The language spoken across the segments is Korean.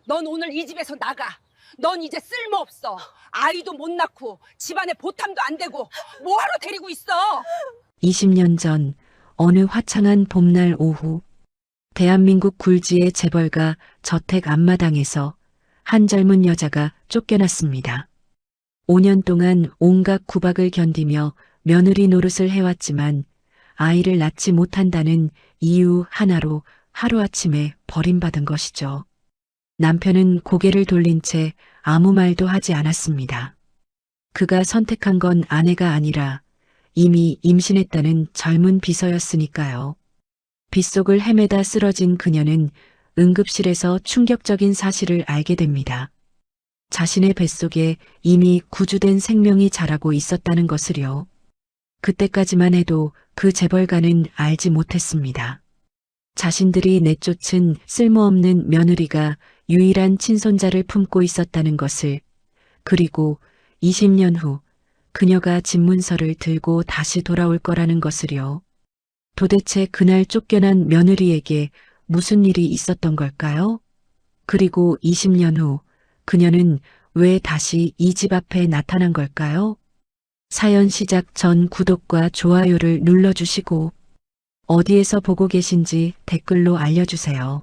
넌 오늘 이 집에서 나가. 넌 이제 쓸모없어. 아이도 못 낳고 집안에 보탬도 안 되고 뭐하러 데리고 있어? 20년 전 어느 화창한 봄날 오후 대한민국 굴지의 재벌가 저택 앞마당에서 한 젊은 여자가 쫓겨났습니다. 5년 동안 온갖 구박을 견디며 며느리 노릇을 해왔지만 아이를 낳지 못한다는 이유 하나로 하루아침에 버림받은 것이죠. 남편은 고개를 돌린 채 아무 말도 하지 않았습니다. 그가 선택한 건 아내가 아니라 이미 임신했다는 젊은 비서였으니까요. 빗속을 헤매다 쓰러진 그녀는 응급실에서 충격적인 사실을 알게 됩니다. 자신의 뱃속에 이미 구주된 생명이 자라고 있었다는 것을요. 그때까지만 해도 그 재벌가는 알지 못했습니다. 자신들이 내쫓은 쓸모없는 며느리가 유일한 친손자를 품고 있었다는 것을, 그리고 20년 후 그녀가 집문서를 들고 다시 돌아올 거라는 것을요. 도대체 그날 쫓겨난 며느리에게 무슨 일이 있었던 걸까요? 그리고 20년 후 그녀는 왜 다시 이 집 앞에 나타난 걸까요? 사연 시작 전 구독과 좋아요를 눌러주시고 어디에서 보고 계신지 댓글로 알려주세요.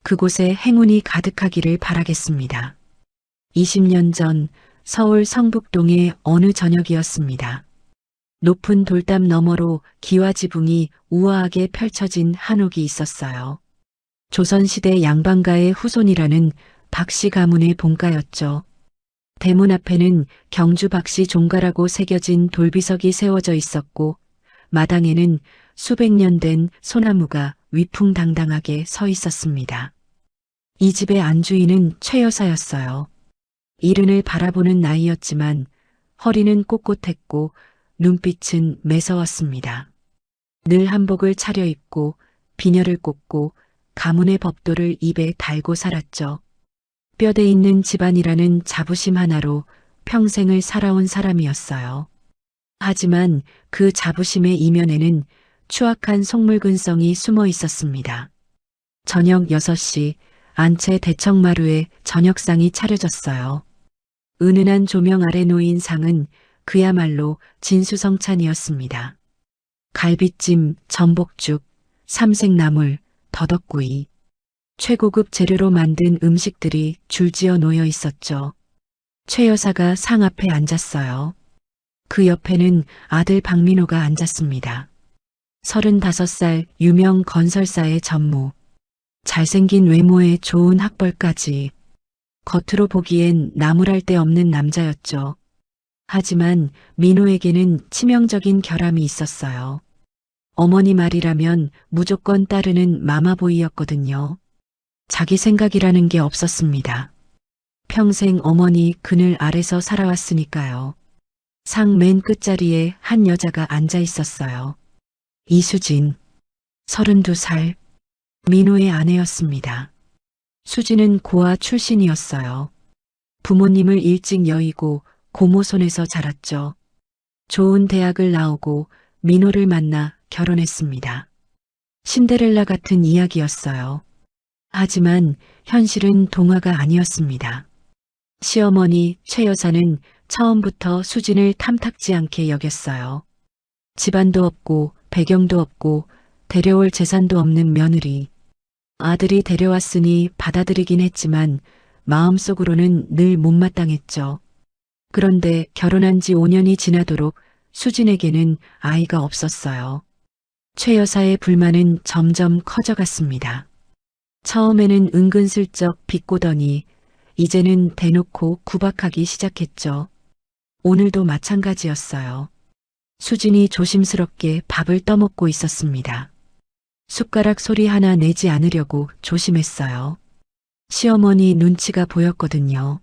그곳에 행운이 가득하기를 바라겠습니다. 20년 전 서울 성북동의 어느 저녁이었습니다. 높은 돌담 너머로 기와지붕이 우아하게 펼쳐진 한옥이 있었어요. 조선시대 양반가의 후손이라는 박씨 가문의 본가였죠. 대문 앞에는 경주 박씨 종가라고 새겨진 돌비석이 세워져 있었고 마당에는 수백 년 된 소나무가 위풍당당하게 서 있었습니다. 이 집의 안주인은 최 여사였어요. 이른을 바라보는 나이였지만 허리는 꼿꼿했고 눈빛은 매서웠습니다. 늘 한복을 차려입고 비녀를 꽂고 가문의 법도를 입에 달고 살았죠. 뼈대 있는 집안이라는 자부심 하나로 평생을 살아온 사람이었어요. 하지만 그 자부심의 이면에는 추악한 속물근성이 숨어 있었습니다. 저녁 6시 안채 대청마루에 저녁상이 차려졌어요. 은은한 조명 아래 놓인 상은 그야말로 진수성찬이었습니다. 갈비찜, 전복죽, 삼색나물, 더덕구이, 최고급 재료로 만든 음식들이 줄지어 놓여 있었죠. 최 여사가 상 앞에 앉았어요. 그 옆에는 아들 박민호가 앉았습니다. 35살 유명 건설사의 전무, 잘생긴 외모에 좋은 학벌까지. 겉으로 보기엔 나무랄 데 없는 남자였죠. 하지만 민호에게는 치명적인 결함이 있었어요. 어머니 말이라면 무조건 따르는 마마보이였거든요. 자기 생각이라는 게 없었습니다. 평생 어머니 그늘 아래서 살아왔으니까요. 상 맨 끝자리에 한 여자가 앉아 있었어요. 이수진, 32살, 민호의 아내였습니다. 수진은 고아 출신이었어요. 부모님을 일찍 여의고 고모 손에서 자랐죠. 좋은 대학을 나오고 민호를 만나 결혼했습니다. 신데렐라 같은 이야기였어요. 하지만 현실은 동화가 아니었습니다. 시어머니 최 여사는 처음부터 수진을 탐탁지 않게 여겼어요. 집안도 없고 배경도 없고 데려올 재산도 없는 며느리. 아들이 데려왔으니 받아들이긴 했지만 마음속으로는 늘 못마땅했죠. 그런데 결혼한 지 5년이 지나도록 수진에게는 아이가 없었어요. 최 여사의 불만은 점점 커져갔습니다. 처음에는 은근슬쩍 비꼬더니 이제는 대놓고 구박하기 시작했죠. 오늘도 마찬가지였어요. 수진이 조심스럽게 밥을 떠먹고 있었습니다. 숟가락 소리 하나 내지 않으려고 조심했어요. 시어머니 눈치가 보였거든요.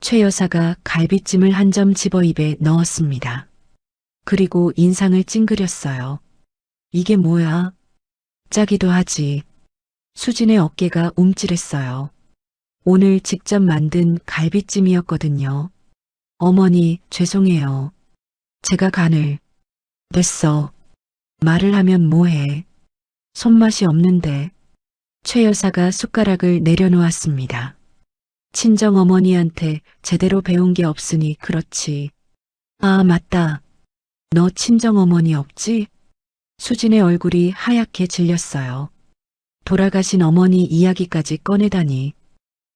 최 여사가 갈비찜을 한 점 집어 입에 넣었습니다. 그리고 인상을 찡그렸어요. 이게 뭐야? 짜기도 하지. 수진의 어깨가 움찔했어요. 오늘 직접 만든 갈비찜이었거든요. 어머니, 죄송해요. 제가 간을. 됐어. 말을 하면 뭐해. 손맛이 없는데. 최 여사가 숟가락을 내려놓았습니다. 친정 어머니한테 제대로 배운 게 없으니 그렇지. 아, 맞다. 너 친정 어머니 없지? 수진의 얼굴이 하얗게 질렸어요. 돌아가신 어머니 이야기까지 꺼내다니.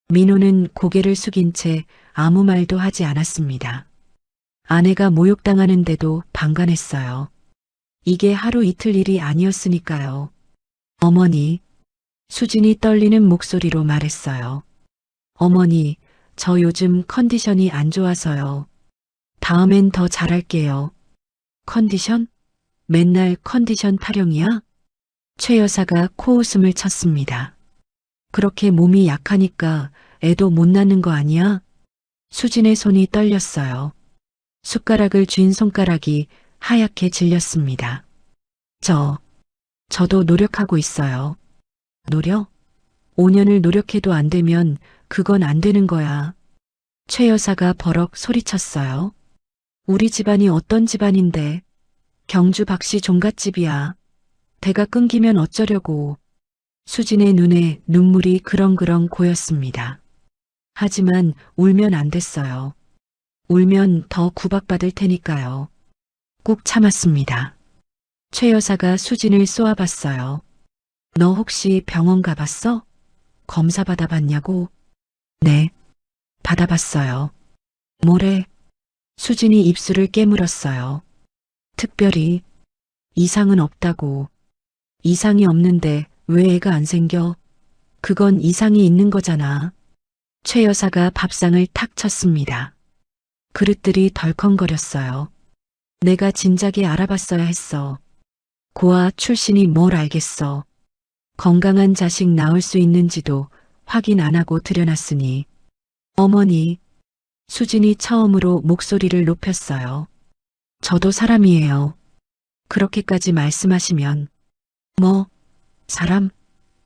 민호는 고개를 숙인 채 아무 말도 하지 않았습니다. 아내가 모욕당하는데도 방관했어요. 이게 하루 이틀 일이 아니었으니까요. 어머니, 수진이 떨리는 목소리로 말했어요. 어머니, 저 요즘 컨디션이 안 좋아서요. 다음엔 더 잘할게요. 컨디션? 맨날 컨디션 타령이야? 최 여사가 코웃음을 쳤습니다. 그렇게 몸이 약하니까 애도 못 낳는 거 아니야? 수진의 손이 떨렸어요. 숟가락을 쥔 손가락이 하얗게 질렸습니다. 저도 노력하고 있어요. 노력? 5년을 노력해도 안 되면 그건 안 되는 거야. 최 여사가 버럭 소리쳤어요. 우리 집안이 어떤 집안인데 경주 박씨 종갓집이야. 대가 끊기면 어쩌려고. 수진의 눈에 눈물이 그렁그렁 고였습니다. 하지만 울면 안 됐어요. 울면 더 구박받을 테니까요. 꾹 참았습니다. 최 여사가 수진을 쏘아봤어요. 너 혹시 병원 가봤어? 검사 받아봤냐고? 네, 받아봤어요. 뭐래? 수진이 입술을 깨물었어요. 특별히 이상은 없다고. 이상이 없는데 왜 애가 안 생겨? 그건 이상이 있는 거잖아. 최 여사가 밥상을 탁 쳤습니다. 그릇들이 덜컹거렸어요. 내가 진작에 알아봤어야 했어. 고아 출신이 뭘 알겠어. 건강한 자식 낳을 수 있는지도 확인 안 하고 들여놨으니. 어머니, 수진이 처음으로 목소리를 높였어요. 저도 사람이에요. 그렇게까지 말씀하시면. 뭐,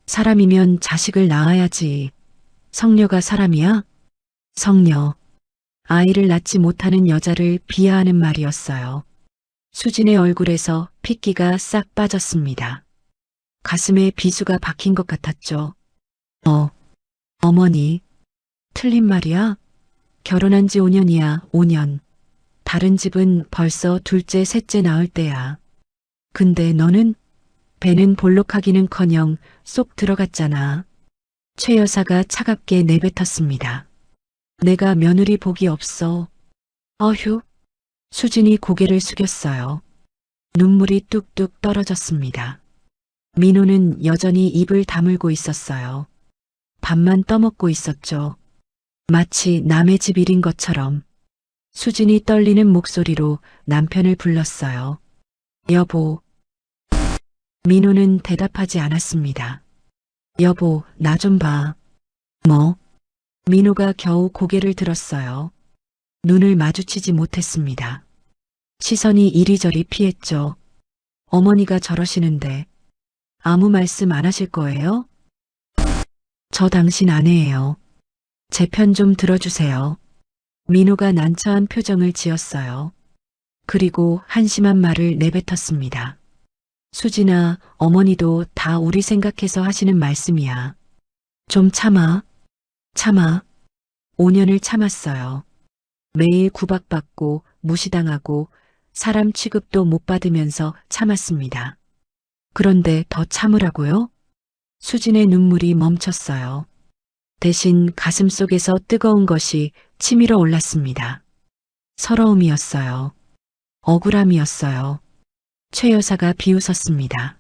사람이면 자식을 낳아야지. 성녀가 사람이야? 성녀. 아이를 낳지 못하는 여자를 비하하는 말이었어요. 수진의 얼굴에서 핏기가 싹 빠졌습니다. 가슴에 비수가 박힌 것 같았죠. 어머니. 틀린 말이야? 결혼한 지 5년이야, 5년. 다른 집은 벌써 둘째, 셋째 낳을 때야. 근데 너는? 배는 볼록하기는커녕 쏙 들어갔잖아. 최 여사가 차갑게 내뱉었습니다. 내가 며느리 복이 없어. 어휴. 수진이 고개를 숙였어요. 눈물이 뚝뚝 떨어졌습니다. 민호는 여전히 입을 다물고 있었어요. 밥만 떠먹고 있었죠. 마치 남의 집 일인 것처럼. 수진이 떨리는 목소리로 남편을 불렀어요. 여보. 민호는 대답하지 않았습니다. 여보, 나 좀 봐. 뭐? 민호가 겨우 고개를 들었어요. 눈을 마주치지 못했습니다. 시선이 이리저리 피했죠. 어머니가 저러시는데 아무 말씀 안 하실 거예요? 저 당신 아내예요. 제 편 좀 들어주세요. 민호가 난처한 표정을 지었어요. 그리고 한심한 말을 내뱉었습니다. 수진아, 어머니도 다 우리 생각해서 하시는 말씀이야. 좀 참아. 5년을 참았어요. 매일 구박받고 무시당하고 사람 취급도 못 받으면서 참았습니다. 그런데 더 참으라고요? 수진의 눈물이 멈췄어요. 대신 가슴속에서 뜨거운 것이 치밀어 올랐습니다. 서러움이었어요. 억울함이었어요. 최 여사가 비웃었습니다.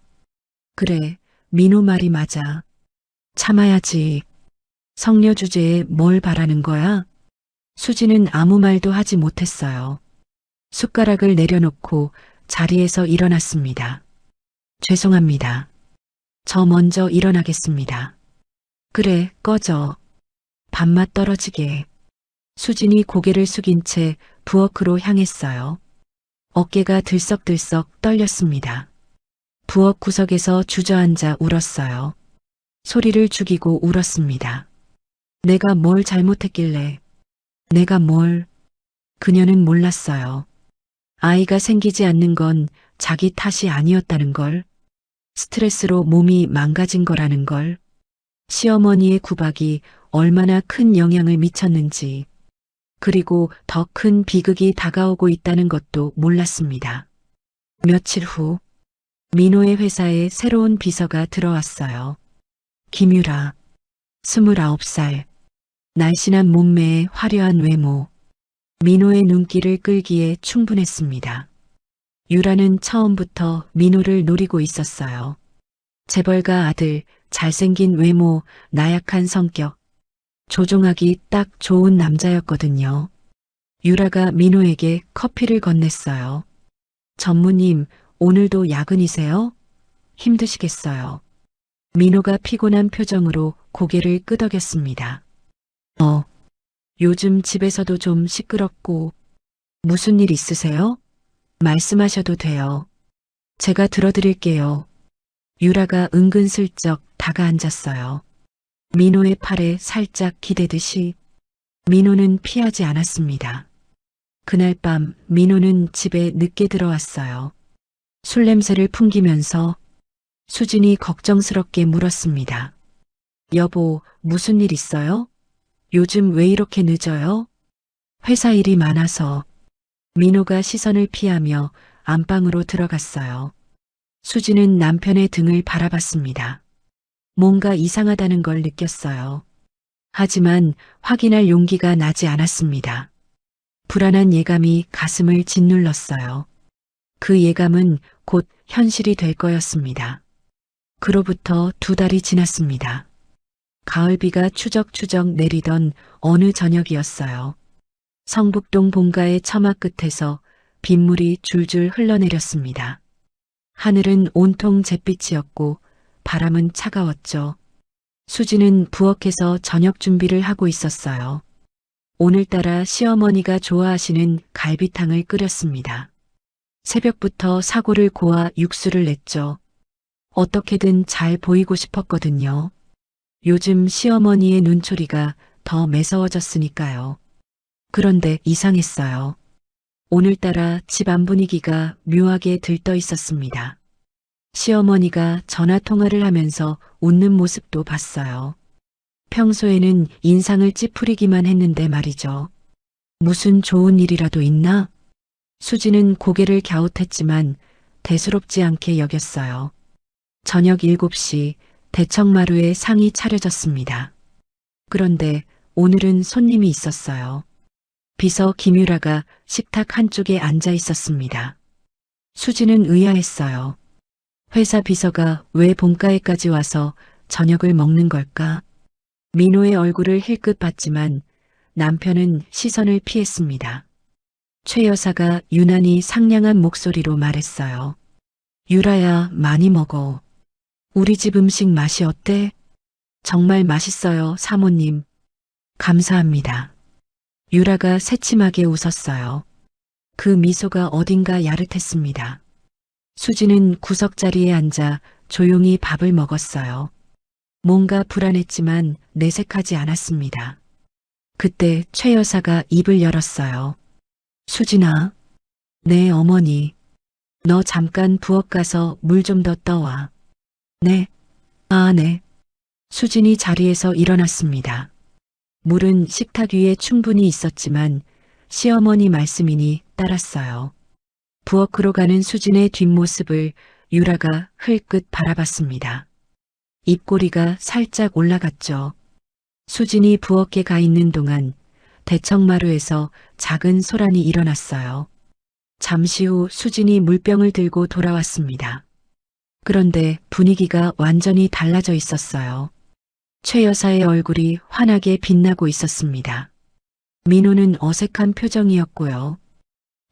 그래, 민호 말이 맞아. 참아야지. 성녀 주제에 뭘 바라는 거야? 수지는 아무 말도 하지 못했어요. 숟가락을 내려놓고 자리에서 일어났습니다. 죄송합니다. 저 먼저 일어나겠습니다. 그래, 꺼져. 밥맛 떨어지게. 수진이 고개를 숙인 채 부엌으로 향했어요. 어깨가 들썩들썩 떨렸습니다. 부엌 구석에서 주저앉아 울었어요. 소리를 죽이고 울었습니다. 내가 뭘 잘못했길래. 내가 뭘. 그녀는 몰랐어요. 아이가 생기지 않는 건 자기 탓이 아니었다는 걸. 스트레스로 몸이 망가진 거라는 걸. 시어머니의 구박이 얼마나 큰 영향을 미쳤는지, 그리고 더 큰 비극이 다가오고 있다는 것도 몰랐습니다. 며칠 후, 민호의 회사에 새로운 비서가 들어왔어요. 김유라, 29살, 날씬한 몸매에 화려한 외모, 민호의 눈길을 끌기에 충분했습니다. 유라는 처음부터 민호를 노리고 있었어요. 재벌가 아들, 잘생긴 외모, 나약한 성격, 조종하기 딱 좋은 남자였거든요. 유라가 민호에게 커피를 건넸어요. 전무님, 오늘도 야근이세요? 힘드시겠어요. 민호가 피곤한 표정으로 고개를 끄덕였습니다. 요즘 집에서도 좀 시끄럽고, 무슨 일 있으세요? 말씀하셔도 돼요. 제가 들어드릴게요. 유라가 은근슬쩍 다가앉았어요. 민호의 팔에 살짝 기대듯이. 민호는 피하지 않았습니다. 그날 밤 민호는 집에 늦게 들어왔어요. 술 냄새를 풍기면서 수진이 걱정스럽게 물었습니다. 여보, 무슨 일 있어요? 요즘 왜 이렇게 늦어요? 회사 일이 많아서. 민호가 시선을 피하며 안방으로 들어갔어요. 수진은 남편의 등을 바라봤습니다. 뭔가 이상하다는 걸 느꼈어요. 하지만 확인할 용기가 나지 않았습니다. 불안한 예감이 가슴을 짓눌렀어요. 그 예감은 곧 현실이 될 거였습니다. 그로부터 2달이 지났습니다. 가을비가 추적추적 내리던 어느 저녁이었어요. 성북동 본가의 처마 끝에서 빗물이 줄줄 흘러내렸습니다. 하늘은 온통 잿빛이었고 바람은 차가웠죠. 수지는 부엌에서 저녁 준비를 하고 있었어요. 오늘따라 시어머니가 좋아하시는 갈비탕을 끓였습니다. 새벽부터 사골을 고아 육수를 냈죠. 어떻게든 잘 보이고 싶었거든요. 요즘 시어머니의 눈초리가 더 매서워졌으니까요. 그런데 이상했어요. 오늘따라 집안 분위기가 묘하게 들떠 있었습니다. 시어머니가 전화 통화를 하면서 웃는 모습도 봤어요. 평소에는 인상을 찌푸리기만 했는데 말이죠. 무슨 좋은 일이라도 있나? 수지는 고개를 갸웃했지만 대수롭지 않게 여겼어요. 저녁 7시 대청마루에 상이 차려졌습니다. 그런데 오늘은 손님이 있었어요. 비서 김유라가 식탁 한쪽에 앉아 있었습니다. 수지는 의아했어요. 회사 비서가 왜 본가에까지 와서 저녁을 먹는 걸까? 민호의 얼굴을 힐끗 봤지만 남편은 시선을 피했습니다. 최 여사가 유난히 상냥한 목소리로 말했어요. 유라야, 많이 먹어. 우리 집 음식 맛이 어때? 정말 맛있어요, 사모님. 감사합니다. 유라가 새침하게 웃었어요. 그 미소가 어딘가 야릇했습니다. 수지는 구석자리에 앉아 조용히 밥을 먹었어요. 뭔가 불안했지만 내색하지 않았습니다. 그때 최 여사가 입을 열었어요. 수진아. 네, 어머니. 너 잠깐 부엌 가서 물 좀 더 떠와. 네. 아, 네. 수진이 자리에서 일어났습니다. 물은 식탁 위에 충분히 있었지만 시어머니 말씀이니 따랐어요. 부엌으로 가는 수진의 뒷모습을 유라가 흘끗 바라봤습니다. 입꼬리가 살짝 올라갔죠. 수진이 부엌에 가 있는 동안 대청마루에서 작은 소란이 일어났어요. 잠시 후 수진이 물병을 들고 돌아왔습니다. 그런데 분위기가 완전히 달라져 있었어요. 최 여사의 얼굴이 환하게 빛나고 있었습니다. 민호는 어색한 표정이었고요.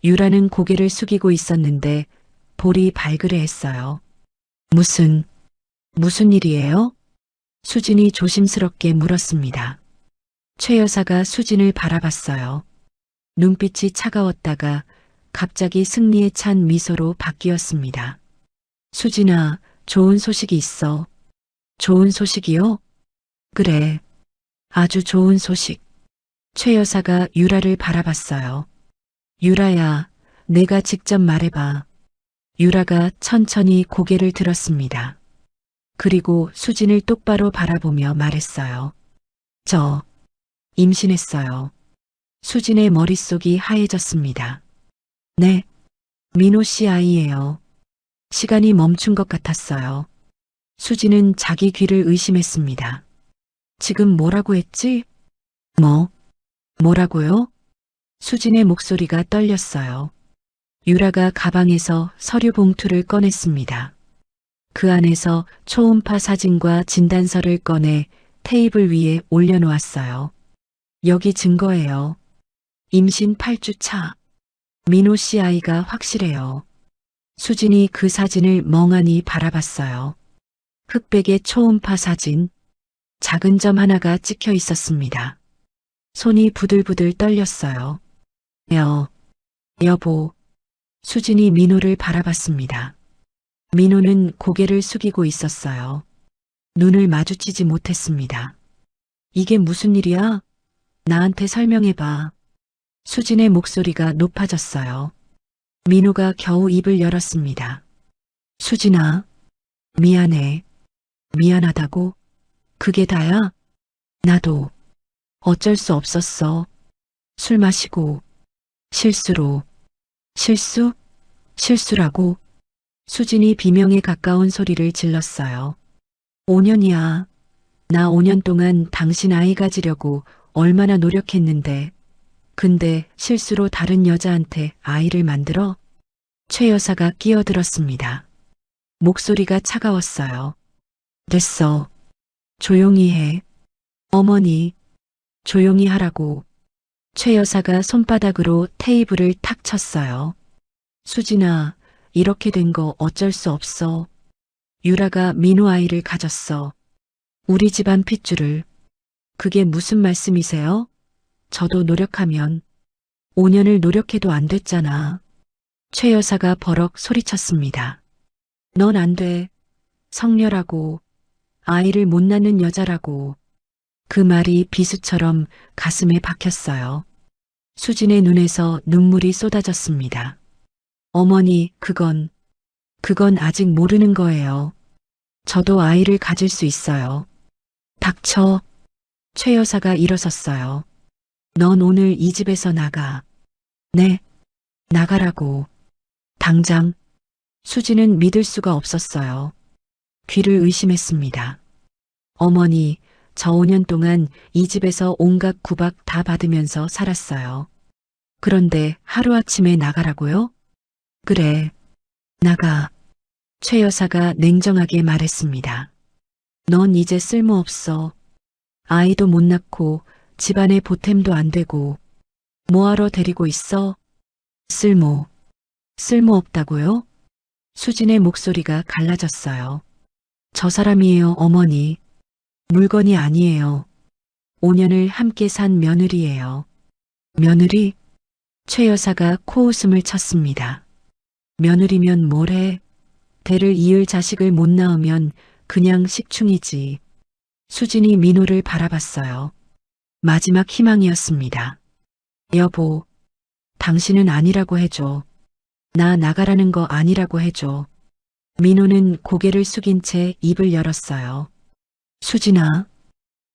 유라는 고개를 숙이고 있었는데 볼이 발그레했어요. 무슨 일이에요? 수진이 조심스럽게 물었습니다. 최 여사가 수진을 바라봤어요. 눈빛이 차가웠다가 갑자기 승리에 찬 미소로 바뀌었습니다. 수진아, 좋은 소식이 있어. 좋은 소식이요? 그래. 아주 좋은 소식. 최 여사가 유라를 바라봤어요. 유라야, 내가 직접 말해봐. 유라가 천천히 고개를 들었습니다. 그리고 수진을 똑바로 바라보며 말했어요. 저 임신했어요. 수진의 머릿속이 하얘졌습니다. 네, 민호 씨 아이예요. 시간이 멈춘 것 같았어요. 수진은 자기 귀를 의심했습니다. 지금 뭐라고 했지? 뭐라고요? 수진의 목소리가 떨렸어요. 유라가 가방에서 서류 봉투를 꺼냈습니다. 그 안에서 초음파 사진과 진단서를 꺼내 테이블 위에 올려놓았어요. 여기 증거예요. 임신 8주 차. 민호 씨 아이가 확실해요. 수진이 그 사진을 멍하니 바라봤어요. 흑백의 초음파 사진. 작은 점 하나가 찍혀 있었습니다. 손이 부들부들 떨렸어요. 여보. 수진이 민호를 바라봤습니다. 민호는 고개를 숙이고 있었어요. 눈을 마주치지 못했습니다. 이게 무슨 일이야? 나한테 설명해봐. 수진의 목소리가 높아졌어요. 민호가 겨우 입을 열었습니다. 수진아, 미안해. 미안하다고? 그게 다야? 나도 어쩔 수 없었어. 술 마시고 실수로. 실수라고? 수진이 비명에 가까운 소리를 질렀어요. 5년이야. 나 5년 동안 당신 아이 가지려고 얼마나 노력했는데. 근데 실수로 다른 여자한테 아이를 만들어? 최 여사가 끼어들었습니다. 목소리가 차가웠어요. 됐어. 조용히 해. 어머니, 조용히 하라고. 최 여사가 손바닥으로 테이블을 탁 쳤어요. 수진아, 이렇게 된 거 어쩔 수 없어. 유라가 민호 아이를 가졌어. 우리 집안 핏줄을. 그게 무슨 말씀이세요? 저도 노력하면 5년을 노력해도 안 됐잖아. 최 여사가 버럭 소리쳤습니다. 넌 안 돼. 성녀라고. 아이를 못 낳는 여자라고. 그 말이 비수처럼 가슴에 박혔어요. 수진의 눈에서 눈물이 쏟아졌습니다. 어머니, 그건 아직 모르는 거예요. 저도 아이를 가질 수 있어요. 닥쳐. 최 여사가 일어섰어요. 넌 오늘 이 집에서 나가. 네, 나가라고. 당장. 수진은 믿을 수가 없었어요. 귀를 의심했습니다. 어머니, 저 5년 동안 이 집에서 온갖 구박 다 받으면서 살았어요. 그런데 하루아침에 나가라고요? 그래, 나가. 최 여사가 냉정하게 말했습니다. 넌 이제 쓸모없어. 아이도 못 낳고 집안에 보탬도 안 되고 뭐하러 데리고 있어? 쓸모없다고요? 수진의 목소리가 갈라졌어요. 저 사람이에요, 어머니. 물건이 아니에요. 5년을 함께 산 며느리예요. 며느리? 최 여사가 코웃음을 쳤습니다. 며느리면 뭐래? 대를 이을 자식을 못 낳으면 그냥 식충이지. 수진이 민호를 바라봤어요. 마지막 희망이었습니다. 여보, 당신은 아니라고 해줘. 나 나가라는 거 아니라고 해줘. 민호는 고개를 숙인 채 입을 열었어요. 수진아,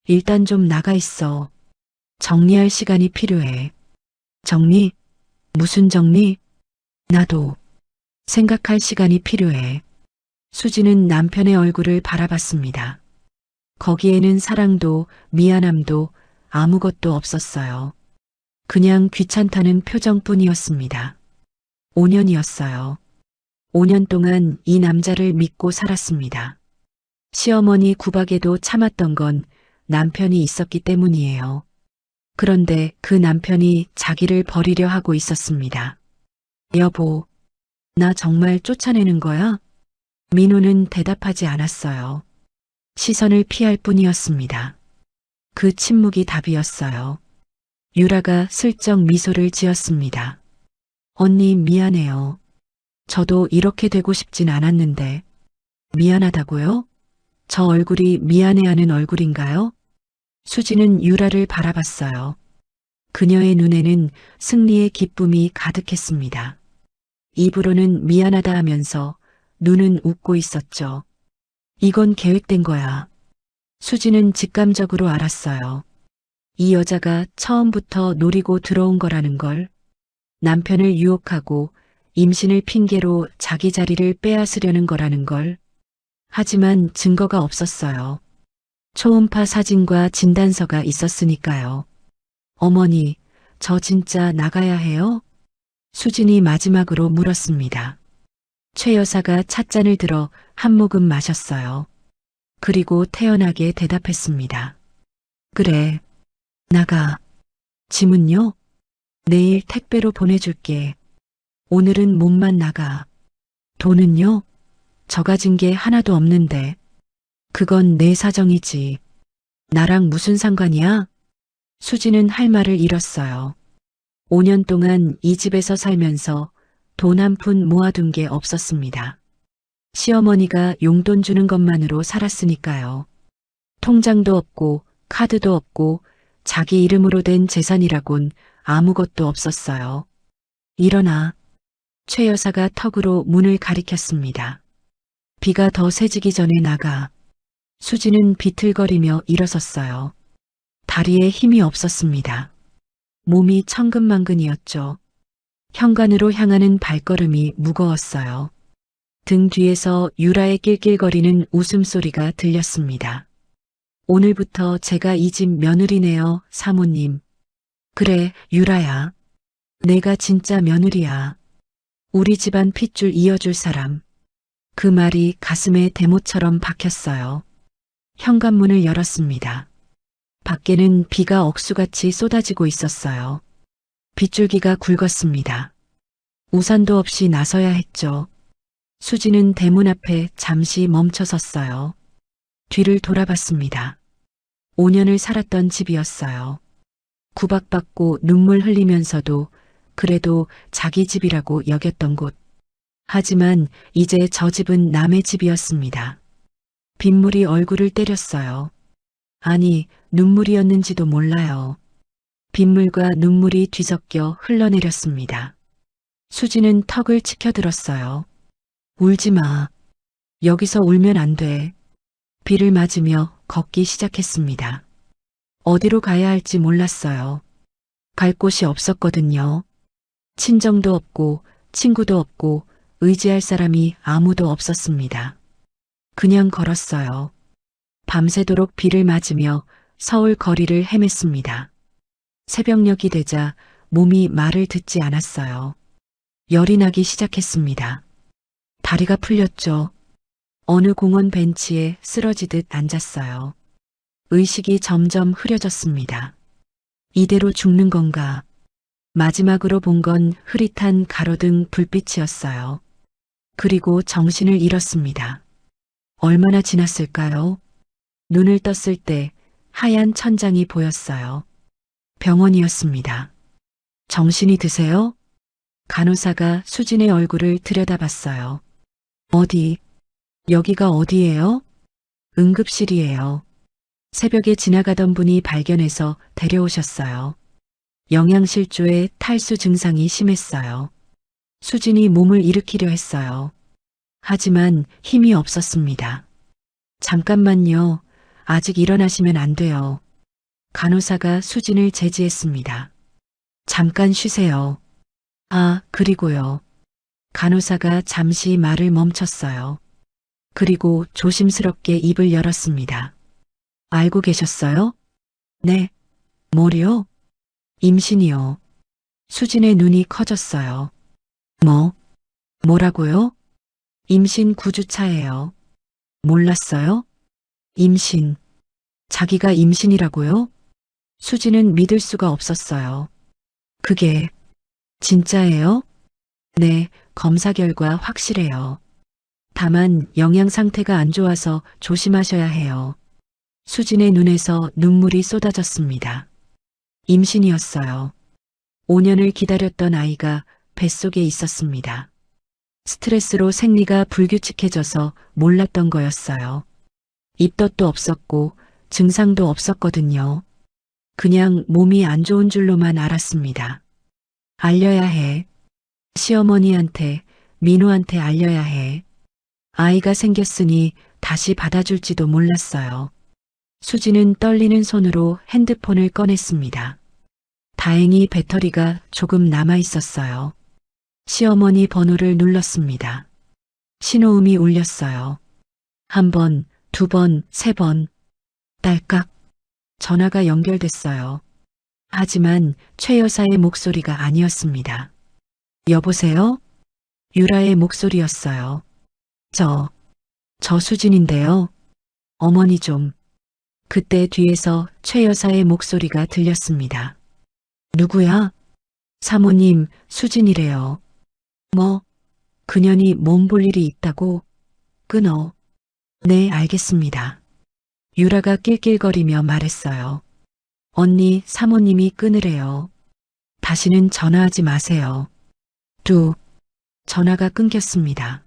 일단 좀 나가 있어. 정리할 시간이 필요해. 정리? 무슨 정리? 나도 생각할 시간이 필요해. 수진은 남편의 얼굴을 바라봤습니다. 거기에는 사랑도 미안함도 아무것도 없었어요. 그냥 귀찮다는 표정뿐이었습니다. 5년이었어요. 5년 동안 이 남자를 믿고 살았습니다. 시어머니 구박에도 참았던 건 남편이 있었기 때문이에요. 그런데 그 남편이 자기를 버리려 하고 있었습니다. 여보, 나 정말 쫓아내는 거야? 민호는 대답하지 않았어요. 시선을 피할 뿐이었습니다. 그 침묵이 답이었어요. 유라가 슬쩍 미소를 지었습니다. 언니 미안해요. 저도 이렇게 되고 싶진 않았는데. 미안하다고요? 저 얼굴이 미안해하는 얼굴인가요? 수지는 유라를 바라봤어요. 그녀의 눈에는 승리의 기쁨이 가득했습니다. 입으로는 미안하다 하면서 눈은 웃고 있었죠. 이건 계획된 거야. 수지는 직감적으로 알았어요. 이 여자가 처음부터 노리고 들어온 거라는 걸. 남편을 유혹하고 임신을 핑계로 자기 자리를 빼앗으려는 거라는 걸. 하지만 증거가 없었어요. 초음파 사진과 진단서가 있었으니까요. 어머니, 저 진짜 나가야 해요? 수진이 마지막으로 물었습니다. 최 여사가 찻잔을 들어 한 모금 마셨어요. 그리고 태연하게 대답했습니다. 그래, 나가. 짐은요? 내일 택배로 보내줄게. 오늘은 몸만 나가. 돈은요? 저 가진 게 하나도 없는데. 그건 내 사정이지. 나랑 무슨 상관이야? 수지는 할 말을 잃었어요. 5년 동안 이 집에서 살면서 돈 한 푼 모아둔 게 없었습니다. 시어머니가 용돈 주는 것만으로 살았으니까요. 통장도 없고 카드도 없고 자기 이름으로 된 재산이라곤 아무것도 없었어요. 일어나. 최 여사가 턱으로 문을 가리켰습니다. 비가 더 세지기 전에 나가. 수지는 비틀거리며 일어섰어요. 다리에 힘이 없었습니다. 몸이 천근만근이었죠. 현관으로 향하는 발걸음이 무거웠어요. 등 뒤에서 유라의 낄낄거리는 웃음소리가 들렸습니다. 오늘부터 제가 이 집 며느리네요, 사모님. 그래, 유라야. 내가 진짜 며느리야. 우리 집안 핏줄 이어줄 사람. 그 말이 가슴에 대못처럼 박혔어요. 현관문을 열었습니다. 밖에는 비가 억수같이 쏟아지고 있었어요. 빗줄기가 굵었습니다. 우산도 없이 나서야 했죠. 수지는 대문 앞에 잠시 멈춰섰어요. 뒤를 돌아봤습니다. 5년을 살았던 집이었어요. 구박받고 눈물 흘리면서도 그래도 자기 집이라고 여겼던 곳. 하지만 이제 저 집은 남의 집이었습니다. 빗물이 얼굴을 때렸어요. 아니, 눈물이었는지도 몰라요. 빗물과 눈물이 뒤섞여 흘러내렸습니다. 수지는 턱을 치켜들었어요. 울지 마. 여기서 울면 안 돼. 비를 맞으며 걷기 시작했습니다. 어디로 가야 할지 몰랐어요. 갈 곳이 없었거든요. 친정도 없고 친구도 없고 의지할 사람이 아무도 없었습니다. 그냥 걸었어요. 밤새도록 비를 맞으며 서울 거리를 헤맸습니다. 새벽녘이 되자 몸이 말을 듣지 않았어요. 열이 나기 시작했습니다. 다리가 풀렸죠. 어느 공원 벤치에 쓰러지듯 앉았어요. 의식이 점점 흐려졌습니다. 이대로 죽는 건가? 마지막으로 본 건 흐릿한 가로등 불빛이었어요. 그리고 정신을 잃었습니다. 얼마나 지났을까요? 눈을 떴을 때 하얀 천장이 보였어요. 병원이었습니다. 정신이 드세요? 간호사가 수진의 얼굴을 들여다봤어요. 어디? 여기가 어디예요? 응급실이에요. 새벽에 지나가던 분이 발견해서 데려오셨어요. 영양실조에 탈수 증상이 심했어요. 수진이 몸을 일으키려 했어요. 하지만 힘이 없었습니다. 잠깐만요. 아직 일어나시면 안 돼요. 간호사가 수진을 제지했습니다. 잠깐 쉬세요. 아, 그리고요. 간호사가 잠시 말을 멈췄어요. 그리고 조심스럽게 입을 열었습니다. 알고 계셨어요? 네. 뭐요? 임신이요. 수진의 눈이 커졌어요. 뭐라고요? 임신 9주차예요. 몰랐어요? 임신. 자기가 임신이라고요? 수진은 믿을 수가 없었어요. 그게 진짜예요? 네, 검사 결과 확실해요. 다만 영양 상태가 안 좋아서 조심하셔야 해요. 수진의 눈에서 눈물이 쏟아졌습니다. 임신이었어요. 5년을 기다렸던 아이가 뱃속에 있었습니다. 스트레스로 생리가 불규칙해져서 몰랐던 거였어요. 입덧도 없었고 증상도 없었거든요. 그냥 몸이 안 좋은 줄로만 알았습니다. 알려야 해. 시어머니한테, 민호한테 알려야 해. 아이가 생겼으니 다시 받아줄지도 몰랐어요. 수지는 떨리는 손으로 핸드폰을 꺼냈습니다. 다행히 배터리가 조금 남아 있었어요. 시어머니 번호를 눌렀습니다. 신호음이 울렸어요. 한 번, 두 번, 세 번. 딸깍. 전화가 연결됐어요. 하지만 최 여사의 목소리가 아니었습니다. 여보세요? 유라의 목소리였어요. 저 수진인데요. 어머니 좀. 그때 뒤에서 최 여사의 목소리가 들렸습니다. 누구야? 사모님, 수진이래요. 뭐? 그년이 몸 볼 일이 있다고? 끊어. 네, 알겠습니다. 유라가 낄낄거리며 말했어요. 언니, 사모님이 끊으래요. 다시는 전화하지 마세요. 전화가 끊겼습니다.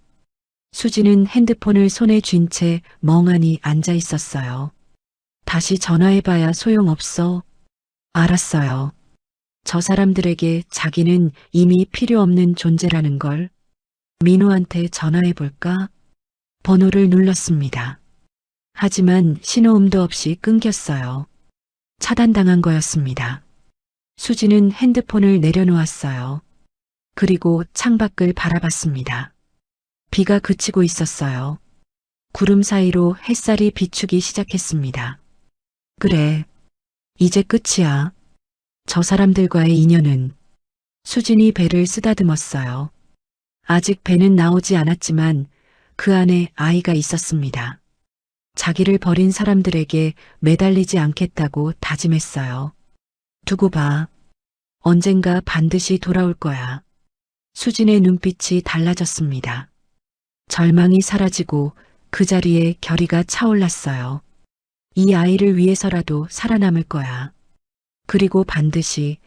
수지는 핸드폰을 손에 쥔 채 멍하니 앉아 있었어요. 다시 전화해봐야 소용없어. 알았어요. 저 사람들에게 자기는 이미 필요 없는 존재라는 걸. 민호한테 전화해볼까? 번호를 눌렀습니다. 하지만 신호음도 없이 끊겼어요. 차단당한 거였습니다. 수지는 핸드폰을 내려놓았어요. 그리고 창밖을 바라봤습니다. 비가 그치고 있었어요. 구름 사이로 햇살이 비추기 시작했습니다. 그래, 이제 끝이야. 저 사람들과의 인연은. 수진이 배를 쓰다듬었어요. 아직 배는 나오지 않았지만 그 안에 아이가 있었습니다. 자기를 버린 사람들에게 매달리지 않겠다고 다짐했어요. 두고 봐. 언젠가 반드시 돌아올 거야. 수진의 눈빛이 달라졌습니다. 절망이 사라지고 그 자리에 결의가 차올랐어요. 이 아이를 위해서라도 살아남을 거야. 그리고 반드시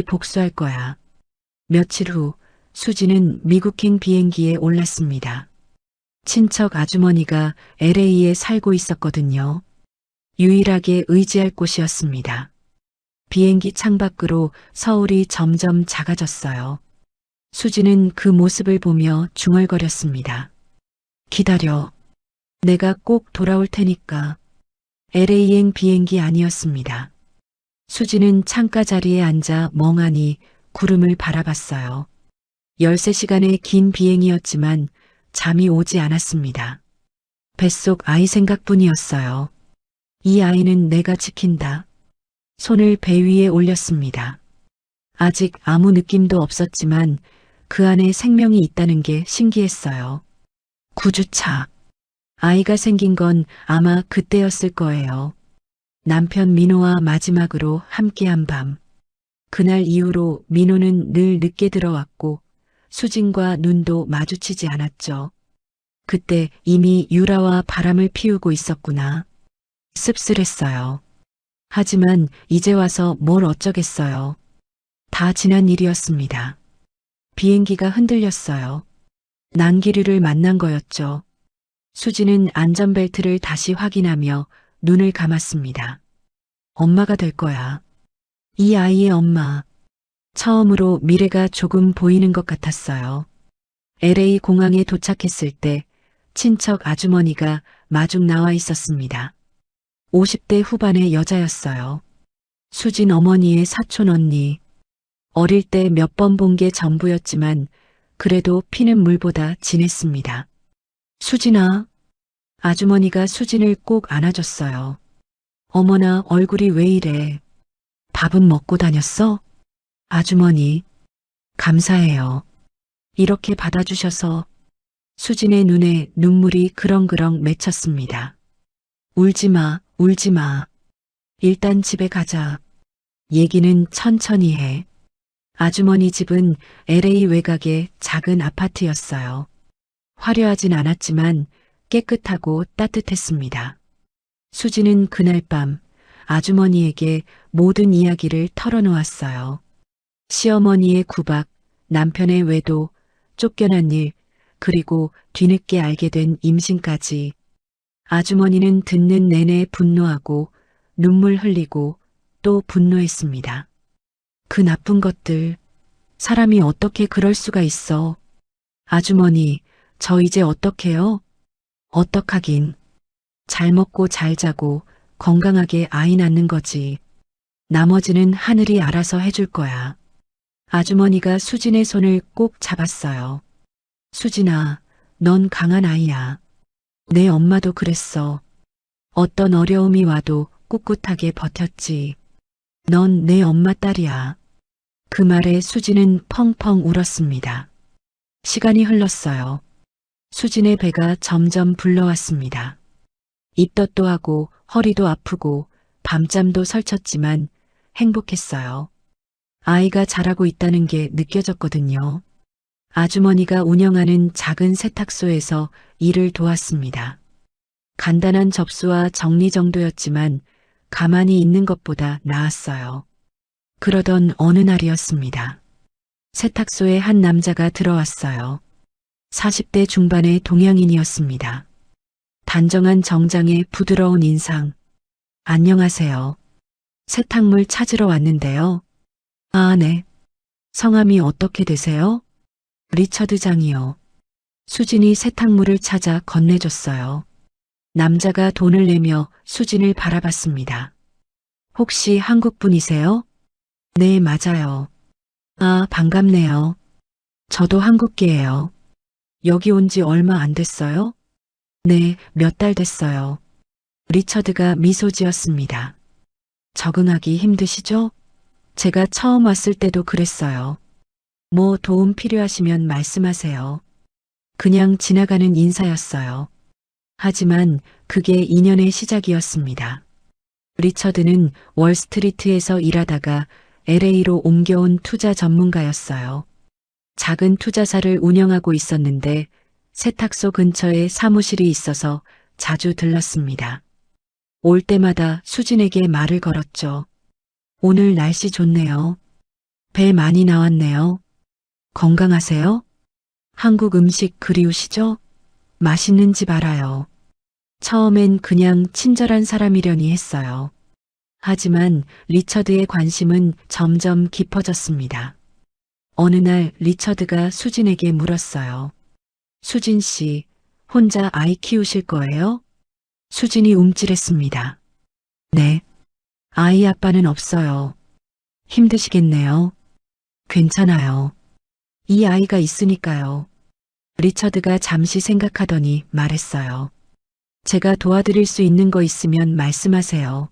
복수할 거야. 며칠 후 수지는 미국행 비행기에 올랐습니다. 친척 아주머니가 LA에 살고 있었거든요. 유일하게 의지할 곳이었습니다. 비행기 창밖으로 서울이 점점 작아졌어요. 수지는 그 모습을 보며 중얼거렸습니다. 기다려. 내가 꼭 돌아올 테니까. LA행 비행기 아니었습니다. 수지는 창가 자리에 앉아 멍하니 구름을 바라봤어요. 13시간의 긴 비행이었지만 잠이 오지 않았습니다. 뱃속 아이 생각뿐이었어요. 이 아이는 내가 지킨다. 손을 배 위에 올렸습니다. 아직 아무 느낌도 없었지만 그 안에 생명이 있다는 게 신기했어요. 9주차. 아이가 생긴 건 아마 그때였을 거예요. 남편 민호와 마지막으로 함께한 밤. 그날 이후로 민호는 늘 늦게 들어왔고 수진과 눈도 마주치지 않았죠. 그때 이미 유라와 바람을 피우고 있었구나. 씁쓸했어요. 하지만 이제 와서 뭘 어쩌겠어요. 다 지난 일이었습니다. 비행기가 흔들렸어요. 난기류를 만난 거였죠. 수지는 안전벨트를 다시 확인하며 눈을 감았습니다. 엄마가 될 거야. 이 아이의 엄마. 처음으로 미래가 조금 보이는 것 같았어요. LA 공항에 도착했을 때 친척 아주머니가 마중 나와 있었습니다. 50대 후반의 여자였어요. 수진 어머니의 사촌 언니. 어릴 때 몇 번 본 게 전부였지만 그래도 피는 물보다 진했습니다. 수진아. 아주머니가 수진을 꼭 안아줬어요. 어머나 얼굴이 왜 이래. 밥은 먹고 다녔어? 아주머니. 감사해요. 이렇게 받아주셔서. 수진의 눈에 눈물이 그렁그렁 맺혔습니다. 울지 마, 울지 마. 일단 집에 가자. 얘기는 천천히 해. 아주머니 집은 LA 외곽의 작은 아파트였어요. 화려하진 않았지만 깨끗하고 따뜻했습니다. 수지는 그날 밤 아주머니에게 모든 이야기를 털어놓았어요. 시어머니의 구박, 남편의 외도, 쫓겨난 일, 그리고 뒤늦게 알게 된 임신까지. 아주머니는 듣는 내내 분노하고 눈물 흘리고 또 분노했습니다. 그 나쁜 것들, 사람이 어떻게 그럴 수가 있어. 아주머니, 저 이제 어떡해요? 어떡하긴. 잘 먹고 잘 자고 건강하게 아이 낳는 거지. 나머지는 하늘이 알아서 해줄 거야. 아주머니가 수진의 손을 꼭 잡았어요. 수진아, 넌 강한 아이야. 내 엄마도 그랬어. 어떤 어려움이 와도 꿋꿋하게 버텼지. 넌 내 엄마 딸이야. 그 말에 수진은 펑펑 울었습니다. 시간이 흘렀어요. 수진의 배가 점점 불러왔습니다. 입덧도 하고 허리도 아프고 밤잠도 설쳤지만 행복했어요. 아이가 자라고 있다는 게 느껴졌거든요. 아주머니가 운영하는 작은 세탁소에서 일을 도왔습니다. 간단한 접수와 정리정도였지만 가만히 있는 것보다 나았어요. 그러던 어느 날이었습니다. 세탁소에 한 남자가 들어왔어요. 40대 중반의 동양인이었습니다. 단정한 정장에 부드러운 인상. 안녕하세요. 세탁물 찾으러 왔는데요. 아, 네. 성함이 어떻게 되세요? 리처드 장이요. 수진이 세탁물을 찾아 건네줬어요. 남자가 돈을 내며 수진을 바라봤습니다. 혹시 한국 분이세요? 네, 맞아요. 아, 반갑네요. 저도 한국계예요. 여기 온 지 얼마 안 됐어요? 네, 몇 달 됐어요. 리처드가 미소 지었습니다. 적응하기 힘드시죠? 제가 처음 왔을 때도 그랬어요. 뭐 도움 필요하시면 말씀하세요. 그냥 지나가는 인사였어요. 하지만 그게 인연의 시작이었습니다. 리처드는 월스트리트에서 일하다가 LA로 옮겨온 투자 전문가였어요. 작은 투자사를 운영하고 있었는데 세탁소 근처에 사무실이 있어서 자주 들렀습니다. 올 때마다 수진에게 말을 걸었죠. 오늘 날씨 좋네요. 배 많이 나왔네요. 건강하세요? 한국 음식 그리우시죠? 맛있는 집 알아요. 처음엔 그냥 친절한 사람이려니 했어요. 하지만 리처드의 관심은 점점 깊어졌습니다. 어느 날 리처드가 수진에게 물었어요. 수진 씨, 혼자 아이 키우실 거예요? 수진이 움찔했습니다. 네. 아이 아빠는 없어요. 힘드시겠네요. 괜찮아요. 이 아이가 있으니까요. 리처드가 잠시 생각하더니 말했어요. 제가 도와드릴 수 있는 거 있으면 말씀하세요.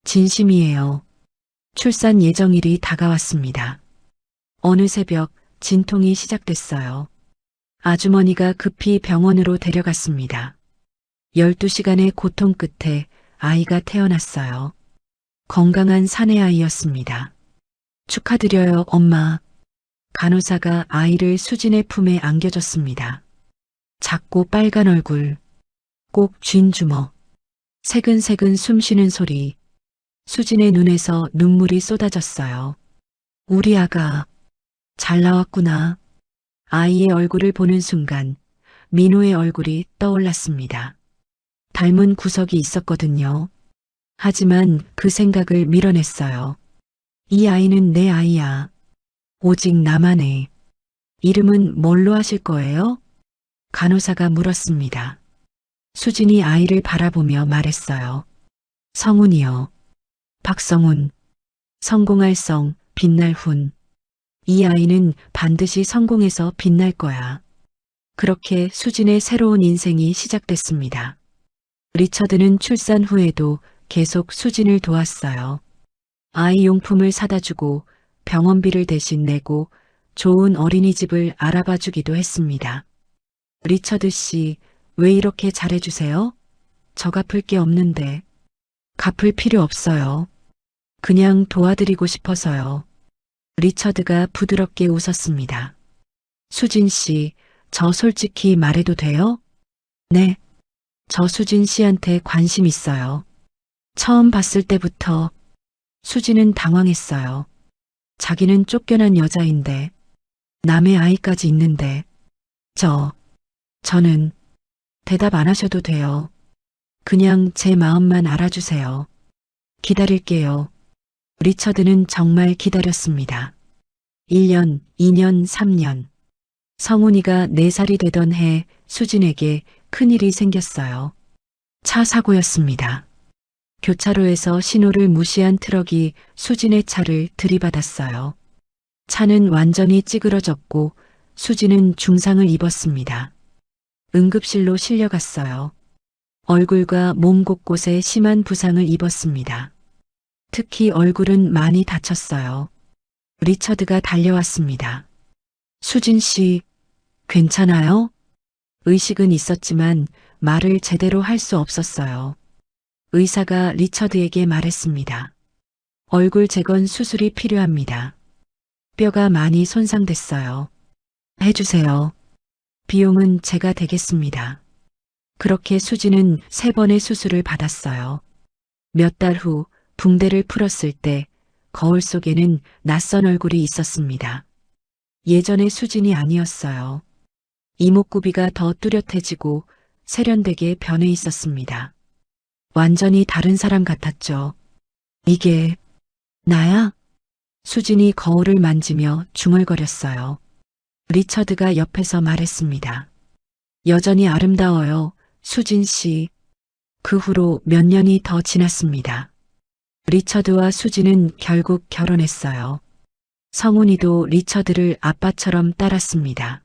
진심이에요. 출산 예정일이 다가왔습니다. 어느 새벽 진통이 시작됐어요. 아주머니가 급히 병원으로 데려갔습니다. 12시간의 고통 끝에 아이가 태어났어요. 건강한 사내아이였습니다. 축하드려요, 엄마. 간호사가 아이를 수진의 품에 안겨줬습니다. 작고 빨간 얼굴, 꼭 쥔 주먹, 새근새근 숨쉬는 소리. 수진의 눈에서 눈물이 쏟아졌어요. 우리 아가, 잘 나왔구나. 아이의 얼굴을 보는 순간 민호의 얼굴이 떠올랐습니다. 닮은 구석이 있었거든요. 하지만 그 생각을 밀어냈어요. 이 아이는 내 아이야. 오직 나만 해. 이름은 뭘로 하실 거예요? 간호사가 물었습니다. 수진이 아이를 바라보며 말했어요. 성훈이요. 박성훈. 성공할 성, 빛날 훈. 이 아이는 반드시 성공해서 빛날 거야. 그렇게 수진의 새로운 인생이 시작됐습니다. 리처드는 출산 후에도 계속 수진을 도왔어요. 아이 용품을 사다 주고 병원비를 대신 내고 좋은 어린이집을 알아봐 주기도 했습니다. 리처드 씨, 왜 이렇게 잘해주세요? 저 갚을 게 없는데. 갚을 필요 없어요. 그냥 도와드리고 싶어서요. 리처드가 부드럽게 웃었습니다. 수진 씨, 저 솔직히 말해도 돼요? 네. 저 수진 씨한테 관심 있어요. 처음 봤을 때부터. 수진은 당황했어요. 자기는 쫓겨난 여자인데, 남의 아이까지 있는데, 저는 대답 안 하셔도 돼요. 그냥 제 마음만 알아주세요. 기다릴게요. 리처드는 정말 기다렸습니다. 1년, 2년, 3년. 성훈이가 4살이 되던 해 수진에게 큰일이 생겼어요. 차 사고였습니다. 교차로에서 신호를 무시한 트럭이 수진의 차를 들이받았어요. 차는 완전히 찌그러졌고 수진은 중상을 입었습니다. 응급실로 실려갔어요. 얼굴과 몸 곳곳에 심한 부상을 입었습니다. 특히 얼굴은 많이 다쳤어요. 리처드가 달려왔습니다. 수진 씨, 괜찮아요? 의식은 있었지만 말을 제대로 할 수 없었어요. 의사가 리처드에게 말했습니다. 얼굴 재건 수술이 필요합니다. 뼈가 많이 손상됐어요. 해주세요. 비용은 제가 대겠습니다. 그렇게 수진은 3번의 수술을 받았어요. 몇 달 후 붕대를 풀었을 때 거울 속에는 낯선 얼굴이 있었습니다. 예전의 수진이 아니었어요. 이목구비가 더 뚜렷해지고 세련되게 변해 있었습니다. 완전히 다른 사람 같았죠. 이게 나야? 수진이 거울을 만지며 중얼거렸어요. 리처드가 옆에서 말했습니다. 여전히 아름다워요, 수진 씨. 그 후로 몇 년이 더 지났습니다. 리처드와 수진은 결국 결혼했어요. 성훈이도 리처드를 아빠처럼 따랐습니다.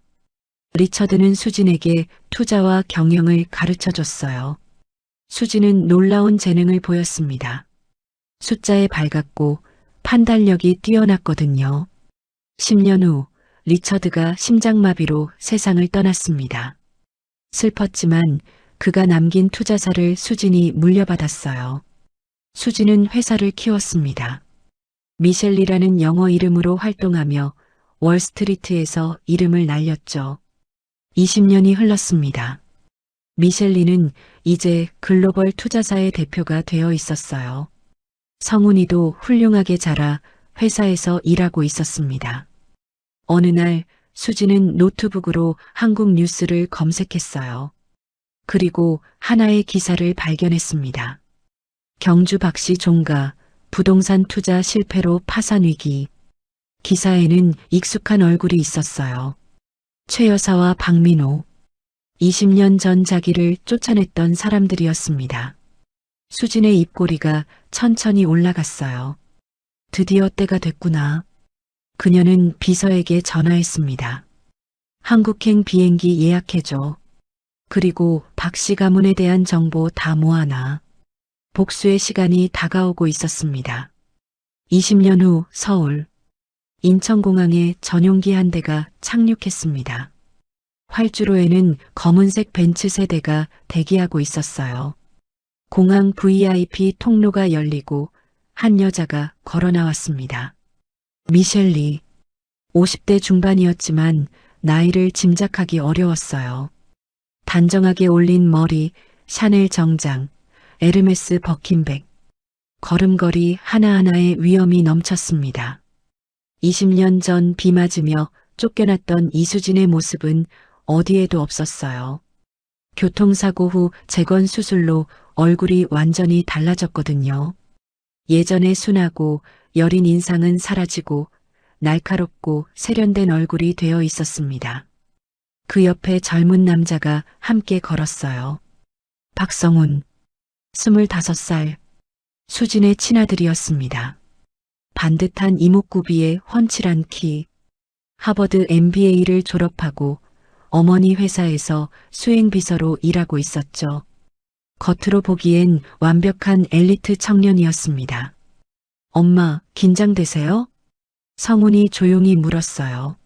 리처드는 수진에게 투자와 경영을 가르쳐 줬어요. 수진은 놀라운 재능을 보였습니다. 숫자에 밝았고 판단력이 뛰어났거든요. 10년 후 리처드가 심장마비로 세상을 떠났습니다. 슬펐지만 그가 남긴 투자사를 수진이 물려받았어요. 수진은 회사를 키웠습니다. 미셸리라는 영어 이름으로 활동하며 월스트리트에서 이름을 날렸죠. 20년이 흘렀습니다. 미셸리는 이제 글로벌 투자사의 대표가 되어 있었어요. 성훈이도 훌륭하게 자라 회사에서 일하고 있었습니다. 어느 날 수진은 노트북으로 한국 뉴스를 검색했어요. 그리고 하나의 기사를 발견했습니다. 경주 박씨 종가 부동산 투자 실패로 파산 위기. 기사에는 익숙한 얼굴이 있었어요. 최 여사와 박민호. 20년 전 자기를 쫓아냈던 사람들이었습니다. 수진의 입꼬리가 천천히 올라갔어요. 드디어 때가 됐구나. 그녀는 비서에게 전화했습니다. 한국행 비행기 예약해줘. 그리고 박씨 가문에 대한 정보 다 모아놔. 복수의 시간이 다가오고 있었습니다. 20년 후 서울. 인천공항에 전용기 한 대가 착륙했습니다. 활주로에는 검은색 벤츠 세대가 대기하고 있었어요. 공항 VIP 통로가 열리고 한 여자가 걸어 나왔습니다. 미셸리. 50대 중반이었지만 나이를 짐작하기 어려웠어요. 단정하게 올린 머리, 샤넬 정장, 에르메스 버킨백. 걸음걸이 하나하나에 위험이 넘쳤습니다. 20년 전 비 맞으며 쫓겨났던 이수진의 모습은 어디에도 없었어요. 교통사고 후 재건 수술로 얼굴이 완전히 달라졌거든요. 예전의 순하고 여린 인상은 사라지고 날카롭고 세련된 얼굴이 되어 있었습니다. 그 옆에 젊은 남자가 함께 걸었어요. 박성훈, 25살, 수진의 친아들이었습니다. 반듯한 이목구비에 훤칠한 키, 하버드 MBA를 졸업하고 어머니 회사에서 수행비서로 일하고 있었죠. 겉으로 보기엔 완벽한 엘리트 청년이었습니다. 엄마, 긴장되세요? 성훈이 조용히 물었어요.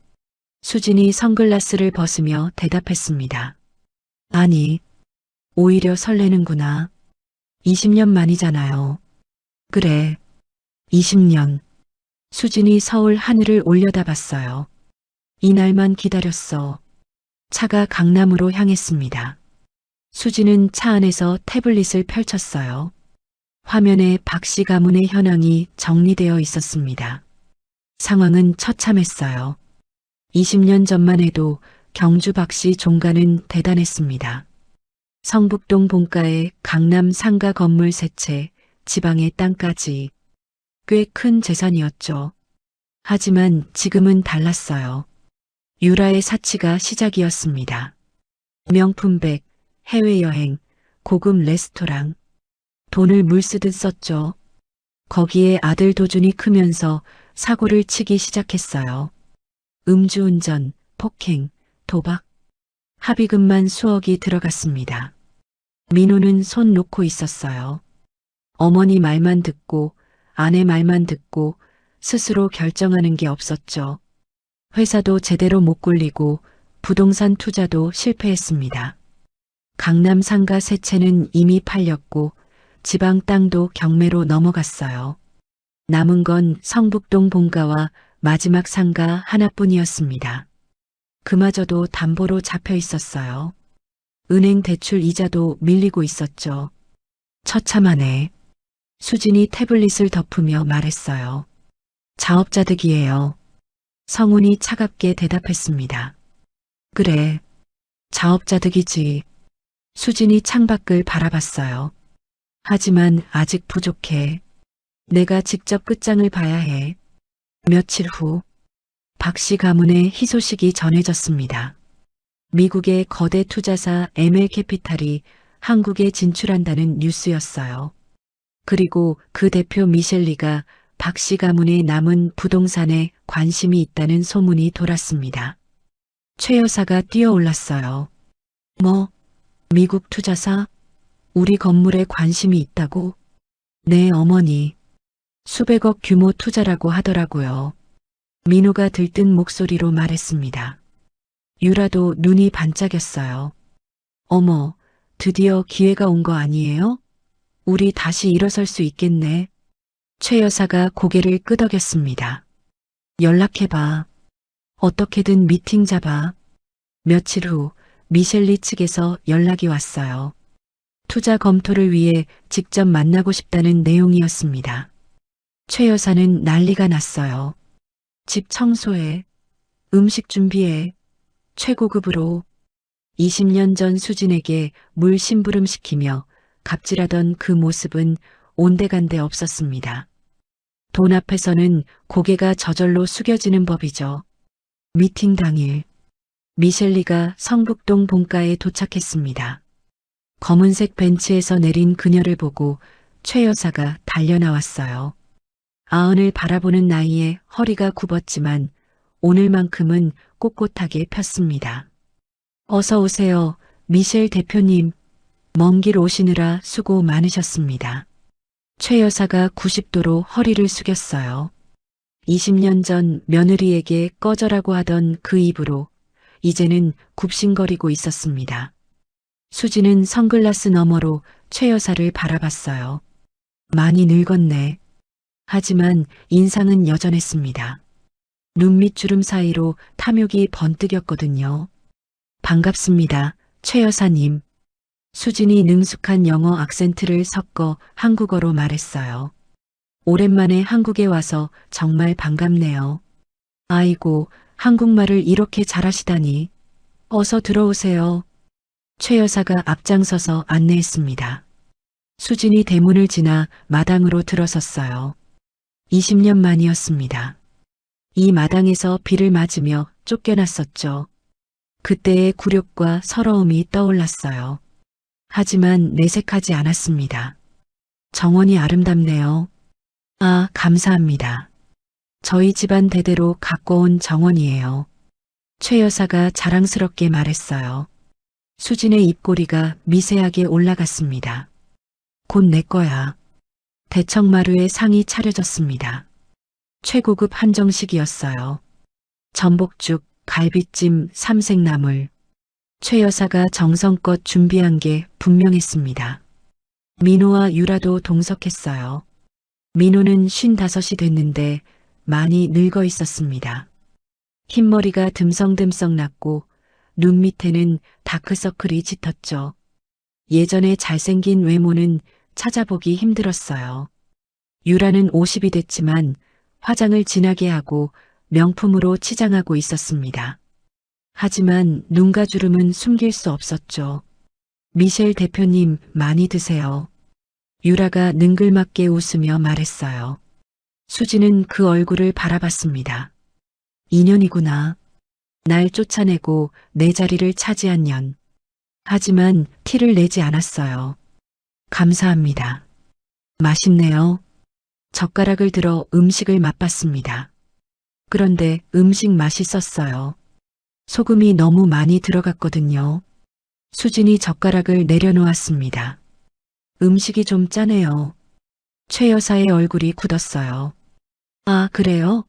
수진이 선글라스를 벗으며 대답했습니다. 아니, 오히려 설레는구나. 20년 만이잖아요. 그래, 20년. 수진이 서울 하늘을 올려다봤어요. 이날만 기다렸어. 차가 강남으로 향했습니다. 수진은 차 안에서 태블릿을 펼쳤어요. 화면에 박씨 가문의 현황이 정리되어 있었습니다. 상황은 처참했어요. 20년 전만 해도 경주 박씨 종가는 대단했습니다. 성북동 본가에 강남 상가 건물 3채, 지방의 땅까지 꽤 큰 재산이었죠. 하지만 지금은 달랐어요. 유라의 사치가 시작이었습니다. 명품백, 해외여행, 고급 레스토랑. 돈을 물쓰듯 썼죠. 거기에 아들 도준이 크면서 사고를 치기 시작했어요. 음주운전, 폭행, 도박. 합의금만 수억이 들어갔습니다. 민호는 손 놓고 있었어요. 어머니 말만 듣고 아내 말만 듣고 스스로 결정하는 게 없었죠. 회사도 제대로 못 굴리고 부동산 투자도 실패했습니다. 강남 상가 세 채는 이미 팔렸고 지방 땅도 경매로 넘어갔어요. 남은 건 성북동 본가와 마지막 상가 하나뿐이었습니다. 그마저도 담보로 잡혀 있었어요. 은행 대출 이자도 밀리고 있었죠. 처참하네. 수진이 태블릿을 덮으며 말했어요. 자업자득이에요. 성훈이 차갑게 대답했습니다. 그래, 자업자득이지. 수진이 창밖을 바라봤어요. 하지만 아직 부족해. 내가 직접 끝장을 봐야 해. 며칠 후, 박씨 가문의 희소식이 전해졌습니다. 미국의 거대 투자사 ML캐피탈이 한국에 진출한다는 뉴스였어요. 그리고 그 대표 미셸리가 박씨 가문의 남은 부동산에 관심이 있다는 소문이 돌았습니다. 최 여사가 뛰어올랐어요. 뭐, 미국 투자사? 우리 건물에 관심이 있다고? 네, 어머니. 수백억 규모 투자라고 하더라고요. 민호가 들뜬 목소리로 말했습니다. 유라도 눈이 반짝였어요. 어머, 드디어 기회가 온 거 아니에요? 우리 다시 일어설 수 있겠네. 최 여사가 고개를 끄덕였습니다. 연락해봐. 어떻게든 미팅 잡아. 며칠 후 미셸리 측에서 연락이 왔어요. 투자 검토를 위해 직접 만나고 싶다는 내용이었습니다. 최 여사는 난리가 났어요. 집 청소해. 음식 준비해. 최고급으로. 20년 전 수진에게 물 심부름시키며 갑질하던 그 모습은 온데간데 없었습니다. 돈 앞에서는 고개가 저절로 숙여지는 법이죠. 미팅 당일, 미셸리가 성북동 본가에 도착했습니다. 검은색 벤츠에서 내린 그녀를 보고 최 여사가 달려나왔어요. 아흔을 바라보는 나이에 허리가 굽었지만 오늘만큼은 꼿꼿하게 폈습니다. 어서 오세요, 미셸 대표님. 먼 길 오시느라 수고 많으셨습니다. 최 여사가 90도로 허리를 숙였어요. 20년 전 며느리에게 꺼져라고 하던 그 입으로 이제는 굽신거리고 있었습니다. 수지는 선글라스 너머로 최 여사를 바라봤어요. 많이 늙었네. 하지만 인상은 여전했습니다. 눈밑주름 사이로 탐욕이 번뜩였거든요. 반갑습니다, 최 여사님. 수진이 능숙한 영어 악센트를 섞어 한국어로 말했어요. 오랜만에 한국에 와서 정말 반갑네요. 아이고, 한국말을 이렇게 잘하시다니. 어서 들어오세요. 최 여사가 앞장서서 안내했습니다. 수진이 대문을 지나 마당으로 들어섰어요. 20년 만이었습니다. 이 마당에서 비를 맞으며 쫓겨났었죠. 그때의 굴욕과 서러움이 떠올랐어요. 하지만 내색하지 않았습니다. 정원이 아름답네요. 아, 감사합니다. 저희 집안 대대로 갖고 온 정원이에요. 최 여사가 자랑스럽게 말했어요. 수진의 입꼬리가 미세하게 올라갔습니다. 곧 내 거야. 대청마루에 상이 차려졌습니다. 최고급 한정식이었어요. 전복죽, 갈비찜, 삼색나물. 최 여사가 정성껏 준비한 게 분명했습니다. 민호와 유라도 동석했어요. 민호는 55이 됐는데 많이 늙어 있었습니다. 흰머리가 듬성듬성 났고 눈 밑에는 다크서클이 짙었죠. 예전에 잘생긴 외모는 찾아보기 힘들었어요. 유라는 50이 됐지만 화장을 진하게 하고 명품으로 치장하고 있었습니다. 하지만 눈가 주름은 숨길 수 없었죠. 미셸 대표님, 많이 드세요. 유라가 능글맞게 웃으며 말했어요. 수지는 그 얼굴을 바라봤습니다. 인연이구나. 날 쫓아내고 내 자리를 차지한 년. 하지만 티를 내지 않았어요. 감사합니다. 맛있네요. 젓가락을 들어 음식을 맛봤습니다. 그런데 음식 맛있었어요. 소금이 너무 많이 들어갔거든요. 수진이 젓가락을 내려놓았습니다. 음식이 좀 짜네요. 최 여사의 얼굴이 굳었어요. 아, 그래요?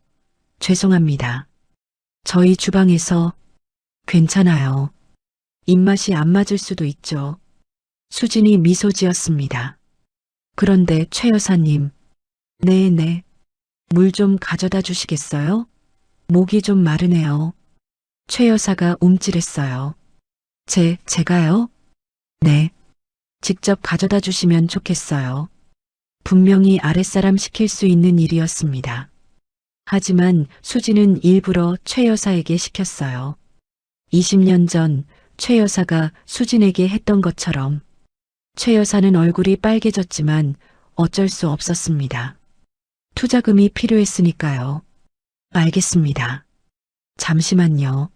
죄송합니다. 저희 주방에서 괜찮아요. 입맛이 안 맞을 수도 있죠. 수진이 미소 지었습니다. 그런데 최 여사님, 네네. 물 좀 가져다 주시겠어요? 목이 좀 마르네요. 최 여사가 움찔했어요. 제가요? 네. 직접 가져다 주시면 좋겠어요. 분명히 아랫사람 시킬 수 있는 일이었습니다. 하지만 수지는 일부러 최 여사에게 시켰어요. 20년 전 최 여사가 수진에게 했던 것처럼 최 여사는 얼굴이 빨개졌지만 어쩔 수 없었습니다. 투자금이 필요했으니까요. 알겠습니다. 잠시만요.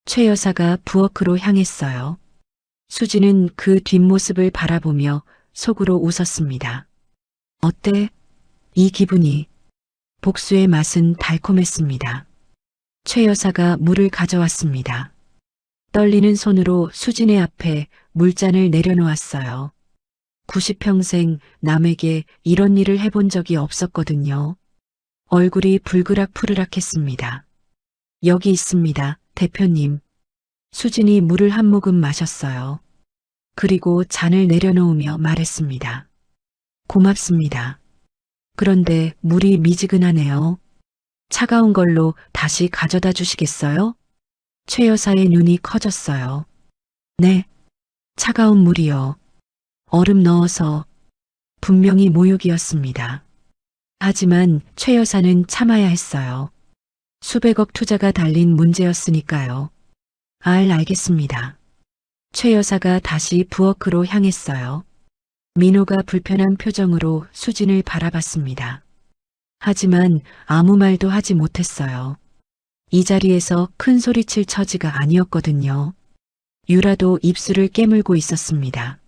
최 여사가 부엌으로 향했어요. 수지는 그 뒷모습을 바라보며 속으로 웃었습니다. 어때? 이 기분이. 복수의 맛은 달콤했습니다. 최 여사가 물을 가져왔습니다. 떨리는 손으로 수진의 앞에 물잔을 내려놓았어요. 90평생 남에게 이런 일을 해본 적이 없었거든요. 얼굴이 불그락푸르락했습니다. 여기 있습니다, 대표님. 수진이 물을 한 모금 마셨어요. 그리고 잔을 내려놓으며 말했습니다. 고맙습니다. 그런데 물이 미지근하네요. 차가운 걸로 다시 가져다 주시겠어요? 최 여사의 눈이 커졌어요. 네, 차가운 물이요. 얼음 넣어서. 분명히 모욕이었습니다. 하지만 최 여사는 참아야 했어요. 수백억 투자가 달린 문제였으니까요. 알겠습니다. 최 여사가 다시 부엌으로 향했어요. 민호가 불편한 표정으로 수진을 바라봤습니다. 하지만 아무 말도 하지 못했어요. 이 자리에서 큰 소리칠 처지가 아니었거든요. 유라도 입술을 깨물고 있었습니다.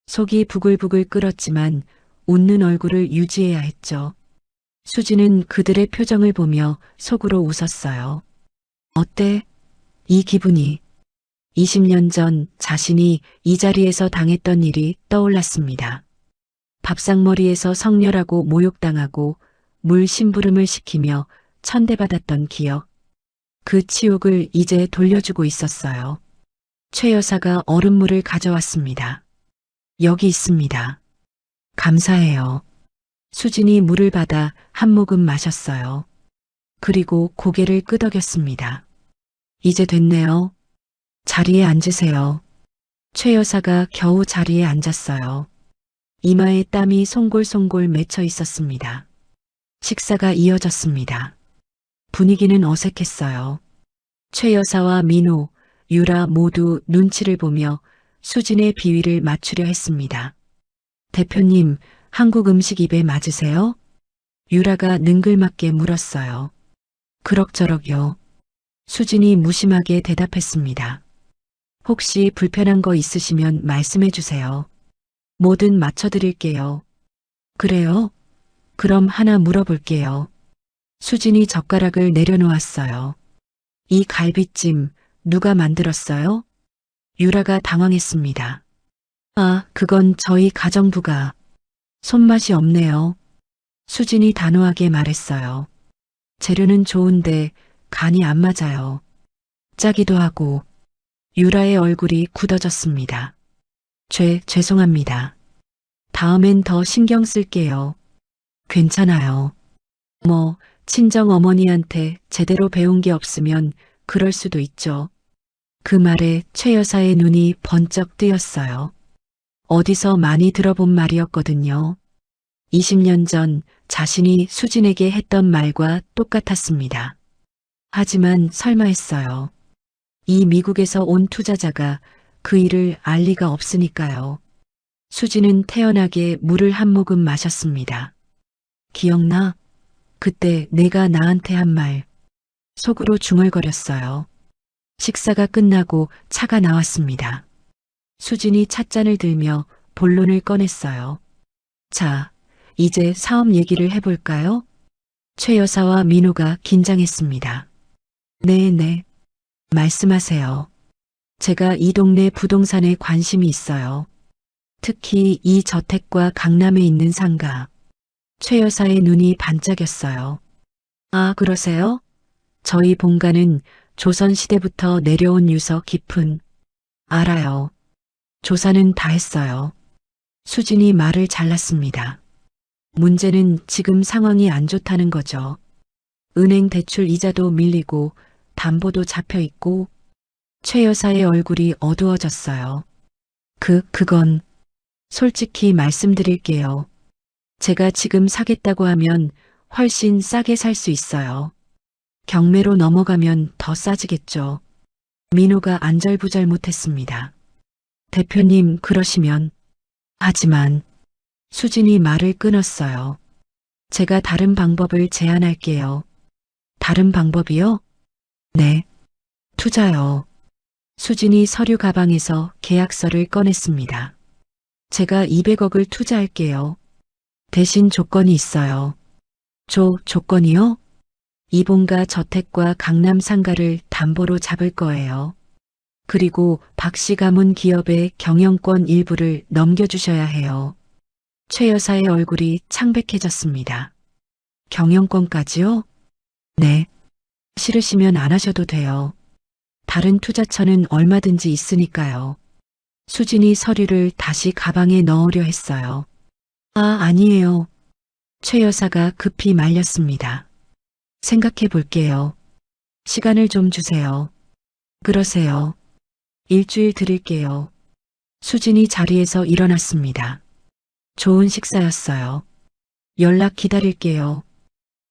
속이 부글부글 끓었지만 웃는 얼굴을 유지해야 했죠. 수진은 그들의 표정을 보며 속으로 웃었어요. 어때? 이 기분이. 20년 전 자신이 이 자리에서 당했던 일이 떠올랐습니다. 밥상머리에서 성렬하고 모욕당하고 물 심부름을 시키며 천대받았던 기억. 그 치욕을 이제 돌려주고 있었어요. 최 여사가 얼음물을 가져왔습니다. 여기 있습니다. 감사해요. 수진이 물을 받아 한 모금 마셨어요. 그리고 고개를 끄덕였습니다. 이제 됐네요. 자리에 앉으세요. 최 여사가 겨우 자리에 앉았어요. 이마에 땀이 송골송골 맺혀 있었습니다. 식사가 이어졌습니다. 분위기는 어색했어요. 최 여사와 민호, 유라 모두 눈치를 보며 수진의 비위를 맞추려 했습니다. 대표님, 한국 음식 입에 맞으세요? 유라가 능글맞게 물었어요. 그럭저럭요. 수진이 무심하게 대답했습니다. 혹시 불편한 거 있으시면 말씀해 주세요. 뭐든 맞춰드릴게요. 그래요? 그럼 하나 물어볼게요. 수진이 젓가락을 내려놓았어요. 이 갈비찜 누가 만들었어요? 유라가 당황했습니다. 아, 그건 저희 가정부가. 손맛이 없네요. 수진이 단호하게 말했어요. 재료는 좋은데 간이 안 맞아요. 짜기도 하고. 유라의 얼굴이 굳어졌습니다. 죄송합니다. 다음엔 더 신경 쓸게요. 괜찮아요. 친정 어머니한테 제대로 배운 게 없으면 그럴 수도 있죠. 그 말에 최 여사의 눈이 번쩍 뜨였어요. 어디서 많이 들어본 말이었거든요. 20년 전 자신이 수진에게 했던 말과 똑같았습니다. 하지만 설마 했어요. 이 미국에서 온 투자자가 그 일을 알 리가 없으니까요. 수진은 태연하게 물을 한 모금 마셨습니다. 기억나? 그때 내가 나한테 한 말. 속으로 중얼거렸어요. 식사가 끝나고 차가 나왔습니다. 수진이 찻잔을 들며 본론을 꺼냈어요. 자, 이제 사업 얘기를 해볼까요? 최 여사와 민호가 긴장했습니다. 네네. 말씀하세요. 제가 이 동네 부동산에 관심이 있어요. 특히 이 저택과 강남에 있는 상가. 최 여사의 눈이 반짝였어요. 아, 그러세요? 저희 본가는 조선시대부터 내려온 유서 깊은. 알아요. 조사는 다 했어요. 수진이 말을 잘랐습니다. 문제는 지금 상황이 안 좋다는 거죠. 은행 대출 이자도 밀리고 담보도 잡혀 있고 최 여사의 얼굴이 어두워졌어요. 그건 솔직히 말씀드릴게요. 제가 지금 사겠다고 하면 훨씬 싸게 살 수 있어요. 경매로 넘어가면 더 싸지겠죠. 민호가 안절부절 못했습니다. 대표님, 그러시면. 하지만 수진이 말을 끊었어요. 제가 다른 방법을 제안할게요. 다른 방법이요? 네. 투자요. 수진이 서류 가방에서 계약서를 꺼냈습니다. 제가 200억을 투자할게요. 대신 조건이 있어요. 조건이요? 이본가 저택과 강남 상가를 담보로 잡을 거예요. 그리고 박씨 가문 기업의 경영권 일부를 넘겨주셔야 해요. 최 여사의 얼굴이 창백해졌습니다. 경영권까지요? 네. 싫으시면 안 하셔도 돼요. 다른 투자처는 얼마든지 있으니까요. 수진이 서류를 다시 가방에 넣으려 했어요. 아니에요. 최 여사가 급히 말렸습니다. 생각해 볼게요. 시간을 좀 주세요. 그러세요. 일주일 드릴게요. 수진이 자리에서 일어났습니다. 좋은 식사였어요. 연락 기다릴게요.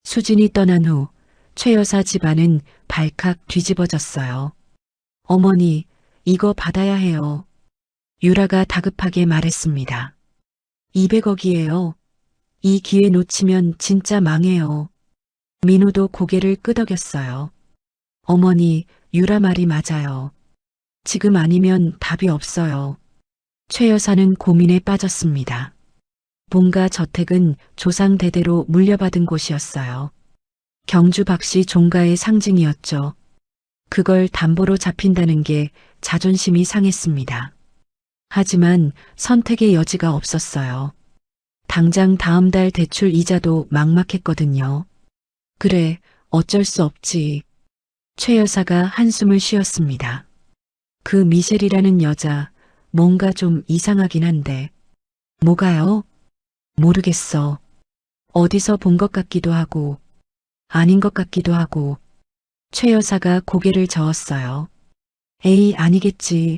수진이 떠난 후 최 여사 집안은 발칵 뒤집어졌어요. 어머니, 이거 받아야 해요. 유라가 다급하게 말했습니다. 200억이에요. 이 기회 놓치면 진짜 망해요. 민호도 고개를 끄덕였어요. 어머니, 유라 말이 맞아요. 지금 아니면 답이 없어요. 최 여사는 고민에 빠졌습니다. 본가 저택은 조상 대대로 물려받은 곳이었어요. 경주 박씨 종가의 상징이었죠. 그걸 담보로 잡힌다는 게 자존심이 상했습니다. 하지만 선택의 여지가 없었어요. 당장 다음 달 대출 이자도 막막했거든요. 그래, 어쩔 수 없지. 최 여사가 한숨을 쉬었습니다. 그 미셸이라는 여자, 뭔가 좀 이상하긴 한데. 뭐가요? 모르겠어. 어디서 본 것 같기도 하고, 아닌 것 같기도 하고. 최 여사가 고개를 저었어요. 에이, 아니겠지.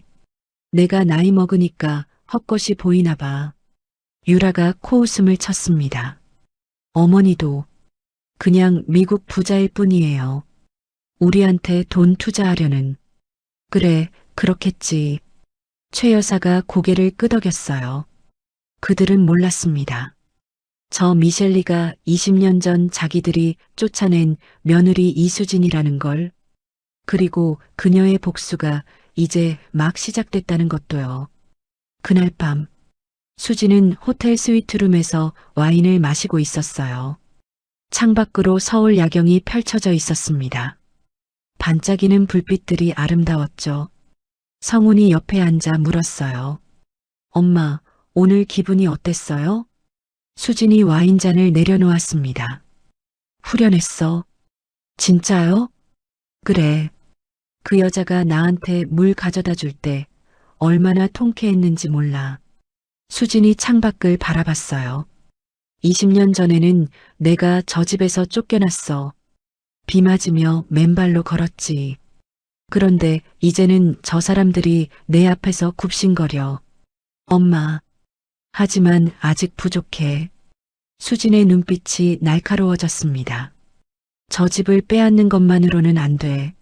내가 나이 먹으니까 헛것이 보이나 봐. 유라가 코웃음을 쳤습니다. 어머니도 그냥 미국 부자일 뿐이에요. 우리한테 돈 투자하려는. 그래, 그렇겠지. 최 여사가 고개를 끄덕였어요. 그들은 몰랐습니다. 저 미셸리가 20년 전 자기들이 쫓아낸 며느리 이수진이라는 걸. 그리고 그녀의 복수가 이제 막 시작됐다는 것도요. 그날 밤 수진은 호텔 스위트룸에서 와인을 마시고 있었어요. 창밖으로 서울 야경이 펼쳐져 있었습니다. 반짝이는 불빛들이 아름다웠죠. 성훈이 옆에 앉아 물었어요. 엄마, 오늘 기분이 어땠어요? 수진이 와인잔을 내려놓았습니다. 후련했어. 진짜요? 그래. 그 여자가 나한테 물 가져다 줄 때 얼마나 통쾌했는지 몰라. 수진이 창밖을 바라봤어요. 20년 전에는 내가 저 집에서 쫓겨났어. 비 맞으며 맨발로 걸었지. 그런데 이제는 저 사람들이 내 앞에서 굽신거려. 엄마. 하지만 아직 부족해. 수진의 눈빛이 날카로워졌습니다. 저 집을 빼앗는 것만으로는 안 돼.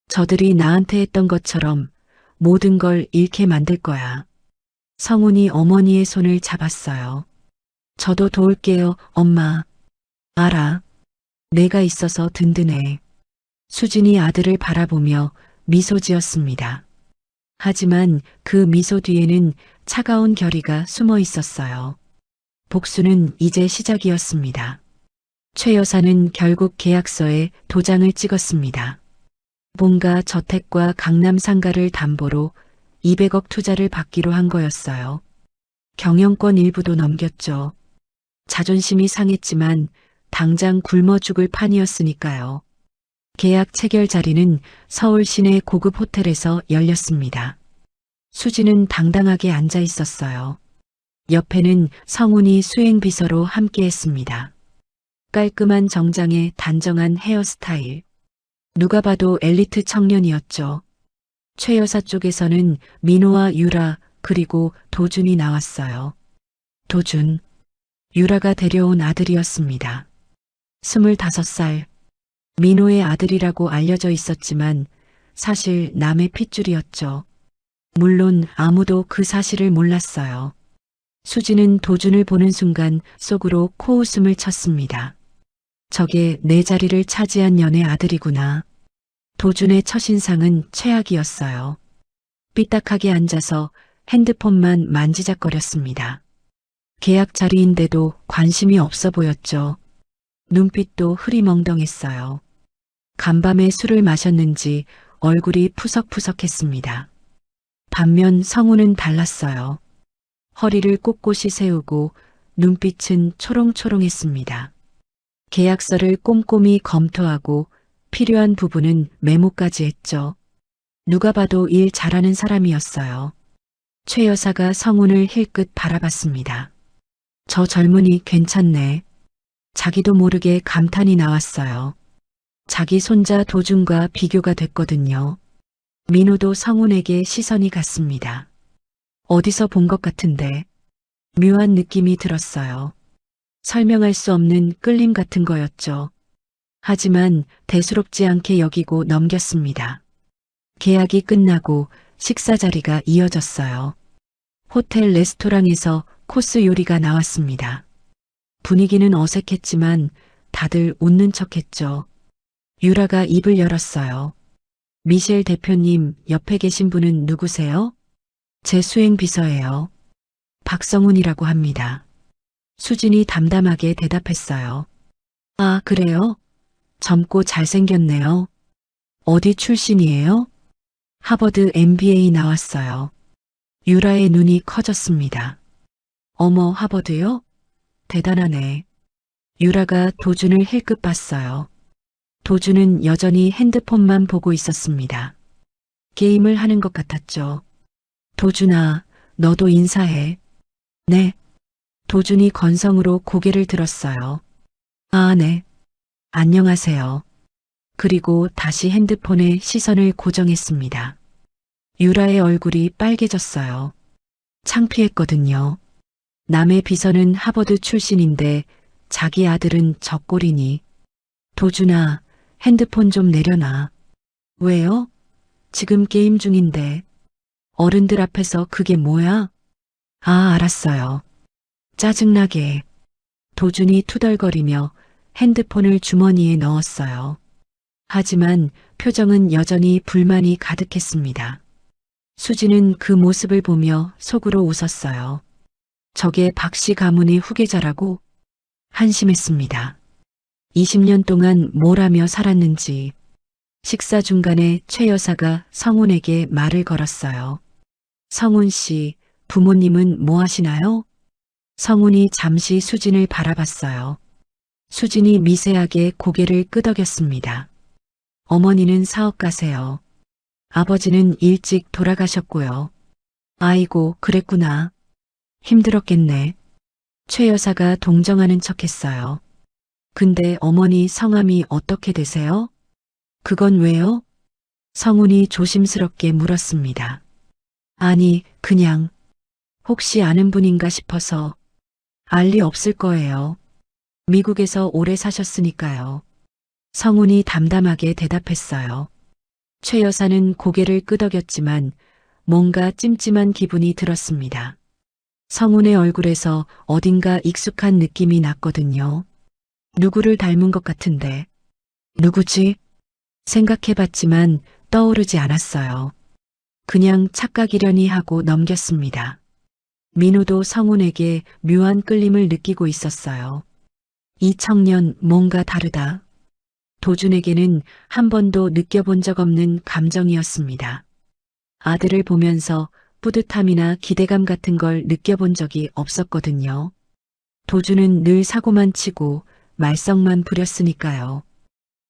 저들이 나한테 했던 것처럼 모든 걸 잃게 만들 거야. 성훈이 어머니의 손을 잡았어요. 저도 도울게요, 엄마. 알아. 내가 있어서 든든해. 수진이 아들을 바라보며 미소 지었습니다. 하지만 그 미소 뒤에는 차가운 결의가 숨어 있었어요. 복수는 이제 시작이었습니다. 최 여사는 결국 계약서에 도장을 찍었습니다. 본가 저택과 강남 상가를 담보로 200억 투자를 받기로 한 거였어요. 경영권 일부도 넘겼죠. 자존심이 상했지만 당장 굶어 죽을 판이었으니까요. 계약 체결 자리는 서울 시내 고급 호텔에서 열렸습니다. 수지는 당당하게 앉아 있었어요. 옆에는 성훈이 수행비서로 함께했습니다. 깔끔한 정장에 단정한 헤어스타일. 누가 봐도 엘리트 청년이었죠. 최 여사 쪽에서는 민호와 유라 그리고 도준이 나왔어요. 도준. 유라가 데려온 아들이었습니다. 25살. 민호의 아들이라고 알려져 있었지만 사실 남의 핏줄이었죠. 물론 아무도 그 사실을 몰랐어요. 수지는 도준을 보는 순간 속으로 코웃음을 쳤습니다. 저게 내 자리를 차지한 년의 아들이구나. 도준의 첫인상은 최악이었어요. 삐딱하게 앉아서 핸드폰만 만지작거렸습니다. 계약 자리인데도 관심이 없어 보였죠. 눈빛도 흐리멍덩했어요. 간밤에 술을 마셨는지 얼굴이 푸석푸석했습니다. 반면 성우는 달랐어요. 허리를 꼿꼿이 세우고 눈빛은 초롱초롱했습니다. 계약서를 꼼꼼히 검토하고 필요한 부분은 메모까지 했죠. 누가 봐도 일 잘하는 사람이었어요. 최 여사가 성훈을 힐끗 바라봤습니다. 저 젊은이 괜찮네. 자기도 모르게 감탄이 나왔어요. 자기 손자 도준과 비교가 됐거든요. 민호도 성훈에게 시선이 갔습니다. 어디서 본 것 같은데 묘한 느낌이 들었어요. 설명할 수 없는 끌림 같은 거였죠. 하지만 대수롭지 않게 여기고 넘겼습니다. 계약이 끝나고 식사 자리가 이어졌어요. 호텔 레스토랑에서 코스 요리가 나왔습니다. 분위기는 어색했지만 다들 웃는 척했죠. 유라가 입을 열었어요. 미셸 대표님, 옆에 계신 분은 누구세요? 제 수행비서예요. 박성훈이라고 합니다. 수진이 담담하게 대답했어요. 아, 그래요? 젊고 잘생겼네요. 어디 출신이에요? 하버드 MBA 나왔어요. 유라의 눈이 커졌습니다. 어머, 하버드요? 대단하네. 유라가 도준을 힐끗 봤어요. 도준은 여전히 핸드폰만 보고 있었습니다. 게임을 하는 것 같았죠. 도준아, 너도 인사해. 네. 도준이 건성으로 고개를 들었어요. 아, 네. 안녕하세요. 그리고 다시 핸드폰에 시선을 고정했습니다. 유라의 얼굴이 빨개졌어요. 창피했거든요. 남의 비서는 하버드 출신인데 자기 아들은 적골이니. 도준아, 핸드폰 좀 내려놔. 왜요? 지금 게임 중인데. 어른들 앞에서 그게 뭐야? 아, 알았어요. 짜증나게. 도준이 투덜거리며 핸드폰을 주머니에 넣었어요. 하지만 표정은 여전히 불만이 가득했습니다. 수지는 그 모습을 보며 속으로 웃었어요. 저게 박씨 가문의 후계자라고? 한심했습니다. 20년 동안 뭘 하며 살았는지. 식사 중간에 최 여사가 성훈에게 말을 걸었어요. 성훈 씨, 부모님은 뭐 하시나요? 성훈이 잠시 수진을 바라봤어요. 수진이 미세하게 고개를 끄덕였습니다. 어머니는 사업가세요. 아버지는 일찍 돌아가셨고요. 아이고, 그랬구나. 힘들었겠네. 최 여사가 동정하는 척했어요. 근데 어머니 성함이 어떻게 되세요? 그건 왜요? 성훈이 조심스럽게 물었습니다. 아니, 그냥 혹시 아는 분인가 싶어서. 알 리 없을 거예요. 미국에서 오래 사셨으니까요. 성훈이 담담하게 대답했어요. 최 여사는 고개를 끄덕였지만 뭔가 찜찜한 기분이 들었습니다. 성훈의 얼굴에서 어딘가 익숙한 느낌이 났거든요. 누구를 닮은 것 같은데. 누구지? 생각해봤지만 떠오르지 않았어요. 그냥 착각이려니 하고 넘겼습니다. 민호도 성훈에게 묘한 끌림을 느끼고 있었어요. 이 청년 뭔가 다르다. 도준에게는 한 번도 느껴본 적 없는 감정이었습니다. 아들을 보면서 뿌듯함이나 기대감 같은 걸 느껴본 적이 없었거든요. 도준은 늘 사고만 치고 말썽만 부렸으니까요.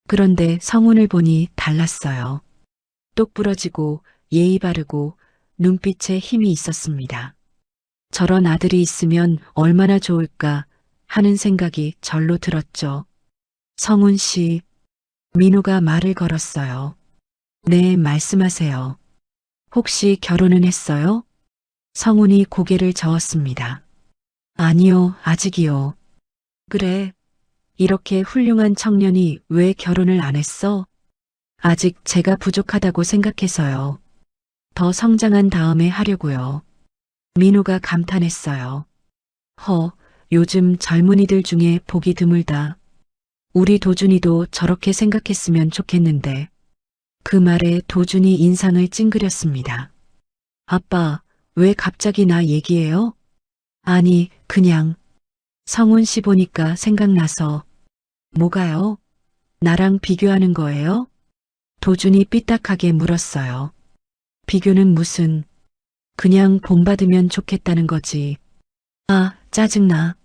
그런데 성훈을 보니 달랐어요. 똑부러지고 예의 바르고 눈빛에 힘이 있었습니다. 저런 아들이 있으면 얼마나 좋을까 하는 생각이 절로 들었죠. 성훈 씨, 민호가 말을 걸었어요. 네, 말씀하세요. 혹시 결혼은 했어요? 성훈이 고개를 저었습니다. 아니요, 아직이요. 그래, 이렇게 훌륭한 청년이 왜 결혼을 안 했어? 아직 제가 부족하다고 생각해서요. 더 성장한 다음에 하려고요. 민호가 감탄했어요. 요즘 젊은이들 중에 복이 드물다. 우리 도준이도 저렇게 생각했으면 좋겠는데. 그 말에 도준이 인상을 찡그렸습니다. 아빠, 왜 갑자기 나 얘기해요? 아니, 그냥. 성훈 씨 보니까 생각나서. 뭐가요? 나랑 비교하는 거예요? 도준이 삐딱하게 물었어요. 비교는 무슨. 그냥 본받으면 좋겠다는 거지. 아, 짜증나.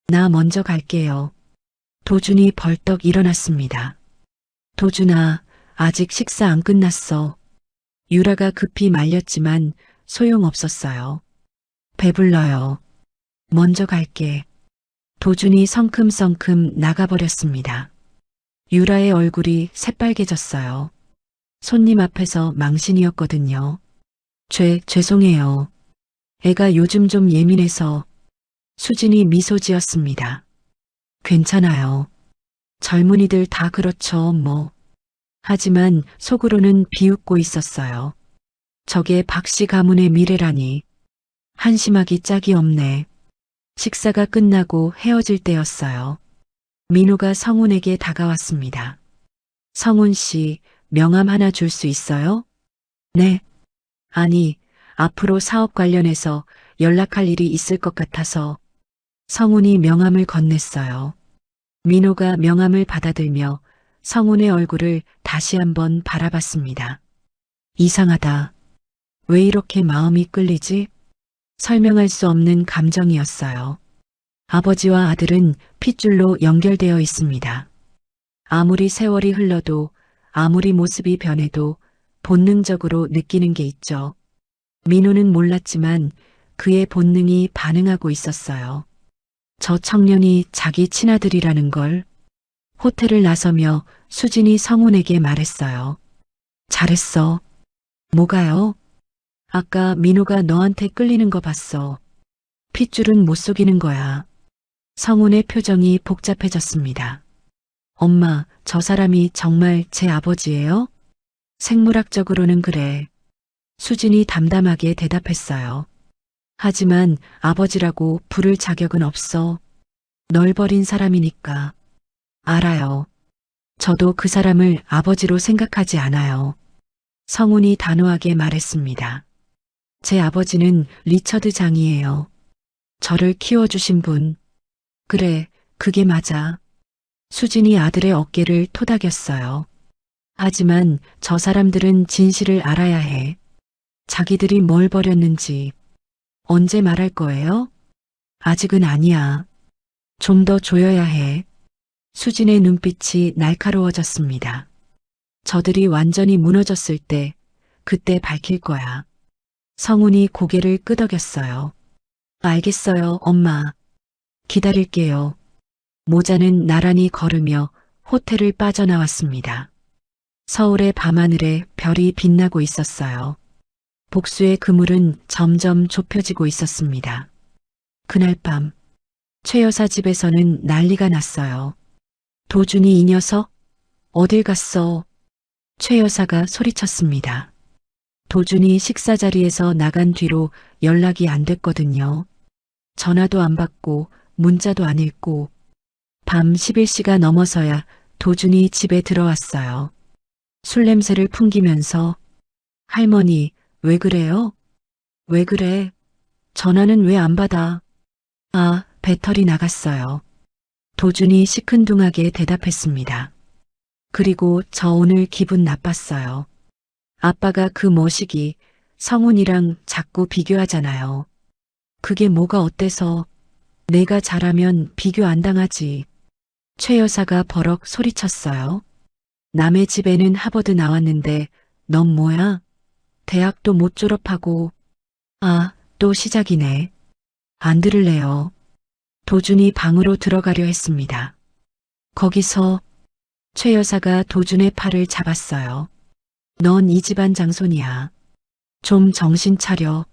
나 먼저 갈게요. 도준이 벌떡 일어났습니다. 도준아, 아직 식사 안 끝났어. 유라가 급히 말렸지만 소용없었어요. 배불러요. 먼저 갈게. 도준이 성큼성큼 나가버렸습니다. 유라의 얼굴이 새빨개졌어요. 손님 앞에서 망신이었거든요. 죄송해요. 애가 요즘 좀 예민해서. 수진이 미소 지었습니다. 괜찮아요. 젊은이들 다 그렇죠, 뭐. 하지만 속으로는 비웃고 있었어요. 저게 박씨 가문의 미래라니. 한심하기 짝이 없네. 식사가 끝나고 헤어질 때였어요. 민호가 성훈에게 다가왔습니다. 성훈 씨, 명함 하나 줄 수 있어요? 네. 아니, 앞으로 사업 관련해서 연락할 일이 있을 것 같아서. 성훈이 명함을 건넸어요. 민호가 명함을 받아들며 성훈의 얼굴을 다시 한번 바라봤습니다. 이상하다. 왜 이렇게 마음이 끌리지? 설명할 수 없는 감정이었어요. 아버지와 아들은 핏줄로 연결되어 있습니다. 아무리 세월이 흘러도 아무리 모습이 변해도 본능적으로 느끼는 게 있죠. 민호는 몰랐지만 그의 본능이 반응하고 있었어요. 저 청년이 자기 친아들이라는 걸. 호텔을 나서며 수진이 성훈에게 말했어요. 잘했어. 뭐가요? 아까 민호가 너한테 끌리는 거 봤어. 핏줄은 못 속이는 거야. 성훈의 표정이 복잡해졌습니다. 엄마, 저 사람이 정말 제 아버지예요? 생물학적으로는 그래. 수진이 담담하게 대답했어요. 하지만 아버지라고 부를 자격은 없어. 널 버린 사람이니까. 알아요. 저도 그 사람을 아버지로 생각하지 않아요. 성훈이 단호하게 말했습니다. 제 아버지는 리처드 장이에요. 저를 키워주신 분. 그래, 그게 맞아. 수진이 아들의 어깨를 토닥였어요. 하지만 저 사람들은 진실을 알아야 해. 자기들이 뭘 버렸는지. 언제 말할 거예요? 아직은 아니야. 좀 더 조여야 해. 수진의 눈빛이 날카로워졌습니다. 저들이 완전히 무너졌을 때, 그때 밝힐 거야. 성훈이 고개를 끄덕였어요. 알겠어요, 엄마. 기다릴게요. 모자는 나란히 걸으며 호텔을 빠져나왔습니다. 서울의 밤하늘에 별이 빛나고 있었어요. 복수의 그물은 점점 좁혀지고 있었습니다. 그날 밤, 최 여사 집에서는 난리가 났어요. 도준이 이 녀석? 어딜 갔어? 최 여사가 소리쳤습니다. 도준이 식사 자리에서 나간 뒤로 연락이 안 됐거든요. 전화도 안 받고 문자도 안 읽고 밤 11시가 넘어서야 도준이 집에 들어왔어요. 술 냄새를 풍기면서 할머니, 왜 그래요? 왜 그래? 전화는 왜 안 받아? 아, 배터리 나갔어요. 도준이 시큰둥하게 대답했습니다. 그리고 저 오늘 기분 나빴어요. 아빠가 그 머시기 성훈이랑 자꾸 비교하잖아요. 그게 뭐가 어때서? 내가 잘하면 비교 안 당하지. 최 여사가 버럭 소리쳤어요. 남의 집에는 하버드 나왔는데 넌 뭐야? 대학도 못 졸업하고. 아, 또 시작이네. 안 들을래요. 도준이 방으로 들어가려 했습니다. 거기서 최 여사가 도준의 팔을 잡았어요. 넌 이 집안 장손이야. 좀 정신 차려.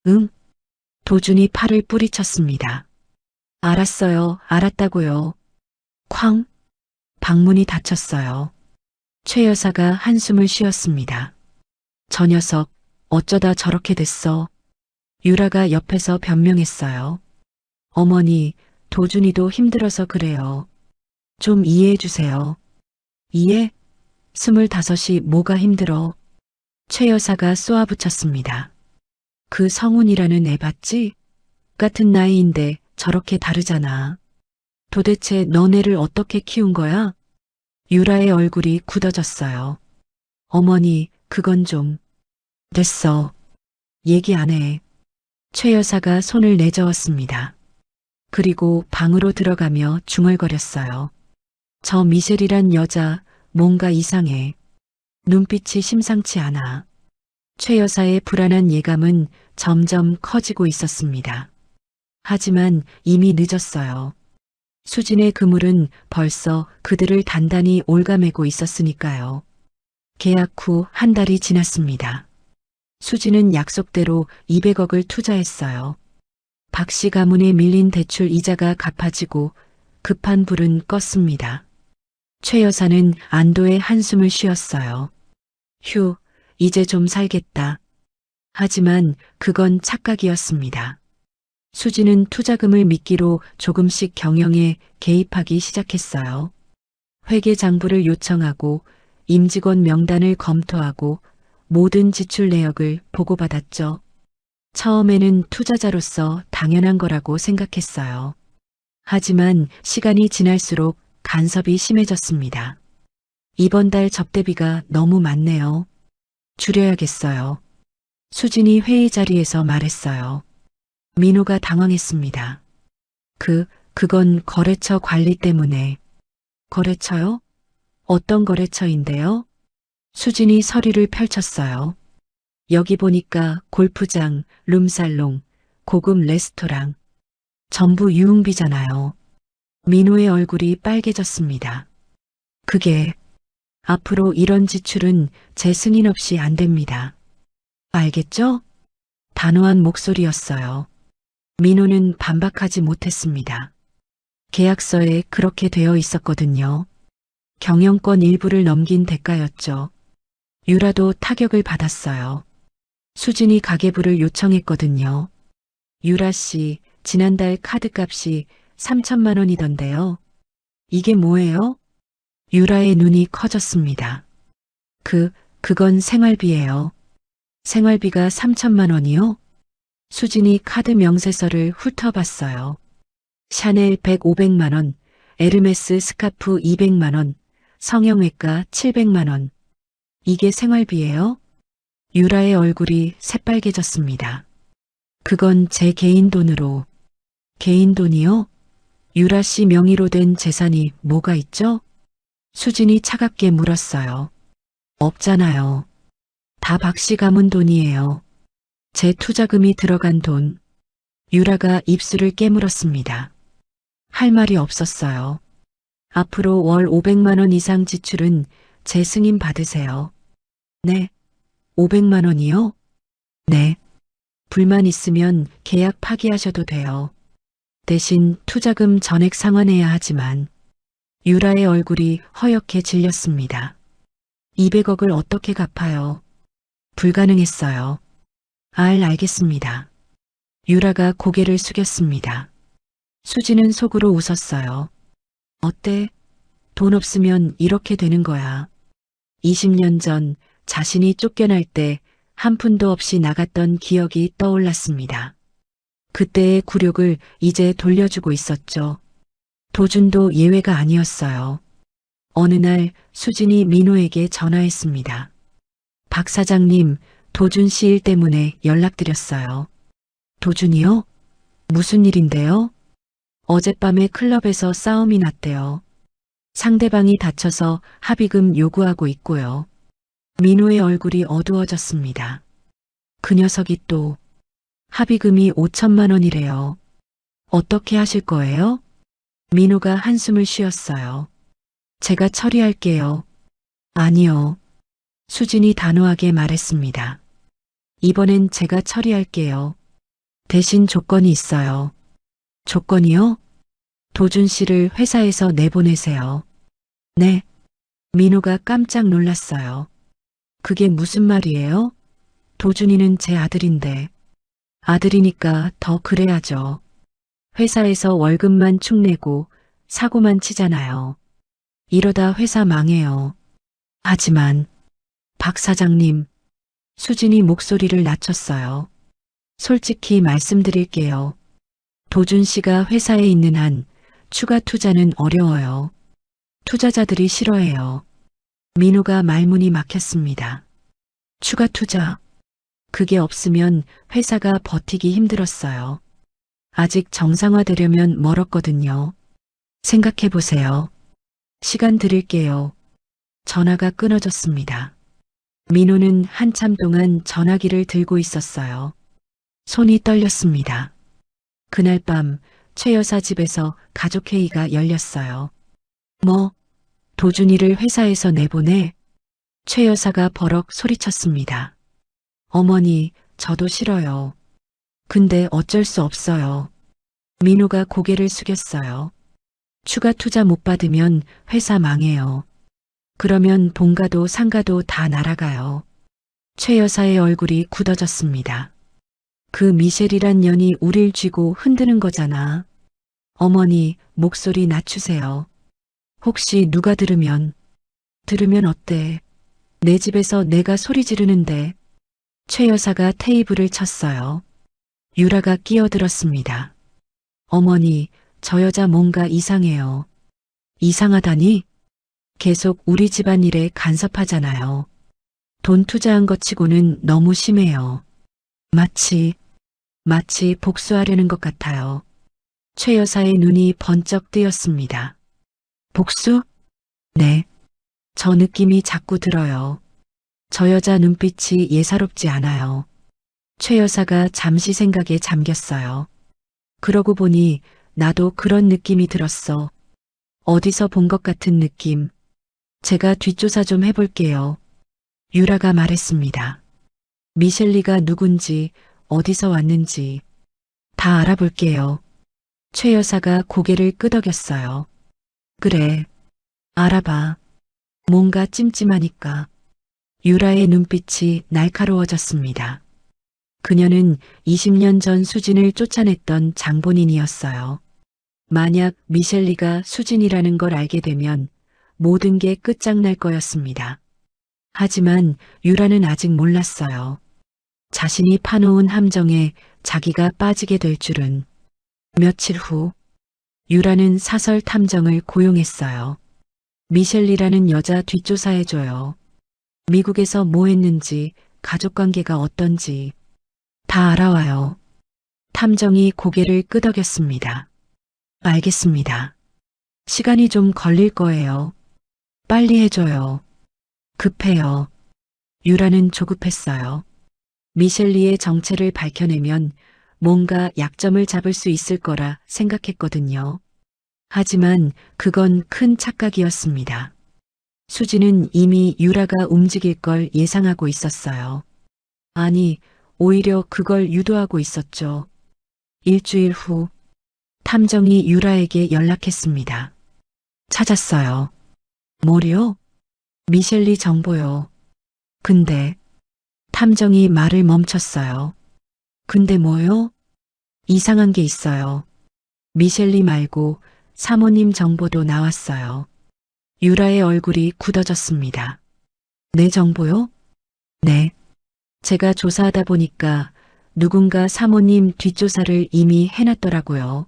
응? 도준이 팔을 뿌리쳤습니다. 알았어요. 알았다고요. 쾅! 방문이 닫혔어요. 최 여사가 한숨을 쉬었습니다. 저 녀석 어쩌다 저렇게 됐어. 유라가 옆에서 변명했어요. 어머니, 도준이도 힘들어서 그래요. 좀 이해해 주세요. 이해? 25이 뭐가 힘들어? 최 여사가 쏘아붙였습니다. 그 성훈이라는 애 봤지? 같은 나이인데 저렇게 다르잖아. 도대체 너네를 어떻게 키운 거야? 유라의 얼굴이 굳어졌어요. 어머니, 그건 좀. 됐어. 얘기 안 해. 최 여사가 손을 내저었습니다. 그리고 방으로 들어가며 중얼거렸어요. 저 미셸이란 여자 뭔가 이상해. 눈빛이 심상치 않아. 최 여사의 불안한 예감은 점점 커지고 있었습니다. 하지만 이미 늦었어요. 수진의 그물은 벌써 그들을 단단히 올가매고 있었으니까요. 계약 후 한 달이 지났습니다. 수진은 약속대로 200억을 투자했어요. 박 씨 가문에 밀린 대출 이자가 갚아지고 급한 불은 껐습니다. 최 여사는 안도의 한숨을 쉬었어요. 휴, 이제 좀 살겠다. 하지만 그건 착각이었습니다. 수지는 투자금을 미끼로 조금씩 경영에 개입하기 시작했어요. 회계장부를 요청하고 임직원 명단을 검토하고 모든 지출 내역을 보고받았죠. 처음에는 투자자로서 당연한 거라고 생각했어요. 하지만 시간이 지날수록 간섭이 심해졌습니다. 이번 달 접대비가 너무 많네요. 줄여야겠어요. 수진이 회의 자리에서 말했어요. 민호가 당황했습니다. 그건 거래처 관리 때문에. 거래처요? 어떤 거래처인데요? 수진이 서류를 펼쳤어요. 여기 보니까 골프장, 룸살롱, 고급 레스토랑. 전부 유흥비잖아요. 민호의 얼굴이 빨개졌습니다. 그게 앞으로 이런 지출은 제 승인 없이 안 됩니다. 알겠죠? 단호한 목소리였어요. 민호는 반박하지 못했습니다. 계약서에 그렇게 되어 있었거든요. 경영권 일부를 넘긴 대가였죠. 유라도 타격을 받았어요. 수진이 가계부를 요청했거든요. 유라 씨, 지난달 카드값이 3천만 원이던데요. 이게 뭐예요? 유라의 눈이 커졌습니다. 그건 생활비예요. 생활비가 3천만 원이요? 수진이 카드 명세서를 훑어봤어요. 샤넬 100, 500만 원, 에르메스 스카프 200만 원, 성형외과 700만 원. 이게 생활비예요? 유라의 얼굴이 새빨개졌습니다. 그건 제 개인 돈으로. 개인 돈이요? 유라 씨 명의로 된 재산이 뭐가 있죠? 수진이 차갑게 물었어요. 없잖아요. 다 박 씨 가문 돈이에요. 제 투자금이 들어간 돈. 유라가 입술을 깨물었습니다. 할 말이 없었어요. 앞으로 월 500만 원 이상 지출은 제 승인 받으세요. 네. 500만 원이요? 네. 불만 있으면 계약 파기하셔도 돼요. 대신 투자금 전액 상환해야 하지만. 유라의 얼굴이 허옇게 질렸습니다. 200억을 어떻게 갚아요? 불가능했어요. 알겠습니다. 유라가 고개를 숙였습니다. 수지는 속으로 웃었어요. 어때? 돈 없으면 이렇게 되는 거야. 20년 전 자신이 쫓겨날 때 한 푼도 없이 나갔던 기억이 떠올랐습니다. 그때의 굴욕을 이제 돌려주고 있었죠. 도준도 예외가 아니었어요. 어느 날 수진이 민호에게 전화했습니다. 박 사장님, 도준 씨 일 때문에 연락드렸어요. 도준이요? 무슨 일인데요? 어젯밤에 클럽에서 싸움이 났대요. 상대방이 다쳐서 합의금 요구하고 있고요. 민호의 얼굴이 어두워졌습니다. 그 녀석이 또 합의금이 5천만 원이래요. 어떻게 하실 거예요? 민호가 한숨을 쉬었어요. 제가 처리할게요. 아니요. 수진이 단호하게 말했습니다. 이번엔 제가 처리할게요. 대신 조건이 있어요. 조건이요? 도준 씨를 회사에서 내보내세요. 네. 민호가 깜짝 놀랐어요. 그게 무슨 말이에요? 도준이는 제 아들인데. 아들이니까 더 그래야죠. 회사에서 월급만 축내고 사고만 치잖아요. 이러다 회사 망해요. 하지만 박 사장님, 수진이 목소리를 낮췄어요. 솔직히 말씀드릴게요. 도준 씨가 회사에 있는 한 추가 투자는 어려워요. 투자자들이 싫어해요. 민호가 말문이 막혔습니다. 추가 투자. 그게 없으면 회사가 버티기 힘들었어요. 아직 정상화되려면 멀었거든요. 생각해 보세요. 시간 드릴게요. 전화가 끊어졌습니다. 민호는 한참 동안 전화기를 들고 있었어요. 손이 떨렸습니다. 그날 밤 최 여사 집에서 가족회의가 열렸어요. 뭐, 도준이를 회사에서 내보내? 최 여사가 버럭 소리쳤습니다. 어머니, 저도 싫어요. 근데 어쩔 수 없어요. 민호가 고개를 숙였어요. 추가 투자 못 받으면 회사 망해요. 그러면 본가도 상가도 다 날아가요. 최 여사의 얼굴이 굳어졌습니다. 그 미셸이란 년이 우릴 쥐고 흔드는 거잖아. 어머니, 목소리 낮추세요. 혹시 누가 들으면 어때? 내 집에서 내가 소리 지르는데. 최 여사가 테이블을 쳤어요. 유라가 끼어들었습니다. 어머니, 저 여자 뭔가 이상해요. 이상하다니? 계속 우리 집안 일에 간섭하잖아요. 돈 투자한 것 치고는 너무 심해요. 마치 복수하려는 것 같아요. 최 여사의 눈이 번쩍 뜨였습니다. 복수? 네. 저 느낌이 자꾸 들어요. 저 여자 눈빛이 예사롭지 않아요. 최 여사가 잠시 생각에 잠겼어요. 그러고 보니 나도 그런 느낌이 들었어. 어디서 본 것 같은 느낌. 제가 뒷조사 좀 해볼게요. 유라가 말했습니다. 미셸리가 누군지, 어디서 왔는지 다 알아볼게요. 최 여사가 고개를 끄덕였어요. 그래, 알아봐. 뭔가 찜찜하니까. 유라의 눈빛이 날카로워졌습니다. 그녀는 20년 전 수진을 쫓아냈던 장본인이었어요. 만약 미셸리가 수진이라는 걸 알게 되면 모든 게 끝장날 거였습니다. 하지만 유라는 아직 몰랐어요. 자신이 파놓은 함정에 자기가 빠지게 될 줄은. 며칠 후 유라는 사설 탐정을 고용했어요. 미셸리라는 여자 뒷조사해줘요. 미국에서 뭐 했는지, 가족관계가 어떤지 다 알아와요. 탐정이 고개를 끄덕였습니다. 알겠습니다. 시간이 좀 걸릴 거예요. 빨리 해줘요. 급해요. 유라는 조급했어요. 미셸리의 정체를 밝혀내면 뭔가 약점을 잡을 수 있을 거라 생각했거든요. 하지만 그건 큰 착각이었습니다. 수지는 이미 유라가 움직일 걸 예상하고 있었어요. 아니, 오히려 그걸 유도하고 있었죠. 일주일 후 탐정이 유라에게 연락했습니다. 찾았어요. 뭐요? 미셸리 정보요. 근데 탐정이 말을 멈췄어요. 근데 뭐요? 이상한 게 있어요. 미셸리 말고 사모님 정보도 나왔어요. 유라의 얼굴이 굳어졌습니다. 내 정보요? 네. 제가 조사하다 보니까 누군가 사모님 뒷조사를 이미 해놨더라고요.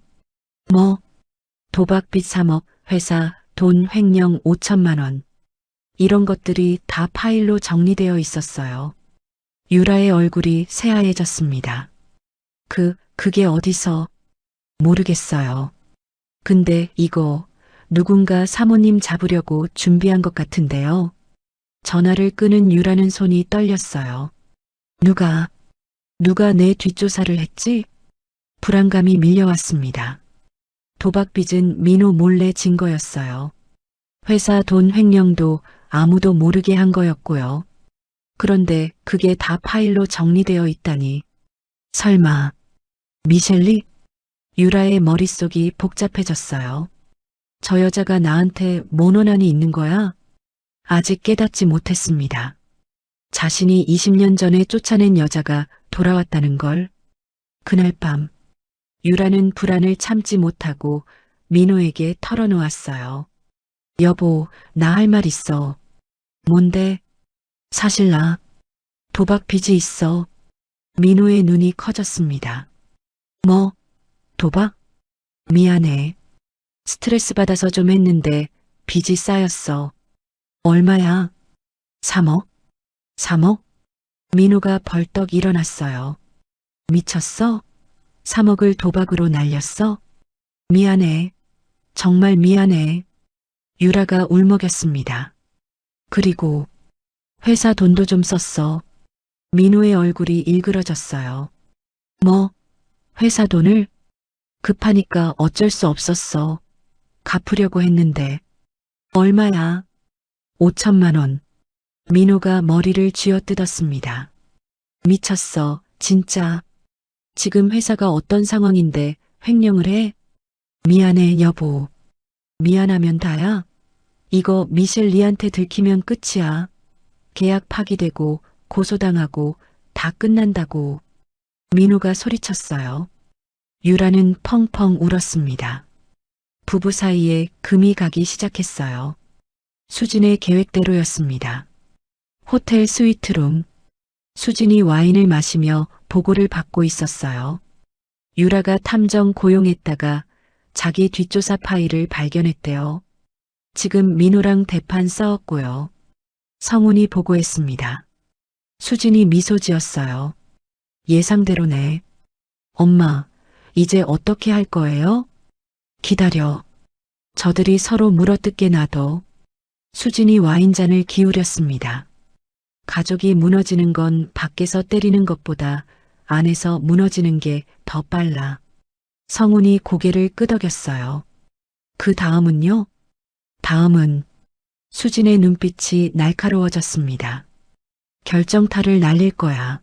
뭐, 도박빚 3억, 회사 돈 횡령 5천만 원. 이런 것들이 다 파일로 정리되어 있었어요. 유라의 얼굴이 새하얘졌습니다. 그게 어디서? 모르겠어요. 근데 이거 누군가 사모님 잡으려고 준비한 것 같은데요. 전화를 끄는 유라는 손이 떨렸어요. 누가 내 뒷조사를 했지? 불안감이 밀려왔습니다. 도박빚은 민호 몰래 진 거였어요. 회사 돈 횡령도 아무도 모르게 한 거였고요. 그런데 그게 다 파일로 정리되어 있다니. 설마 미셸리? 유라의 머릿속이 복잡해졌어요. 저 여자가 나한테 뭔 원한이 있는 거야? 아직 깨닫지 못했습니다. 자신이 20년 전에 쫓아낸 여자가 돌아왔다는 걸. 그날 밤 유라는 불안을 참지 못하고 민호에게 털어놓았어요. 여보, 나 할 말 있어. 뭔데? 사실 나 도박 빚이 있어. 민호의 눈이 커졌습니다. 뭐? 도박? 미안해. 스트레스 받아서 좀 했는데 빚이 쌓였어. 얼마야? 3억? 3억? 민호가 벌떡 일어났어요. 미쳤어? 3억을 도박으로 날렸어? 미안해. 정말 미안해. 유라가 울먹였습니다. 그리고 회사 돈도 좀 썼어. 민호의 얼굴이 일그러졌어요. 뭐? 회사 돈을? 급하니까 어쩔 수 없었어. 갚으려고 했는데. 얼마야? 5천만 원. 민호가 머리를 쥐어뜯었습니다. 미쳤어, 진짜. 지금 회사가 어떤 상황인데 횡령을 해? 미안해, 여보. 미안하면 다야? 이거 미셸 리한테 들키면 끝이야. 계약 파기되고 고소당하고 다 끝난다고. 민호가 소리쳤어요. 유라는 펑펑 울었습니다. 부부 사이에 금이 가기 시작했어요. 수진의 계획대로였습니다. 호텔 스위트룸. 수진이 와인을 마시며 보고를 받고 있었어요. 유라가 탐정 고용했다가 자기 뒷조사 파일을 발견했대요. 지금 민호랑 대판 싸웠고요. 성훈이 보고했습니다. 수진이 미소 지었어요. 예상대로네. 엄마, 이제 어떻게 할 거예요? 기다려. 저들이 서로 물어뜯게 놔둬. 수진이 와인잔을 기울였습니다. 가족이 무너지는 건 밖에서 때리는 것보다 안에서 무너지는 게 더 빨라. 성훈이 고개를 끄덕였어요. 그 다음은요? 다음은 수진의 눈빛이 날카로워졌습니다. 결정타를 날릴 거야.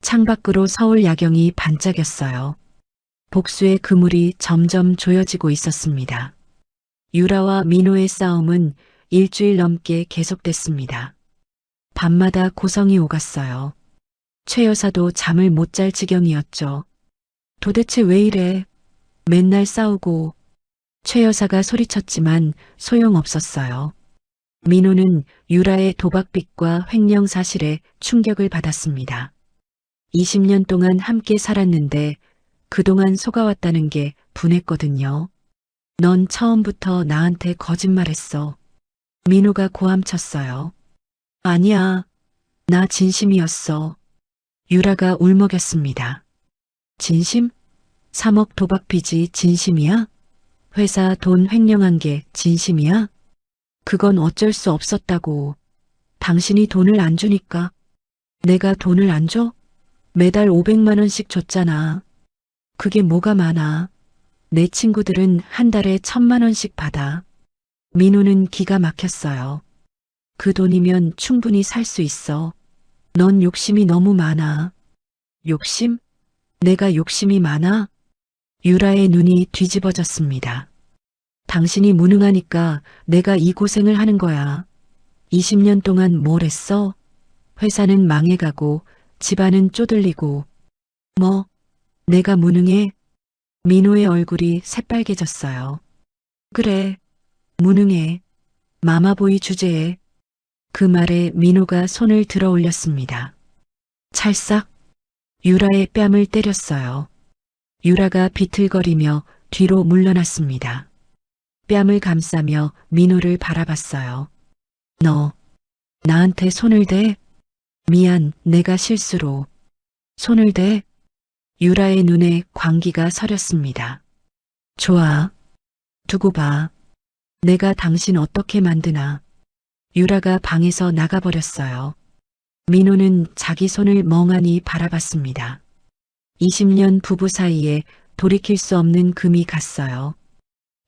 창밖으로 서울 야경이 반짝였어요. 복수의 그물이 점점 조여지고 있었습니다. 유라와 민호의 싸움은 일주일 넘게 계속됐습니다. 밤마다 고성이 오갔어요. 최 여사도 잠을 못 잘 지경이었죠. 도대체 왜 이래? 맨날 싸우고. 최 여사가 소리쳤지만 소용없었어요. 민호는 유라의 도박빚과 횡령 사실에 충격을 받았습니다. 20년 동안 함께 살았는데 그동안 속아왔다는 게 분했거든요. 넌 처음부터 나한테 거짓말했어. 민호가 고함쳤어요. 아니야, 나 진심이었어. 유라가 울먹였습니다. 진심? 3억 도박 빚이 진심이야? 회사 돈 횡령한 게 진심이야? 그건 어쩔 수 없었다고. 당신이 돈을 안 주니까. 내가 돈을 안 줘? 매달 500만 원씩 줬잖아. 그게 뭐가 많아. 내 친구들은 한 달에 1,000만 원씩 받아. 민호는 기가 막혔어요. 그 돈이면 충분히 살 수 있어. 넌 욕심이 너무 많아. 욕심? 내가 욕심이 많아? 유라의 눈이 뒤집어졌습니다. 당신이 무능하니까 내가 이 고생을 하는 거야. 20년 동안 뭘 했어? 회사는 망해가고 집안은 쪼들리고. 뭐? 내가 무능해? 민호의 얼굴이 새빨개졌어요. 그래, 무능해. 마마보이 주제에. 그 말에 민호가 손을 들어 올렸습니다. 찰싹 유라의 뺨을 때렸어요. 유라가 비틀거리며 뒤로 물러났습니다. 뺨을 감싸며 민호를 바라봤어요. 너 나한테 손을 대? 미안, 내가 실수로. 손을 대? 유라의 눈에 광기가 서렸습니다. 좋아. 두고 봐. 내가 당신 어떻게 만드나. 유라가 방에서 나가버렸어요. 민호는 자기 손을 멍하니 바라봤습니다. 20년 부부 사이에 돌이킬 수 없는 금이 갔어요.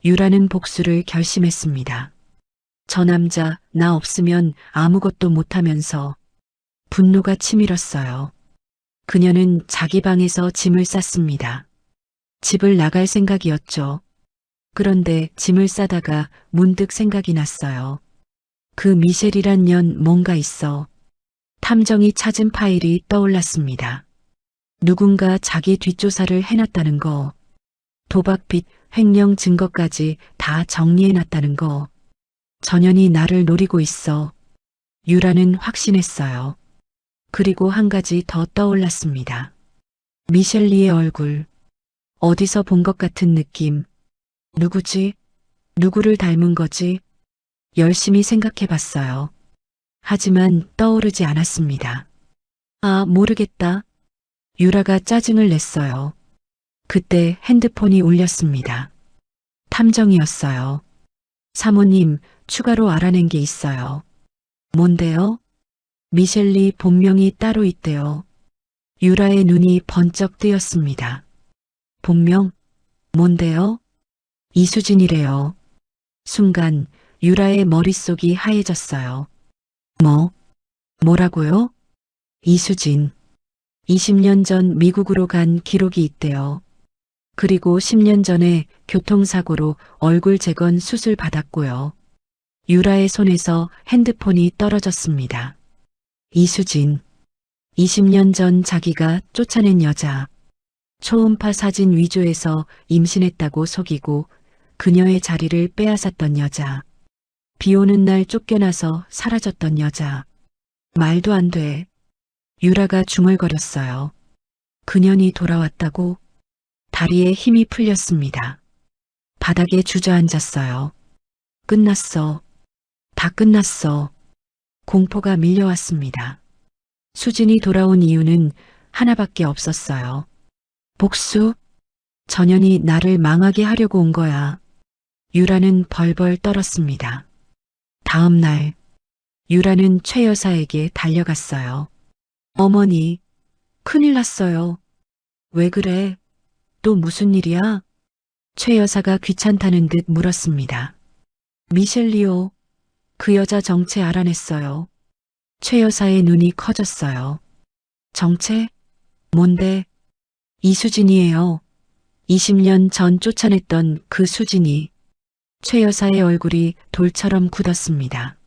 유라는 복수를 결심했습니다. 저 남자 나 없으면 아무것도 못하면서 분노가 치밀었어요. 그녀는 자기 방에서 짐을 쌌습니다. 집을 나갈 생각이었죠. 그런데 짐을 싸다가 문득 생각이 났어요. 그 미셸이란 년 뭔가 있어. 탐정이 찾은 파일이 떠올랐습니다. 누군가 자기 뒷조사를 해놨다는 거. 도박빚, 횡령 증거까지 다 정리해놨다는 거. 전현이 나를 노리고 있어. 유라는 확신했어요. 그리고 한 가지 더 떠올랐습니다. 미셸리의 얼굴. 어디서 본 것 같은 느낌. 누구지? 누구를 닮은 거지? 열심히 생각해봤어요. 하지만 떠오르지 않았습니다. 아, 모르겠다. 유라가 짜증을 냈어요. 그때 핸드폰이 울렸습니다. 탐정이었어요. 사모님, 추가로 알아낸 게 있어요. 뭔데요? 미셸리 본명이 따로 있대요. 유라의 눈이 번쩍 뜨였습니다. 본명? 뭔데요? 이수진이래요. 순간 유라의 머릿속이 하얘졌어요. 뭐라고요? 이수진. 20년 전 미국으로 간 기록이 있대요. 그리고 10년 전에 교통사고로 얼굴 재건 수술 받았고요. 유라의 손에서 핸드폰이 떨어졌습니다. 이수진. 20년 전 자기가 쫓아낸 여자. 초음파 사진 위조해서 임신했다고 속이고 그녀의 자리를 빼앗았던 여자. 비 오는 날 쫓겨나서 사라졌던 여자. 말도 안 돼. 유라가 중얼거렸어요. 그년이 돌아왔다고? 다리에 힘이 풀렸습니다. 바닥에 주저앉았어요. 끝났어. 다 끝났어. 공포가 밀려왔습니다. 수진이 돌아온 이유는 하나밖에 없었어요. 복수? 전현이 나를 망하게 하려고 온 거야. 유라는 벌벌 떨었습니다. 다음 날, 유라는 최 여사에게 달려갔어요. 어머니, 큰일 났어요. 왜 그래? 또 무슨 일이야? 최 여사가 귀찮다는 듯 물었습니다. 미셸리오, 그 여자 정체 알아냈어요. 최 여사의 눈이 커졌어요. 정체? 뭔데? 이수진이에요. 20년 전 쫓아냈던 그 수진이. 최 여사의 얼굴이 돌처럼 굳었습니다.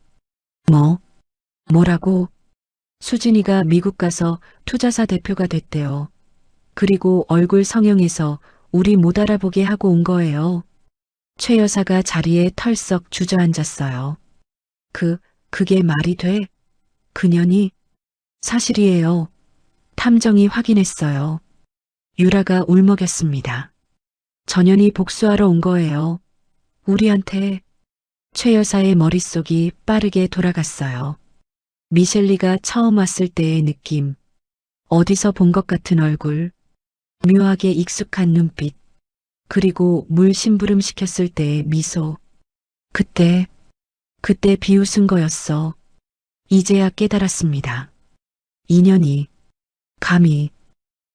뭐라고? 수진이가 미국 가서 투자사 대표가 됐대요. 그리고 얼굴 성형해서 우리 못 알아보게 하고 온 거예요. 최 여사가 자리에 털썩 주저앉았어요. 그게 말이 돼? 그년이? 사실이에요. 탐정이 확인했어요. 유라가 울먹였습니다. 전현이 복수하러 온 거예요. 우리한테. 최 여사의 머릿속이 빠르게 돌아갔어요. 미셸리가 처음 왔을 때의 느낌. 어디서 본 것 같은 얼굴. 묘하게 익숙한 눈빛. 그리고 물 심부름 시켰을 때의 미소. 그때 비웃은 거였어. 이제야 깨달았습니다. 인연이. 감히.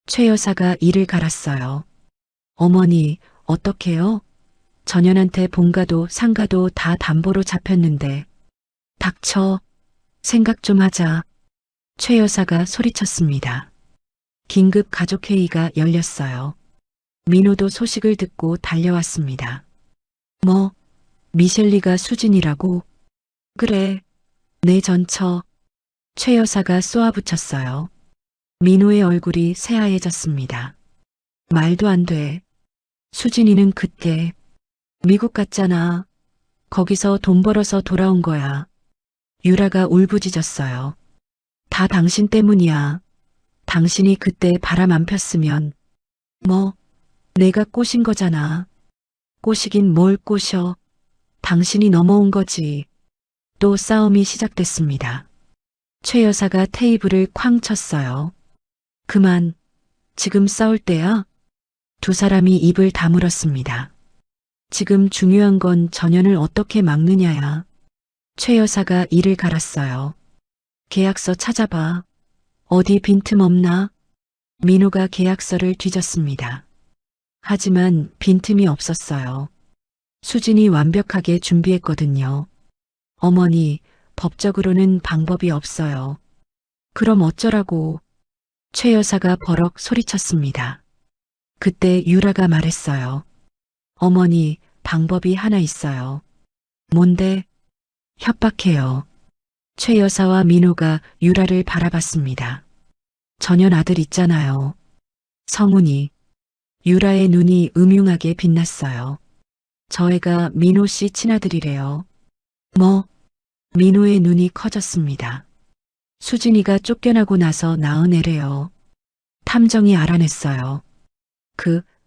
최 여사가 이를 갈았어요. 어머니, 어떡해요? 전현한테 본가도 상가도 다 담보로 잡혔는데. 닥쳐. 생각 좀 하자. 최 여사가 소리쳤습니다. 긴급 가족회의가 열렸어요. 민호도 소식을 듣고 달려왔습니다. 미셸리가 수진이라고? 그래. 내 전처. 최 여사가 쏘아붙였어요. 민호의 얼굴이 새하얘졌습니다. 말도 안 돼. 수진이는 그때 미국 갔잖아. 거기서 돈 벌어서 돌아온 거야. 유라가 울부짖었어요. 다 당신 때문이야. 당신이 그때 바람 안 폈으면 뭐 내가 꼬신 거잖아. 꼬시긴 뭘 꼬셔. 당신이 넘어온 거지. 또 싸움이 시작됐습니다. 최 여사가 테이블을 쾅 쳤어요. 그만. 지금 싸울 때야? 두 사람이 입을 다물었습니다. 지금 중요한 건 전연을 어떻게 막느냐야. 최 여사가 이를 갈았어요. 계약서 찾아봐. 어디 빈틈 없나? 민호가 계약서를 뒤졌습니다. 하지만 빈틈이 없었어요. 수진이 완벽하게 준비했거든요. 어머니, 법적으로는 방법이 없어요. 그럼 어쩌라고? 최 여사가 버럭 소리쳤습니다. 그때 유라가 말했어요. 어머니, 방법이 하나 있어요. 뭔데? 협박해요. 최 여사와 민호가 유라를 바라봤습니다. 전연 아들 있잖아요. 성훈이. 유라의 눈이 음흉하게 빛났어요. 저 애가 민호 씨 친아들이래요. 뭐? 민호의 눈이 커졌습니다. 수진이가 쫓겨나고 나서 낳은 애래요. 탐정이 알아냈어요.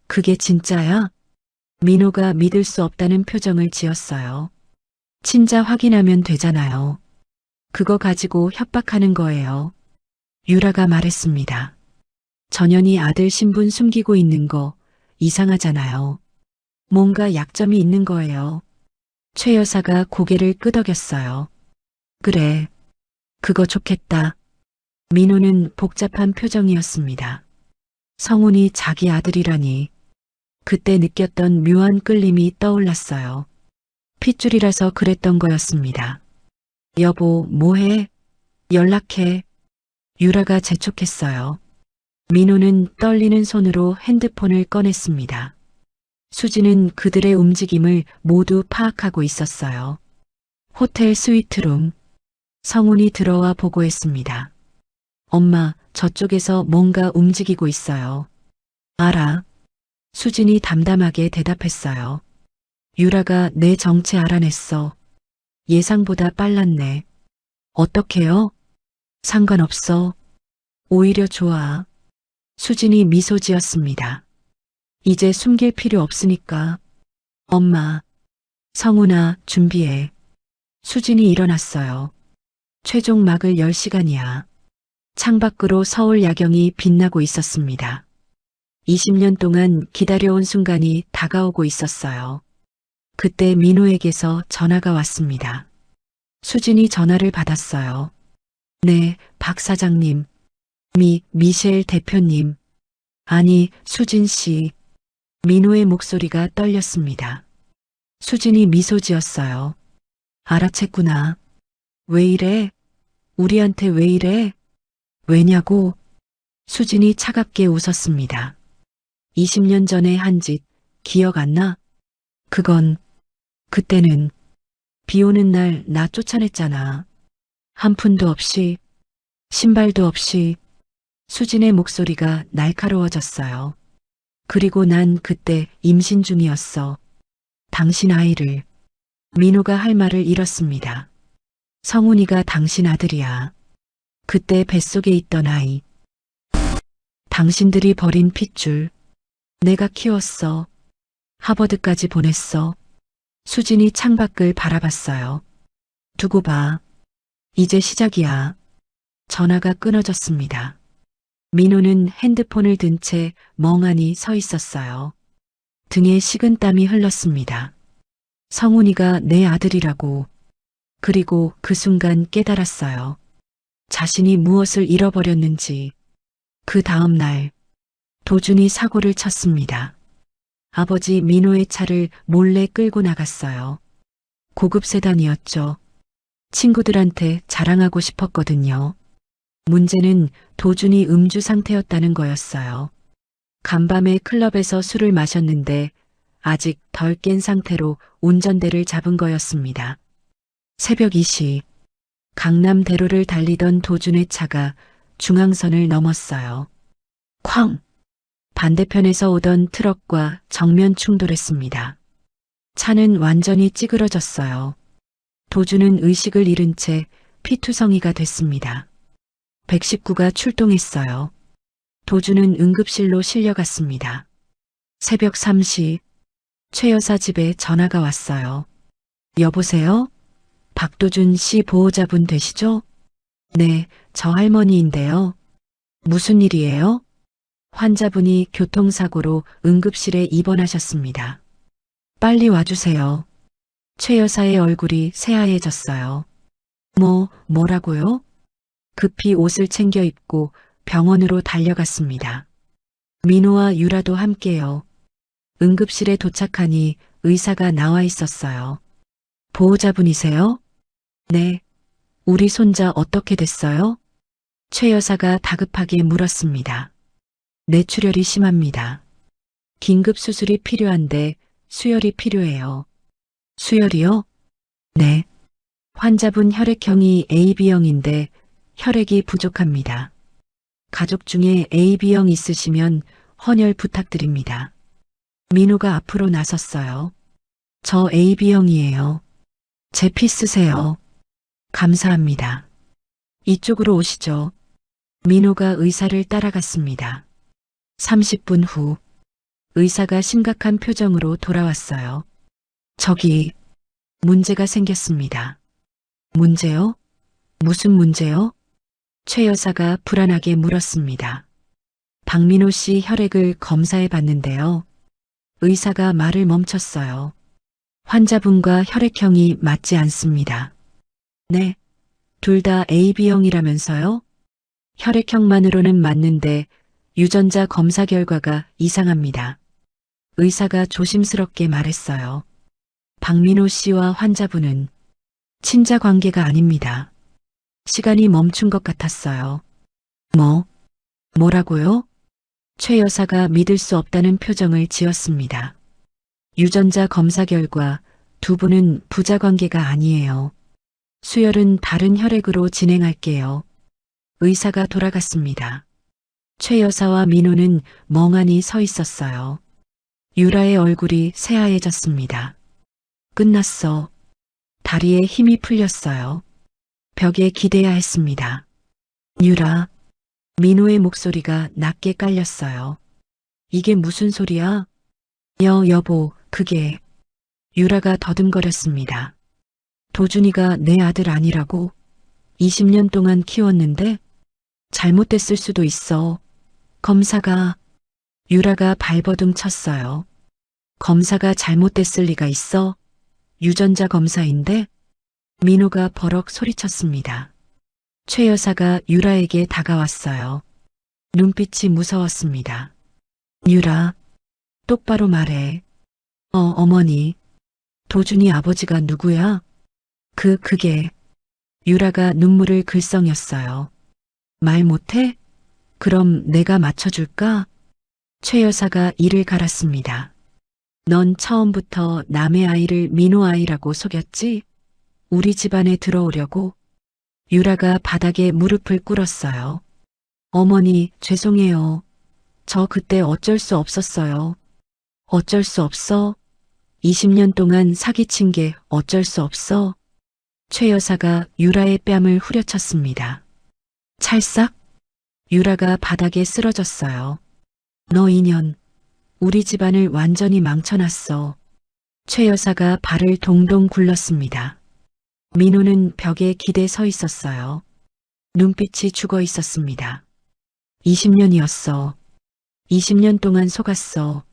그게 진짜야? 민호가 믿을 수 없다는 표정을 지었어요. 친자 확인하면 되잖아요. 그거 가지고 협박하는 거예요. 유라가 말했습니다. 전연이 아들 신분 숨기고 있는 거 이상하잖아요. 뭔가 약점이 있는 거예요. 최 여사가 고개를 끄덕였어요. 그래, 그거 좋겠다. 민호는 복잡한 표정이었습니다. 성훈이 자기 아들이라니. 그때 느꼈던 묘한 끌림이 떠올랐어요. 핏줄이라서 그랬던 거였습니다. 여보, 뭐해? 연락해. 유라가 재촉했어요. 민호는 떨리는 손으로 핸드폰을 꺼냈습니다. 수지는 그들의 움직임을 모두 파악하고 있었어요. 호텔 스위트룸. 성훈이 들어와 보고했습니다. 엄마, 저쪽에서 뭔가 움직이고 있어요. 알아. 수진이 담담하게 대답했어요. 유라가 내 정체 알아냈어. 예상보다 빨랐네. 어떻게요? 상관없어. 오히려 좋아. 수진이 미소 지었습니다. 이제 숨길 필요 없으니까. 엄마. 성훈아, 준비해. 수진이 일어났어요. 최종 막을 열 시간이야. 창밖으로 서울 야경이 빛나고 있었습니다. 20년 동안 기다려온 순간이 다가오고 있었어요. 그때 민호에게서 전화가 왔습니다. 수진이 전화를 받았어요. 네, 박 사장님. 미셸 대표님. 아니, 수진 씨. 민호의 목소리가 떨렸습니다. 수진이 미소 지었어요. 알아챘구나. 왜 이래? 우리한테 왜 이래? 왜냐고? 수진이 차갑게 웃었습니다. 20년 전에 한 짓 기억 안 나? 그때는 비 오는 날 나 쫓아냈잖아. 한 푼도 없이, 신발도 없이. 수진의 목소리가 날카로워졌어요. 그리고 난 그때 임신 중이었어. 당신 아이를. 민호가 할 말을 잃었습니다. 성훈이가 당신 아들이야. 그때 뱃속에 있던 아이. 당신들이 버린 핏줄. 내가 키웠어. 하버드까지 보냈어. 수진이 창밖을 바라봤어요. 두고 봐. 이제 시작이야. 전화가 끊어졌습니다. 민호는 핸드폰을 든 채 멍하니 서 있었어요. 등에 식은땀이 흘렀습니다. 성훈이가 내 아들이라고. 그리고 그 순간 깨달았어요. 자신이 무엇을 잃어버렸는지. 그 다음 날 도준이 사고를 쳤습니다. 아버지 민호의 차를 몰래 끌고 나갔어요. 고급 세단이었죠. 친구들한테 자랑하고 싶었거든요. 문제는 도준이 음주 상태였다는 거였어요. 간밤에 클럽에서 술을 마셨는데 아직 덜 깬 상태로 운전대를 잡은 거였습니다. 새벽 2시 강남대로를 달리던 도준의 차가 중앙선을 넘었어요. 쾅! 반대편에서 오던 트럭과 정면 충돌했습니다. 차는 완전히 찌그러졌어요. 도준은 의식을 잃은 채 피투성이가 됐습니다. 119가 출동했어요. 도주는 응급실로 실려갔습니다. 새벽 3시 최 여사 집에 전화가 왔어요. 여보세요? 박도준 씨 보호자분 되시죠? 네, 저 할머니인데요. 무슨 일이에요? 환자분이 교통사고로 응급실에 입원하셨습니다. 빨리 와주세요. 최 여사의 얼굴이 새하얘졌어요. 뭐라고요? 급히 옷을 챙겨 입고 병원으로 달려갔습니다. 민호와 유라도 함께요. 응급실에 도착하니 의사가 나와 있었어요. 보호자분이세요? 네. 우리 손자 어떻게 됐어요? 최 여사가 다급하게 물었습니다. 뇌출혈이 심합니다. 긴급 수술이 필요한데 수혈이 필요해요. 수혈이요? 네. 환자분 혈액형이 AB형인데 혈액이 부족합니다. 가족 중에 AB형 있으시면 헌혈 부탁드립니다. 민호가 앞으로 나섰어요. 저 AB형이에요. 제 피 쓰세요. 감사합니다. 이쪽으로 오시죠. 민호가 의사를 따라갔습니다. 30분 후 의사가 심각한 표정으로 돌아왔어요. 저기 문제가 생겼습니다. 문제요? 무슨 문제요? 최 여사가 불안하게 물었습니다. 박민호 씨 혈액을 검사해 봤는데요. 의사가 말을 멈췄어요. 환자분과 혈액형이 맞지 않습니다. 네, 둘 다 AB형이라면서요? 혈액형만으로는 맞는데 유전자 검사 결과가 이상합니다. 의사가 조심스럽게 말했어요. 박민호 씨와 환자분은 친자 관계가 아닙니다. 시간이 멈춘 것 같았어요. 뭐라고요? 최 여사가 믿을 수 없다는 표정을 지었습니다. 유전자 검사 결과 두 분은 부자 관계가 아니에요. 수혈은 다른 혈액으로 진행할게요. 의사가 돌아갔습니다. 최 여사와 민호는 멍하니 서 있었어요. 유라의 얼굴이 새하얘졌습니다. 끝났어. 다리에 힘이 풀렸어요. 벽에 기대야 했습니다. 유라. 민호의 목소리가 낮게 깔렸어요. 이게 무슨 소리야? 여보, 그게. 유라가 더듬거렸습니다. 도준이가 내 아들 아니라고? 20년 동안 키웠는데? 잘못됐을 수도 있어. 검사가. 유라가 발버둥 쳤어요. 검사가 잘못됐을 리가 있어? 유전자 검사인데? 민호가 버럭 소리쳤습니다. 최 여사가 유라에게 다가왔어요. 눈빛이 무서웠습니다. 유라, 똑바로 말해. 어머니. 도준이 아버지가 누구야? 그게. 유라가 눈물을 글썽였어요. 말 못해? 그럼 내가 맞춰줄까? 최 여사가 이를 갈았습니다. 넌 처음부터 남의 아이를 민호 아이라고 속였지? 우리 집안에 들어오려고? 유라가 바닥에 무릎을 꿇었어요. 어머니, 죄송해요. 저 그때 어쩔 수 없었어요. 어쩔 수 없어? 20년 동안 사기친 게 어쩔 수 없어? 최 여사가 유라의 뺨을 후려쳤습니다. 찰싹? 유라가 바닥에 쓰러졌어요. 너 인연, 우리 집안을 완전히 망쳐놨어. 최 여사가 발을 동동 굴렀습니다. 민호는 벽에 기대 서 있었어요. 눈빛이 죽어 있었습니다. 20년이었어. 20년 동안 속았어.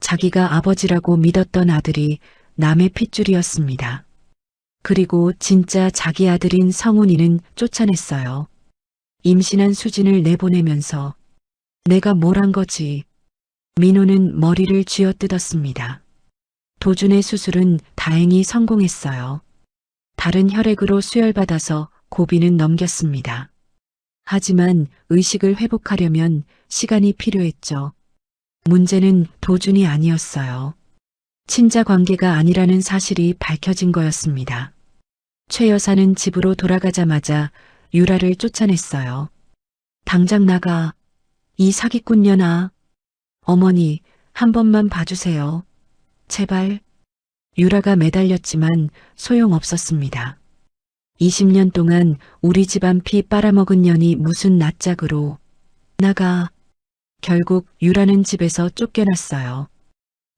자기가 아버지라고 믿었던 아들이 남의 핏줄이었습니다. 그리고 진짜 자기 아들인 성훈이는 쫓아냈어요. 임신한 수진을 내보내면서 내가 뭘 한 거지. 민호는 머리를 쥐어뜯었습니다. 도준의 수술은 다행히 성공했어요. 다른 혈액으로 수혈받아서 고비는 넘겼습니다. 하지만 의식을 회복하려면 시간이 필요했죠. 문제는 도준이 아니었어요. 친자 관계가 아니라는 사실이 밝혀진 거였습니다. 최 여사는 집으로 돌아가자마자 유라를 쫓아냈어요. 당장 나가. 이 사기꾼년아. 어머니, 한 번만 봐주세요. 제발. 유라가 매달렸지만 소용없었습니다. 20년 동안 우리 집안 피 빨아먹은 년이 무슨 낯짝으로. 나가. 결국 유라는 집에서 쫓겨났어요.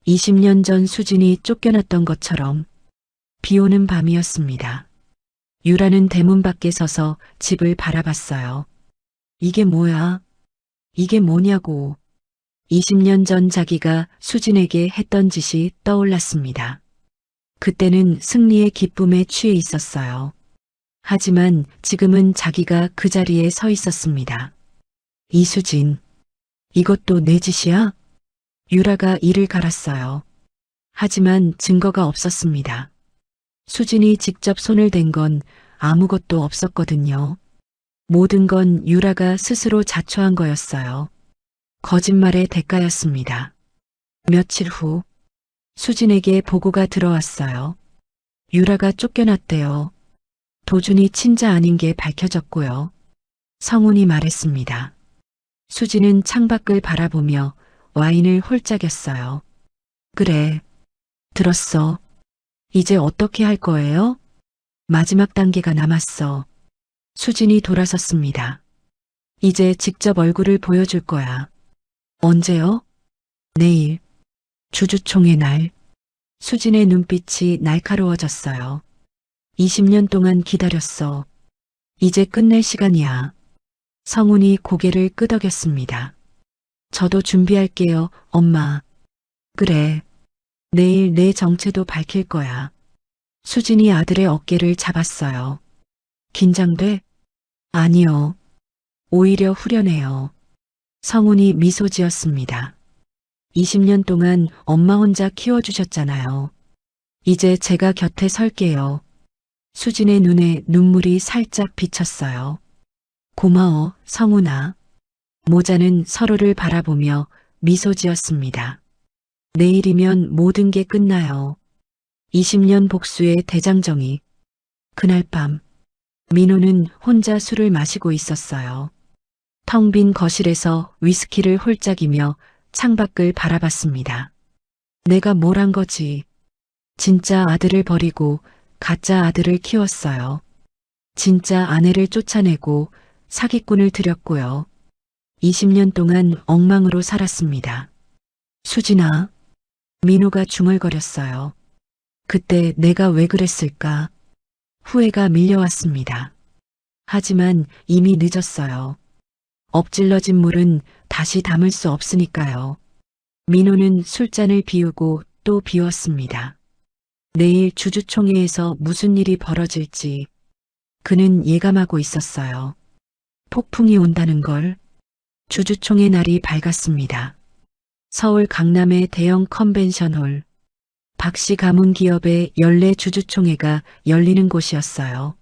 20년 전 수진이 쫓겨났던 것처럼 비 오는 밤이었습니다. 유라는 대문 밖에 서서 집을 바라봤어요. 이게 뭐야? 이게 뭐냐고. 20년 전 자기가 수진에게 했던 짓이 떠올랐습니다. 그때는 승리의 기쁨에 취해 있었어요. 하지만 지금은 자기가 그 자리에 서 있었습니다. 이수진, 이것도 내 짓이야? 유라가 이를 갈았어요. 하지만 증거가 없었습니다. 수진이 직접 손을 댄 건 아무것도 없었거든요. 모든 건 유라가 스스로 자초한 거였어요. 거짓말의 대가였습니다. 며칠 후 수진에게 보고가 들어왔어요. 유라가 쫓겨났대요. 도준이 친자 아닌 게 밝혀졌고요. 성훈이 말했습니다. 수진은 창밖을 바라보며 와인을 홀짝였어요. 그래, 들었어. 이제 어떻게 할 거예요? 마지막 단계가 남았어. 수진이 돌아섰습니다. 이제 직접 얼굴을 보여줄 거야. 언제요? 내일. 주주총회 날. 수진의 눈빛이 날카로워졌어요. 20년 동안 기다렸어. 이제 끝낼 시간이야. 성훈이 고개를 끄덕였습니다. 저도 준비할게요, 엄마. 그래. 내일 내 정체도 밝힐 거야. 수진이 아들의 어깨를 잡았어요. 긴장돼? 아니요. 오히려 후련해요. 성훈이 미소 지었습니다. 20년 동안 엄마 혼자 키워주셨잖아요. 이제 제가 곁에 설게요. 수진의 눈에 눈물이 살짝 비쳤어요. 고마워, 성훈아. 모자는 서로를 바라보며 미소 지었습니다. 내일이면 모든 게 끝나요. 20년 복수의 대장정이. 그날 밤, 민호는 혼자 술을 마시고 있었어요. 텅 빈 거실에서 위스키를 홀짝이며 창밖을 바라봤습니다. 내가 뭘 한 거지? 진짜 아들을 버리고 가짜 아들을 키웠어요. 진짜 아내를 쫓아내고 사기꾼을 들였고요. 20년 동안 엉망으로 살았습니다. 수진아, 민호가 중얼거렸어요. 그때 내가 왜 그랬을까? 후회가 밀려왔습니다. 하지만 이미 늦었어요. 엎질러진 물은 다시 담을 수 없으니까요. 민호는 술잔을 비우고 또 비웠습니다. 내일 주주총회에서 무슨 일이 벌어질지 그는 예감하고 있었어요. 폭풍이 온다는 걸. 주주총회 날이 밝았습니다. 서울 강남의 대형 컨벤션홀. 박씨 가문 기업의 연례 주주총회가 열리는 곳이었어요.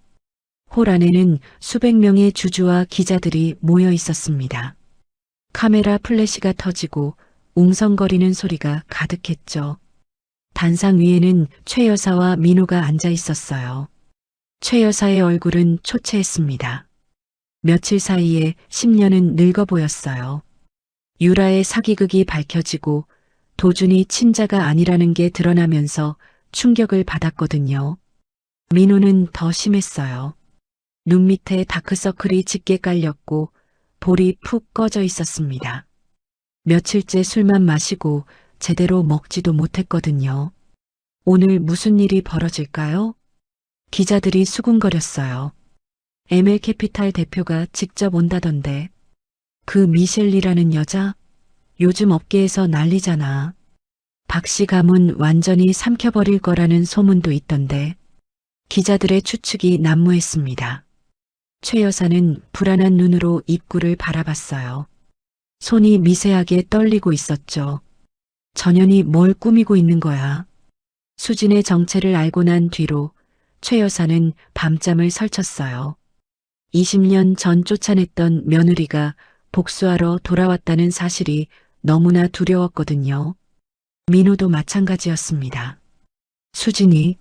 홀 안에는 수백 명의 주주와 기자들이 모여 있었습니다. 카메라 플래시가 터지고 웅성거리는 소리가 가득했죠. 단상 위에는 최 여사와 민호가 앉아 있었어요. 최 여사의 얼굴은 초췌했습니다. 며칠 사이에 10년은 늙어 보였어요. 유라의 사기극이 밝혀지고 도준이 친자가 아니라는 게 드러나면서 충격을 받았거든요. 민호는 더 심했어요. 눈 밑에 다크서클이 짙게 깔렸고 볼이 푹 꺼져 있었습니다. 며칠째 술만 마시고 제대로 먹지도 못했거든요. 오늘 무슨 일이 벌어질까요? 기자들이 수군거렸어요. ML캐피탈 대표가 직접 온다던데. 그 미셸리라는 여자? 요즘 업계에서 난리잖아. 박씨 가문 완전히 삼켜버릴 거라는 소문도 있던데. 기자들의 추측이 난무했습니다. 최 여사는 불안한 눈으로 입구를 바라봤어요. 손이 미세하게 떨리고 있었죠. 전현이 뭘 꾸미고 있는 거야. 수진의 정체를 알고 난 뒤로 최 여사는 밤잠을 설쳤어요. 20년 전 쫓아냈던 며느리가 복수하러 돌아왔다는 사실이 너무나 두려웠거든요. 민호도 마찬가지였습니다. 수진이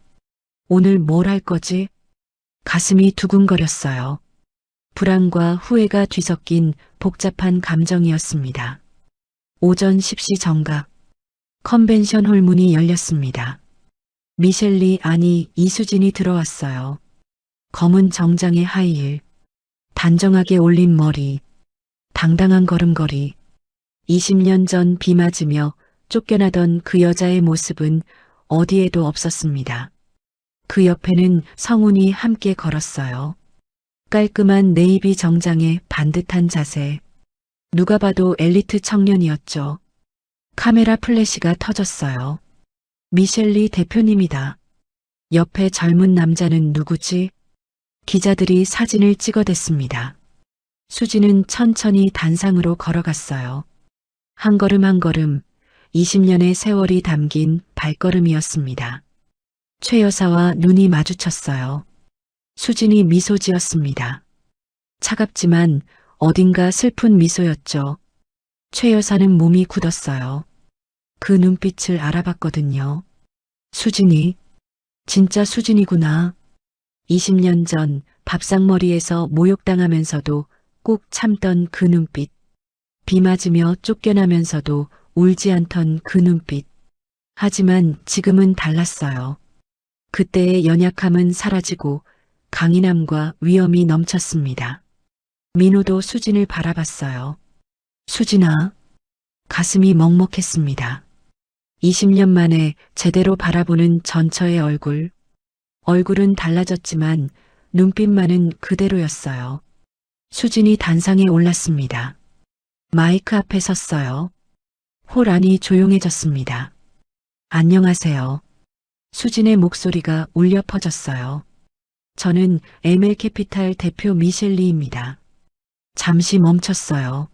오늘 뭘 할 거지? 가슴이 두근거렸어요. 불안과 후회가 뒤섞인 복잡한 감정이었습니다. 오전 10시 정각, 컨벤션 홀 문이 열렸습니다. 미셸리 아니 이수진이 들어왔어요. 검은 정장의 하이힐, 단정하게 올린 머리, 당당한 걸음걸이. 20년 전 비 맞으며 쫓겨나던 그 여자의 모습은 어디에도 없었습니다. 그 옆에는 성훈이 함께 걸었어요. 깔끔한 네이비 정장에 반듯한 자세. 누가 봐도 엘리트 청년이었죠. 카메라 플래시가 터졌어요. 미셸리 대표님이다. 옆에 젊은 남자는 누구지? 기자들이 사진을 찍어댔습니다. 수지는 천천히 단상으로 걸어갔어요. 한 걸음 한 걸음 20년의 세월이 담긴 발걸음이었습니다. 최 여사와 눈이 마주쳤어요. 수진이 미소 지었습니다. 차갑지만 어딘가 슬픈 미소였죠. 최 여사는 몸이 굳었어요. 그 눈빛을 알아봤거든요. 수진이, 진짜 수진이구나. 20년 전 밥상머리에서 모욕당하면서도 꾹 참던 그 눈빛. 비 맞으며 쫓겨나면서도 울지 않던 그 눈빛. 하지만 지금은 달랐어요. 그때의 연약함은 사라지고 강인함과 위엄이 넘쳤습니다. 민호도 수진을 바라봤어요. 수진아. 가슴이 먹먹했습니다. 20년 만에 제대로 바라보는 전처의 얼굴. 얼굴은 달라졌지만 눈빛만은 그대로였어요. 수진이 단상에 올랐습니다. 마이크 앞에 섰어요. 홀 안이 조용해졌습니다. 안녕하세요. 수진의 목소리가 울려 퍼졌어요. 저는 ML캐피탈 대표 미셸리입니다. 잠시 멈췄어요.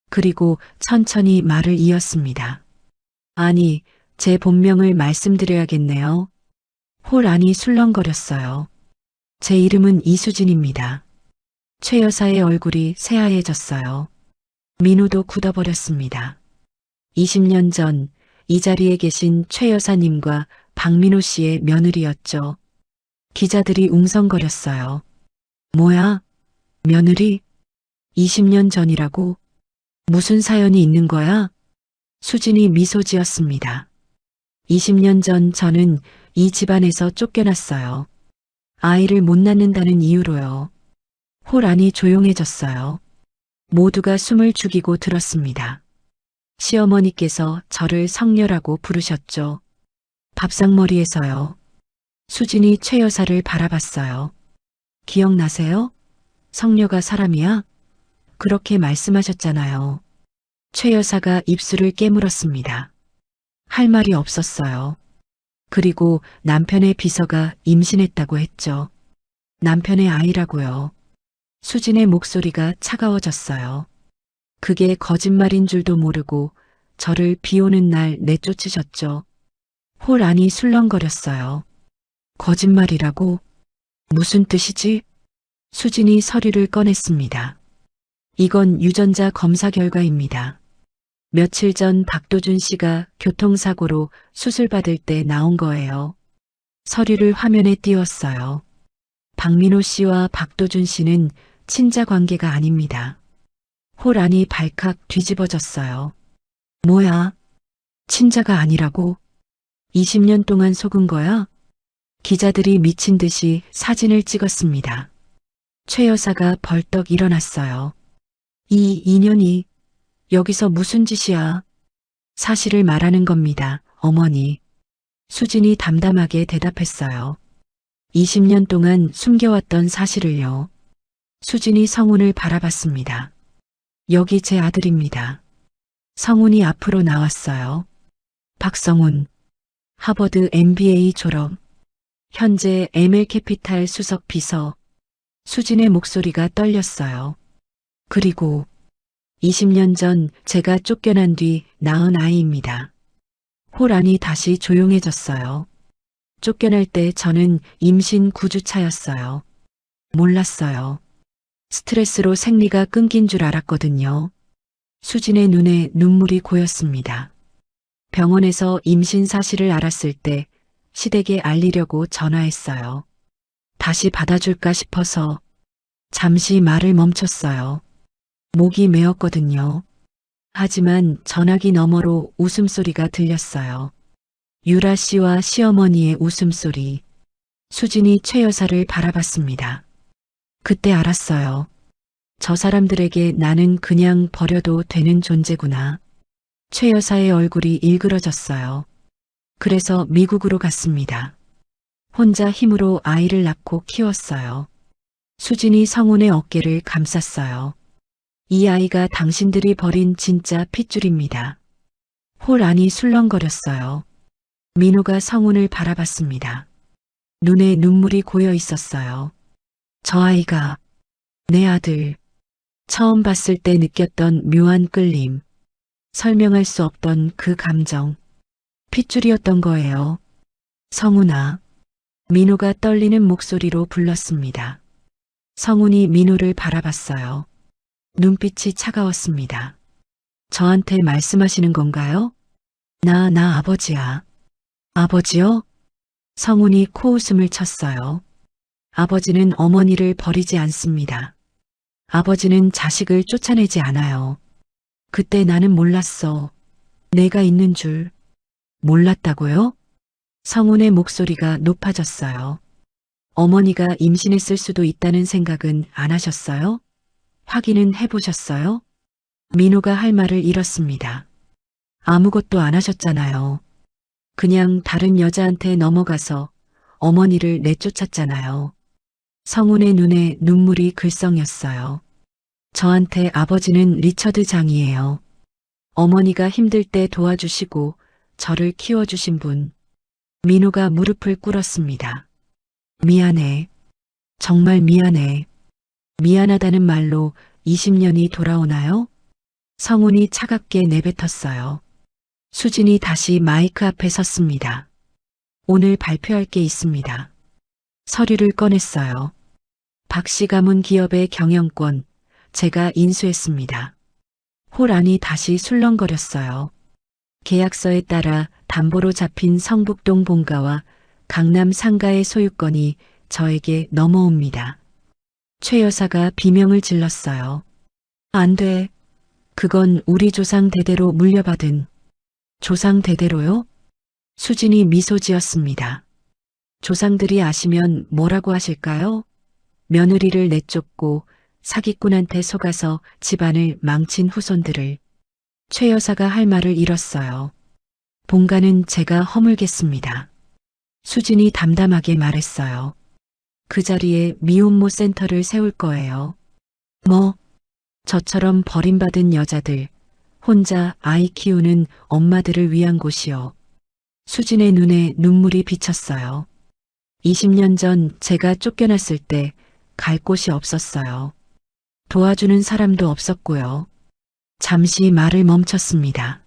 그리고 천천히 말을 이었습니다. 아니, 제 본명을 말씀드려야겠네요. 홀 안이 술렁거렸어요. 제 이름은 이수진입니다. 최 여사의 얼굴이 새하얘졌어요. 민호도 굳어버렸습니다. 20년 전 이 자리에 계신 최 여사님과 박민호 씨의 며느리였죠. 기자들이 웅성거렸어요. 뭐야? 며느리? 20년 전이라고? 무슨 사연이 있는 거야? 수진이 미소 지었습니다. 20년 전 저는 이 집안에서 쫓겨났어요. 아이를 못 낳는다는 이유로요. 홀 안이 조용해졌어요. 모두가 숨을 죽이고 들었습니다. 시어머니께서 저를 성녀라고 부르셨죠. 밥상머리에서요. 수진이 최 여사를 바라봤어요. 기억나세요? 성녀가 사람이야? 그렇게 말씀하셨잖아요. 최 여사가 입술을 깨물었습니다. 할 말이 없었어요. 그리고 남편의 비서가 임신했다고 했죠. 남편의 아이라고요. 수진의 목소리가 차가워졌어요. 그게 거짓말인 줄도 모르고 저를 비 오는 날 내쫓으셨죠. 홀 안이 술렁거렸어요. 거짓말이라고? 무슨 뜻이지? 수진이 서류를 꺼냈습니다. 이건 유전자 검사 결과입니다. 며칠 전 박도준 씨가 교통사고로 수술받을 때 나온 거예요. 서류를 화면에 띄웠어요. 박민호 씨와 박도준 씨는 친자 관계가 아닙니다. 홀 안이 발칵 뒤집어졌어요. 뭐야? 친자가 아니라고? 20년 동안 속은 거야? 기자들이 미친 듯이 사진을 찍었습니다. 최 여사가 벌떡 일어났어요. 이 인연이 여기서 무슨 짓이야? 사실을 말하는 겁니다, 어머니. 수진이 담담하게 대답했어요. 20년 동안 숨겨왔던 사실을요. 수진이 성훈을 바라봤습니다. 여기 제 아들입니다. 성훈이 앞으로 나왔어요. 박성훈, 하버드 MBA 졸업, 현재 ML캐피탈 수석 비서. 수진의 목소리가 떨렸어요. 그리고 20년 전 제가 쫓겨난 뒤 낳은 아이입니다. 홀 안이 다시 조용해졌어요. 쫓겨날 때 저는 임신 9주차였어요. 몰랐어요. 스트레스로 생리가 끊긴 줄 알았거든요. 수진의 눈에 눈물이 고였습니다. 병원에서 임신 사실을 알았을 때 시댁에 알리려고 전화했어요. 다시 받아줄까 싶어서. 잠시 말을 멈췄어요. 목이 메었거든요. 하지만 전화기 너머로 웃음소리가 들렸어요. 유라 씨와 시어머니의 웃음소리. 수진이 최 여사를 바라봤습니다. 그때 알았어요. 저 사람들에게 나는 그냥 버려도 되는 존재구나. 최 여사의 얼굴이 일그러졌어요. 그래서 미국으로 갔습니다. 혼자 힘으로 아이를 낳고 키웠어요. 수진이 성훈의 어깨를 감쌌어요. 이 아이가 당신들이 버린 진짜 핏줄입니다. 홀 안이 술렁거렸어요. 민호가 성훈을 바라봤습니다. 눈에 눈물이 고여 있었어요. 저 아이가 내 아들. 처음 봤을 때 느꼈던 묘한 끌림. 설명할 수 없던 그 감정. 핏줄이었던 거예요. 성훈아. 민호가 떨리는 목소리로 불렀습니다. 성훈이 민호를 바라봤어요. 눈빛이 차가웠습니다. 저한테 말씀하시는 건가요? 나 아버지야. 아버지요? 성훈이 코웃음을 쳤어요. 아버지는 어머니를 버리지 않습니다. 아버지는 자식을 쫓아내지 않아요. 그때 나는 몰랐어. 내가 있는 줄. 몰랐다고요? 성훈의 목소리가 높아졌어요. 어머니가 임신했을 수도 있다는 생각은 안 하셨어요? 확인은 해보셨어요? 민호가 할 말을 잃었습니다. 아무것도 안 하셨잖아요. 그냥 다른 여자한테 넘어가서 어머니를 내쫓았잖아요. 성훈의 눈에 눈물이 글썽였어요. 저한테 아버지는 리처드 장이에요. 어머니가 힘들 때 도와주시고 저를 키워주신 분. 민호가 무릎을 꿇었습니다. 미안해. 정말 미안해. 미안하다는 말로 20년이 돌아오나요? 성훈이 차갑게 내뱉었어요. 수진이 다시 마이크 앞에 섰습니다. 오늘 발표할 게 있습니다. 서류를 꺼냈어요. 박씨 가문 기업의 경영권, 제가 인수했습니다. 홀 안이 다시 술렁거렸어요. 계약서에 따라 담보로 잡힌 성북동 본가와 강남 상가의 소유권이 저에게 넘어옵니다. 최 여사가 비명을 질렀어요. 안 돼. 그건 우리 조상 대대로 물려받은. 조상 대대로요? 수진이 미소 지었습니다. 조상들이 아시면 뭐라고 하실까요? 며느리를 내쫓고 사기꾼한테 속아서 집안을 망친 후손들을. 최 여사가 할 말을 잃었어요. 본가는 제가 허물겠습니다. 수진이 담담하게 말했어요. 그 자리에 미혼모 센터를 세울 거예요. 뭐? 저처럼 버림받은 여자들, 혼자 아이 키우는 엄마들을 위한 곳이요. 수진의 눈에 눈물이 비쳤어요. 20년 전 제가 쫓겨났을 때 갈 곳이 없었어요. 도와주는 사람도 없었고요. 잠시 말을 멈췄습니다.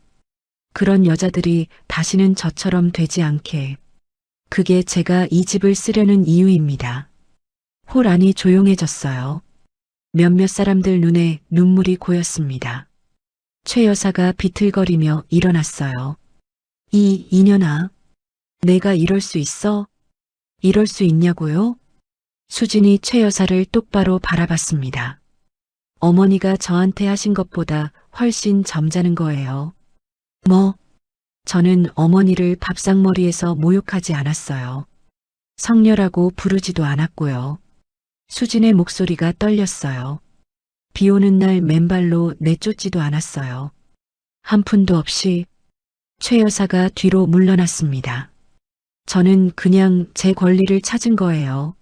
그런 여자들이 다시는 저처럼 되지 않게. 그게 제가 이 집을 쓰려는 이유입니다. 홀 안이 조용해졌어요. 몇몇 사람들 눈에 눈물이 고였습니다. 최 여사가 비틀거리며 일어났어요. 이 인연아, 내가 이럴 수 있어? 이럴 수 있냐고요? 수진이 최 여사를 똑바로 바라봤습니다. 어머니가 저한테 하신 것보다 훨씬 점잖은 거예요. 뭐? 저는 어머니를 밥상머리에서 모욕하지 않았어요. 성녀라고 부르지도 않았고요. 수진의 목소리가 떨렸어요. 비 오는 날 맨발로 내쫓지도 않았어요. 한 푼도 없이. 최 여사가 뒤로 물러났습니다. 저는 그냥 제 권리를 찾은 거예요.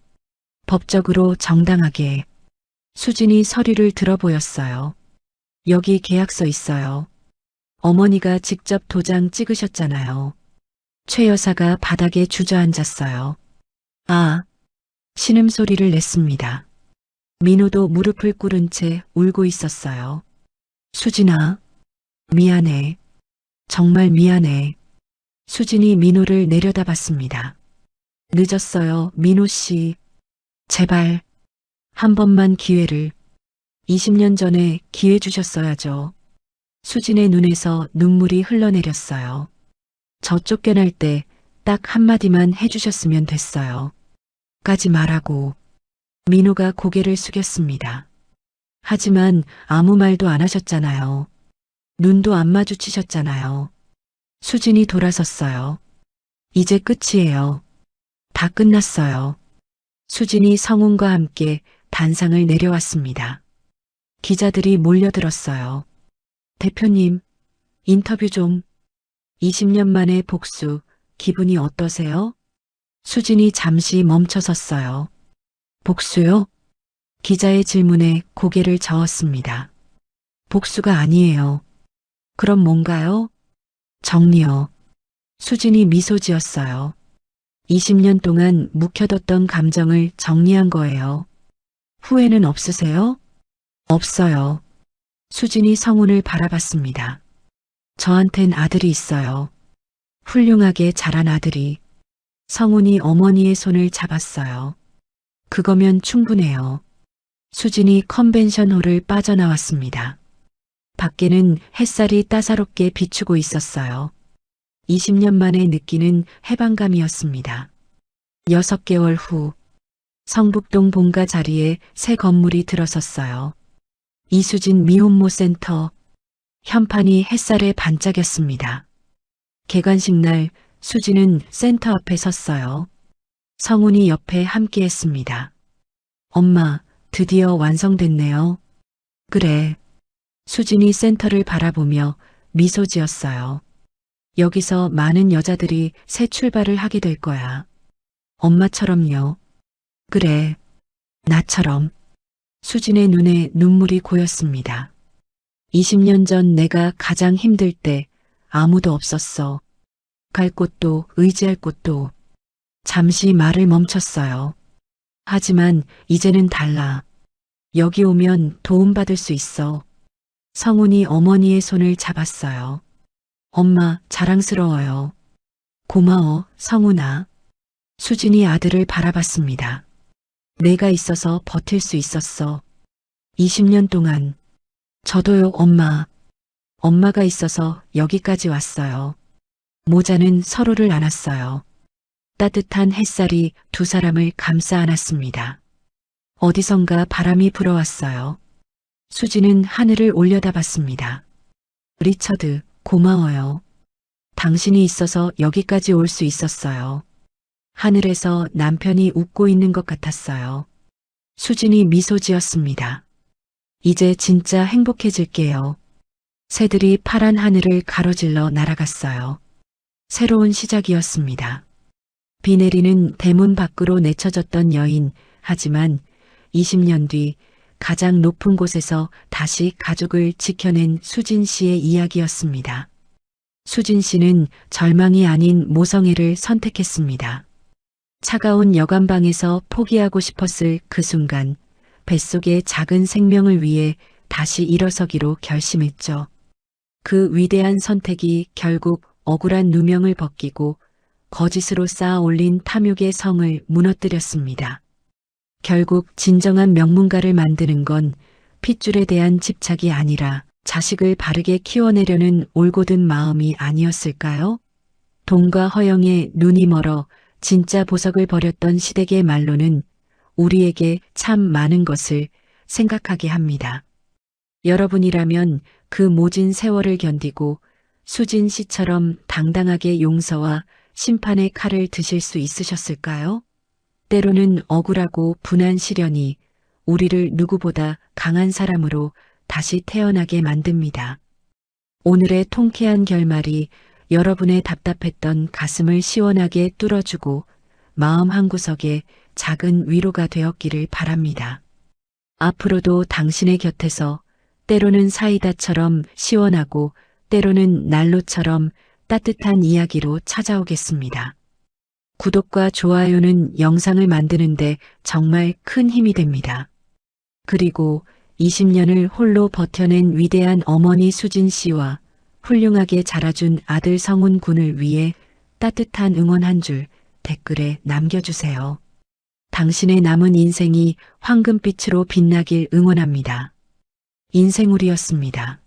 법적으로 정당하게. 수진이 서류를 들어보였어요. 여기 계약서 있어요. 어머니가 직접 도장 찍으셨잖아요. 최 여사가 바닥에 주저앉았어요. 아, 신음소리를 냈습니다. 민호도 무릎을 꿇은 채 울고 있었어요. 수진아, 미안해. 정말 미안해. 수진이 민호를 내려다봤습니다. 늦었어요, 민호 씨. 제발, 한 번만 기회를. 20년 전에 기회 주셨어야죠. 수진의 눈에서 눈물이 흘러내렸어요. 저 쫓겨날 때 딱 한마디만 해주셨으면 됐어요. 까지 말하고. 민호가 고개를 숙였습니다. 하지만 아무 말도 안 하셨잖아요. 눈도 안 마주치셨잖아요. 수진이 돌아섰어요. 이제 끝이에요. 다 끝났어요. 수진이 성훈과 함께 단상을 내려왔습니다. 기자들이 몰려들었어요. 대표님, 인터뷰 좀. 20년 만에 복수, 기분이 어떠세요? 수진이 잠시 멈춰섰어요. 복수요? 기자의 질문에 고개를 저었습니다. 복수가 아니에요. 그럼 뭔가요? 정리요. 수진이 미소 지었어요. 20년 동안 묵혀뒀던 감정을 정리한 거예요. 후회는 없으세요? 없어요. 수진이 성훈을 바라봤습니다. 저한텐 아들이 있어요. 훌륭하게 자란 아들이. 성훈이 어머니의 손을 잡았어요. 그거면 충분해요. 수진이 컨벤션홀을 빠져나왔습니다. 밖에는 햇살이 따사롭게 비추고 있었어요. 20년 만에 느끼는 해방감이었습니다. 6개월 후 성북동 본가 자리에 새 건물이 들어섰어요. 이수진 미혼모 센터. 현판이 햇살에 반짝였습니다. 개관식 날 수진은 센터 앞에 섰어요. 성훈이 옆에 함께했습니다. 엄마, 드디어 완성됐네요. 그래. 수진이 센터를 바라보며 미소 지었어요. 여기서 많은 여자들이 새 출발을 하게 될 거야. 엄마처럼요. 그래. 나처럼. 수진의 눈에 눈물이 고였습니다. 20년 전 내가 가장 힘들 때 아무도 없었어. 갈 곳도 의지할 곳도. 잠시 말을 멈췄어요. 하지만 이제는 달라. 여기 오면 도움받을 수 있어. 성훈이 어머니의 손을 잡았어요. 엄마, 자랑스러워요. 고마워, 성훈아. 수진이 아들을 바라봤습니다. 내가 있어서 버틸 수 있었어. 20년 동안. 저도요, 엄마. 엄마가 있어서 여기까지 왔어요. 모자는 서로를 안았어요. 따뜻한 햇살이 두 사람을 감싸 안았습니다. 어디선가 바람이 불어왔어요. 수지는 하늘을 올려다봤습니다. 리처드, 고마워요. 당신이 있어서 여기까지 올 수 있었어요. 하늘에서 남편이 웃고 있는 것 같았어요. 수진이 미소 지었습니다. 이제 진짜 행복해질게요. 새들이 파란 하늘을 가로질러 날아갔어요. 새로운 시작이었습니다. 비 내리는 대문 밖으로 내쳐졌던 여인, 하지만 20년 뒤 가장 높은 곳에서 다시 가족을 지켜낸 수진 씨의 이야기였습니다. 수진 씨는 절망이 아닌 모성애를 선택했습니다. 차가운 여관방에서 포기하고 싶었을 그 순간 뱃속의 작은 생명을 위해 다시 일어서기로 결심했죠. 그 위대한 선택이 결국 억울한 누명을 벗기고 거짓으로 쌓아 올린 탐욕의 성을 무너뜨렸습니다. 결국 진정한 명문가를 만드는 건 핏줄에 대한 집착이 아니라 자식을 바르게 키워내려는 올곧은 마음이 아니었을까요? 돈과 허영에 눈이 멀어 진짜 보석을 버렸던 시댁의 말로는 우리에게 참 많은 것을 생각하게 합니다. 여러분이라면 그 모진 세월을 견디고 수진 씨처럼 당당하게 용서와 심판의 칼을 드실 수 있으셨을까요? 때로는 억울하고 분한 시련이 우리를 누구보다 강한 사람으로 다시 태어나게 만듭니다. 오늘의 통쾌한 결말이 여러분의 답답했던 가슴을 시원하게 뚫어주고 마음 한구석에 작은 위로가 되었기를 바랍니다. 앞으로도 당신의 곁에서 때로는 사이다처럼 시원하고 때로는 난로처럼 따뜻한 이야기로 찾아오겠습니다. 구독과 좋아요는 영상을 만드는데 정말 큰 힘이 됩니다. 그리고 20년을 홀로 버텨낸 위대한 어머니 수진 씨와 훌륭하게 자라준 아들 성훈 군을 위해 따뜻한 응원 한 줄 댓글에 남겨주세요. 당신의 남은 인생이 황금빛으로 빛나길 응원합니다. 인생우리였습니다.